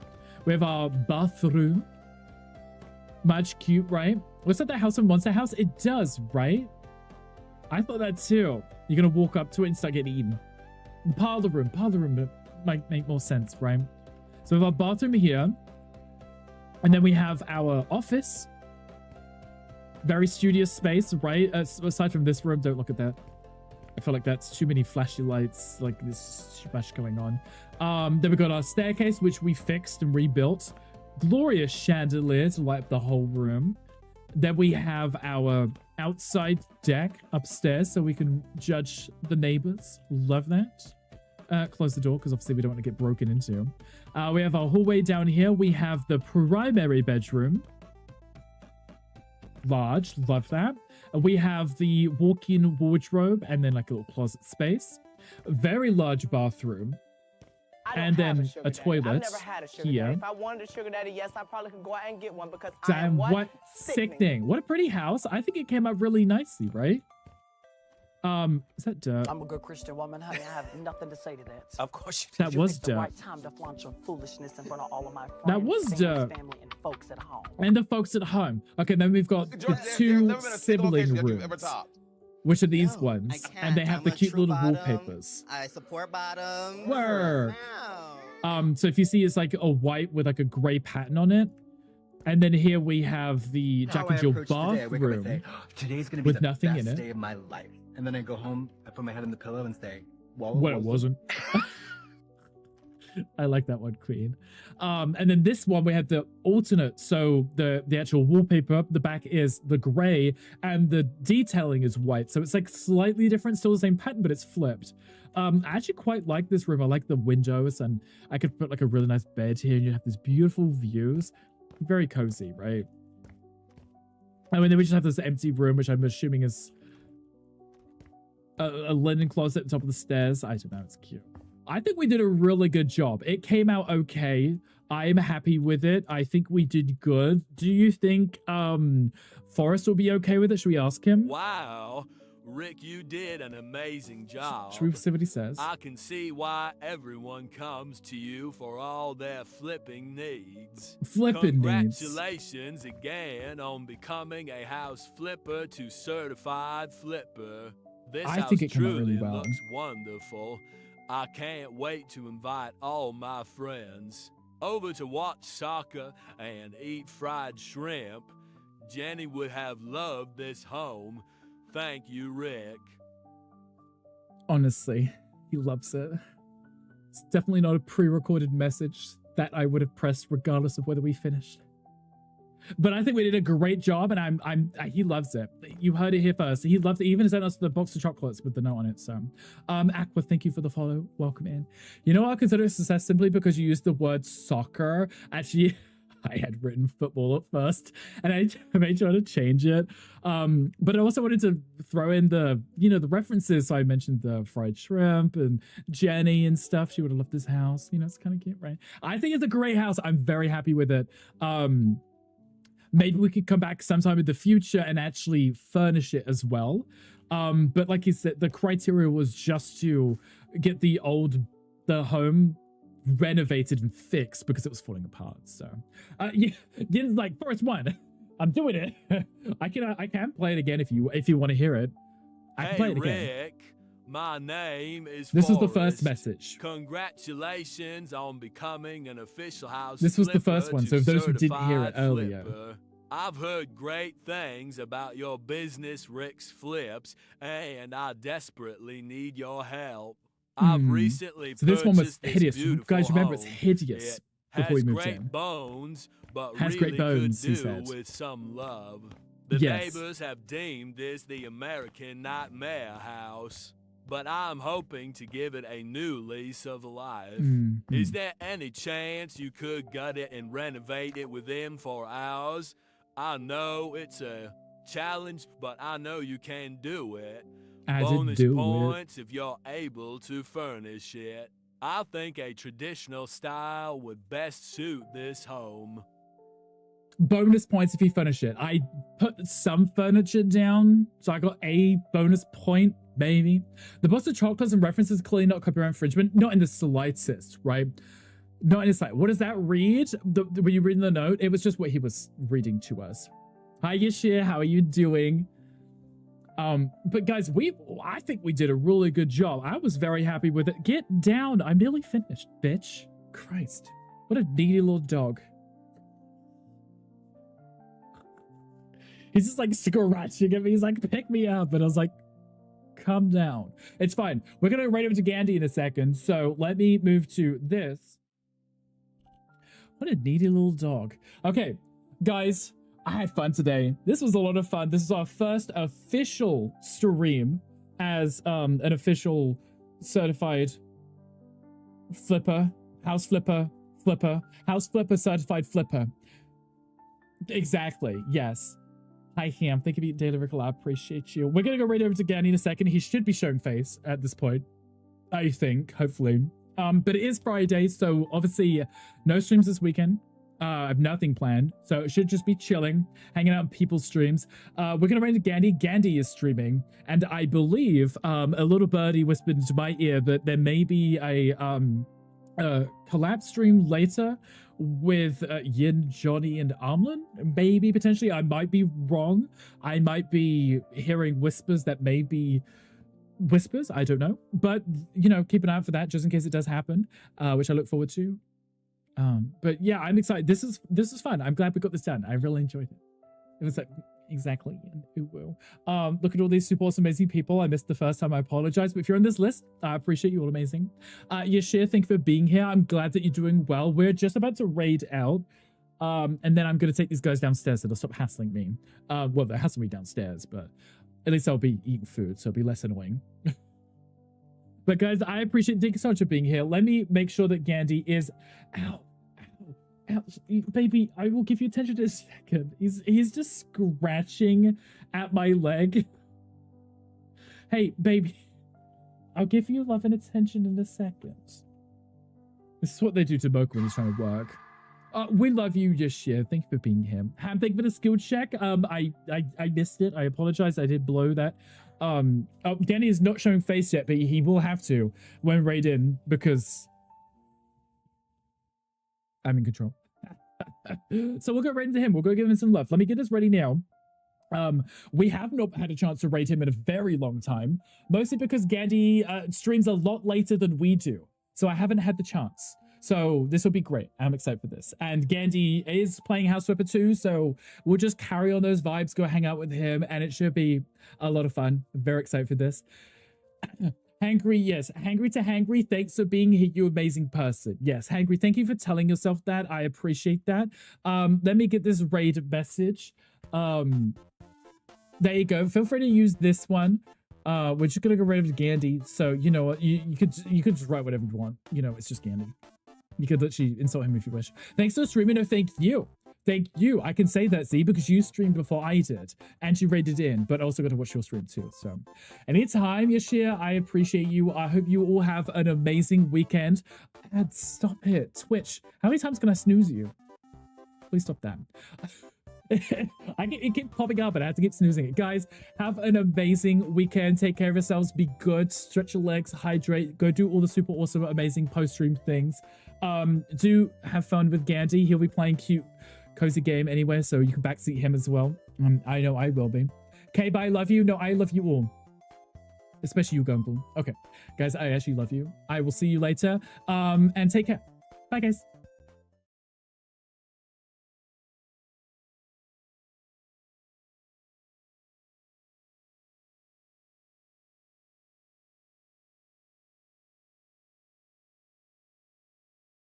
We have our bathroom. Much cute, right? Looks like the House of Monster House. It does, right? I thought that too. You're gonna walk up to it and start getting eaten. Parlor room might make more sense, right? So we have our bathroom here. And then we have our office. Very studious space, right? Aside from this room, don't look at that. I feel like that's too many flashy lights. Like there's too much going on. Then we got our staircase, which we fixed and rebuilt. Glorious chandelier to light up the whole room. Then we have our outside deck upstairs so we can judge the neighbors. Love that. Close the door because obviously we don't want to get broken into. We have our hallway down here. We have the primary bedroom. Large. Love that. We have the walk-in wardrobe and then like a little closet space. A very large bathroom. And then a toilet. I've never had a sugar here. daddy. If I wanted a sugar daddy, yes, I probably could go out and get one because I Damn, am what sickening. What a pretty house. I think it came out really nicely, right? Is that dirt? I'm a good Christian woman, honey. I have nothing to say to that. Of course you That was dirt. Right time to flaunt your foolishness in front of all of my friends, That was dirt. family, and folks at home. And the folks at home. Okay, then we've got the two sibling rooms, which are these ones, and they have I'm the a cute true little bottom. wallpapers. I support bottom. Word. Wow. So if you see, it's like a white with like a gray pattern on it, and then here we have the How Jack I and Jill approach the day, I wake up and bathroom. say, today's gonna be with the nothing best in it. day of my life. And then I go home, I put my head in the pillow and say, well, Well, it wasn't. I like that one, Queen. And then this one, we have the alternate. So the actual wallpaper, the back is the gray and the detailing is white. So it's like slightly different, still the same pattern, but it's flipped. I actually quite like this room. I like the windows and I could put like a really nice bed here and you have these beautiful views. Very cozy, right? And then we just have this empty room, which I'm assuming is a linen closet at the top of the stairs. I don't know, it's cute. I think we did a really good job. It came out okay. I'm happy with it. I think we did good. Do you think Forrest will be okay with it? Should we ask him? Wow. Rick, you did an amazing job. Should we see what he says? I can see why everyone comes to you for all their flipping needs. Flipping needs. Congratulations again on becoming a house flipper to certified flipper. This I house think it came out truly really well. looks wonderful. I can't wait to invite all my friends over to watch soccer and eat fried shrimp. Jenny would have loved this home. Thank you, Rick. Honestly, he loves it. It's definitely not a pre-recorded message that I would have pressed regardless of whether we finished. But I think we did a great job, and he loves it. You heard it here first. He loves it. He even sent us the box of chocolates with the note on it. So, Aqua, thank you for the follow. Welcome in. You know, I consider it a success simply because you used the word soccer. Actually, I had written football at first, and I made sure to change it. But I also wanted to throw in the references. So I mentioned the fried shrimp and Jenny and stuff. She would have loved this house. You know, it's kind of cute, right? I think it's a great house. I'm very happy with it. Maybe we could come back sometime in the future and actually furnish it as well. But like you said, the criteria was just to get the home renovated and fixed because it was falling apart. So Yin's like, first one, I'm doing it. I can play it again if you want to hear it. I can play it again. Rick, my name is This was the Forrest. first message. Congratulations on becoming an official house This was the flipper first one, to so those who didn't hear it certified earlier. flipper. I've heard great things about your business, Rick's Flips, and I desperately need your help. I've recently So this one was purchased hideous. this You beautiful guys remember it's home. hideous It before we has moved great in. bones, but Has really great bones, could he do said. with some love. The Yes. neighbors have deemed this the American Nightmare House. but I'm hoping to give it a new lease of life. Mm-hmm. Is there any chance you could gut it and renovate it within 4 hours? I know it's a challenge, but I know you can do it. Bonus points if you're able to furnish it. I think a traditional style would best suit this home. Bonus points if you furnish it. I put some furniture down, so I got a bonus point, maybe. The box of chocolates and references clearly not copyright infringement. Not in the slightest, right? Not in the slightest. What does that read? When you read the note, it was just what he was reading to us. Hi, Yashir, how are you doing? But guys, I think we did a really good job. I was very happy with it. Get down. I'm nearly finished, bitch. Christ. What a needy little dog. He's just like scratching at me. He's like, pick me up. And I was like, calm down. It's fine. We're going to go right over to Gandhi in a second. So let me move to this. What a needy little dog. Okay, guys. I had fun today. This was a lot of fun. This is our first official stream as an official certified flipper, house flipper, certified flipper. Exactly. Yes. Hi, Ham. Thank you, ThatBritRick. I appreciate you. We're going to go right over to Gandhi in a second. He should be showing face at this point, I think, hopefully. But it is Friday, so obviously no streams this weekend. I have nothing planned, so it should just be chilling, hanging out on people's streams. We're going to run into Gandhi. Gandhi is streaming, and I believe a little birdie whispered into my ear that there may be a collab stream later with Yin, Johnny, and Armlin. Maybe, potentially. I might be wrong. I might be hearing whispers that may be whispers. I don't know. But, you know, keep an eye out for that just in case it does happen, which I look forward to. But yeah, I'm excited. This is fun. I'm glad we got this done. I really enjoyed it. It was like, exactly. And who will? Look at all these super awesome, amazing people. I missed the first time. I apologize. But if you're on this list, I appreciate you all amazing. Yashir, thank you for being here. I'm glad that you're doing well. We're just about to raid out. And then I'm going to take these guys downstairs so they'll stop hassling me. Well, they're hassling me downstairs, but at least I'll be eating food, so it'll be less annoying. But guys, I appreciate thank you so much for being here. Let me make sure that Gandhi is out. Baby, I will give you attention in a second. He's just scratching at my leg. Hey, baby, I'll give you love and attention in a second. This is what they do to Mocha when he's trying to work. We love you, Yashir. Thank you for being here. Ham, thank you for the skill check. I missed it. I apologize. I did blow that. Danny is not showing face yet, but he will have to when raid in because I'm in control. So we'll go right into him. We'll go give him some love. Let me get this ready now. We have not had a chance to rate him in a very long time, mostly because Gandhi streams a lot later than we do. So I haven't had the chance. So this will be great. I'm excited for this. And Gandhi is playing House Flipper too, so we'll just carry on those vibes, go hang out with him, and it should be a lot of fun. I'm very excited for this. Hangry, yes. Hangry to Hangry, thanks for being here, you amazing person. Yes, Hangry, thank you for telling yourself that. I appreciate that. Let me get this raid message. There you go. Feel free to use this one. We're just gonna go right over to Gandhi. So you know what, you could just write whatever you want. You know, it's just Gandhi. You could literally insult him if you wish. Thanks for streaming. No, thank you. Thank you. I can say that, Z, because you streamed before I did. And you raided in, but also got to watch your stream too. So anytime, Yashir, I appreciate you. I hope you all have an amazing weekend. And stop it. Twitch. How many times can I snooze you? Please stop that. It keeps popping up and I have to keep snoozing it. Guys, have an amazing weekend. Take care of yourselves. Be good. Stretch your legs. Hydrate. Go do all the super awesome, amazing post-stream things. Do have fun with Gandhi. He'll be playing cute, cozy game anyway, so you can backseat him as well. I know I will be. Okay, bye. Love you. No, I love you all. Especially you, Gungle. Okay, guys, I actually love you. I will see you later. And take care. Bye, guys.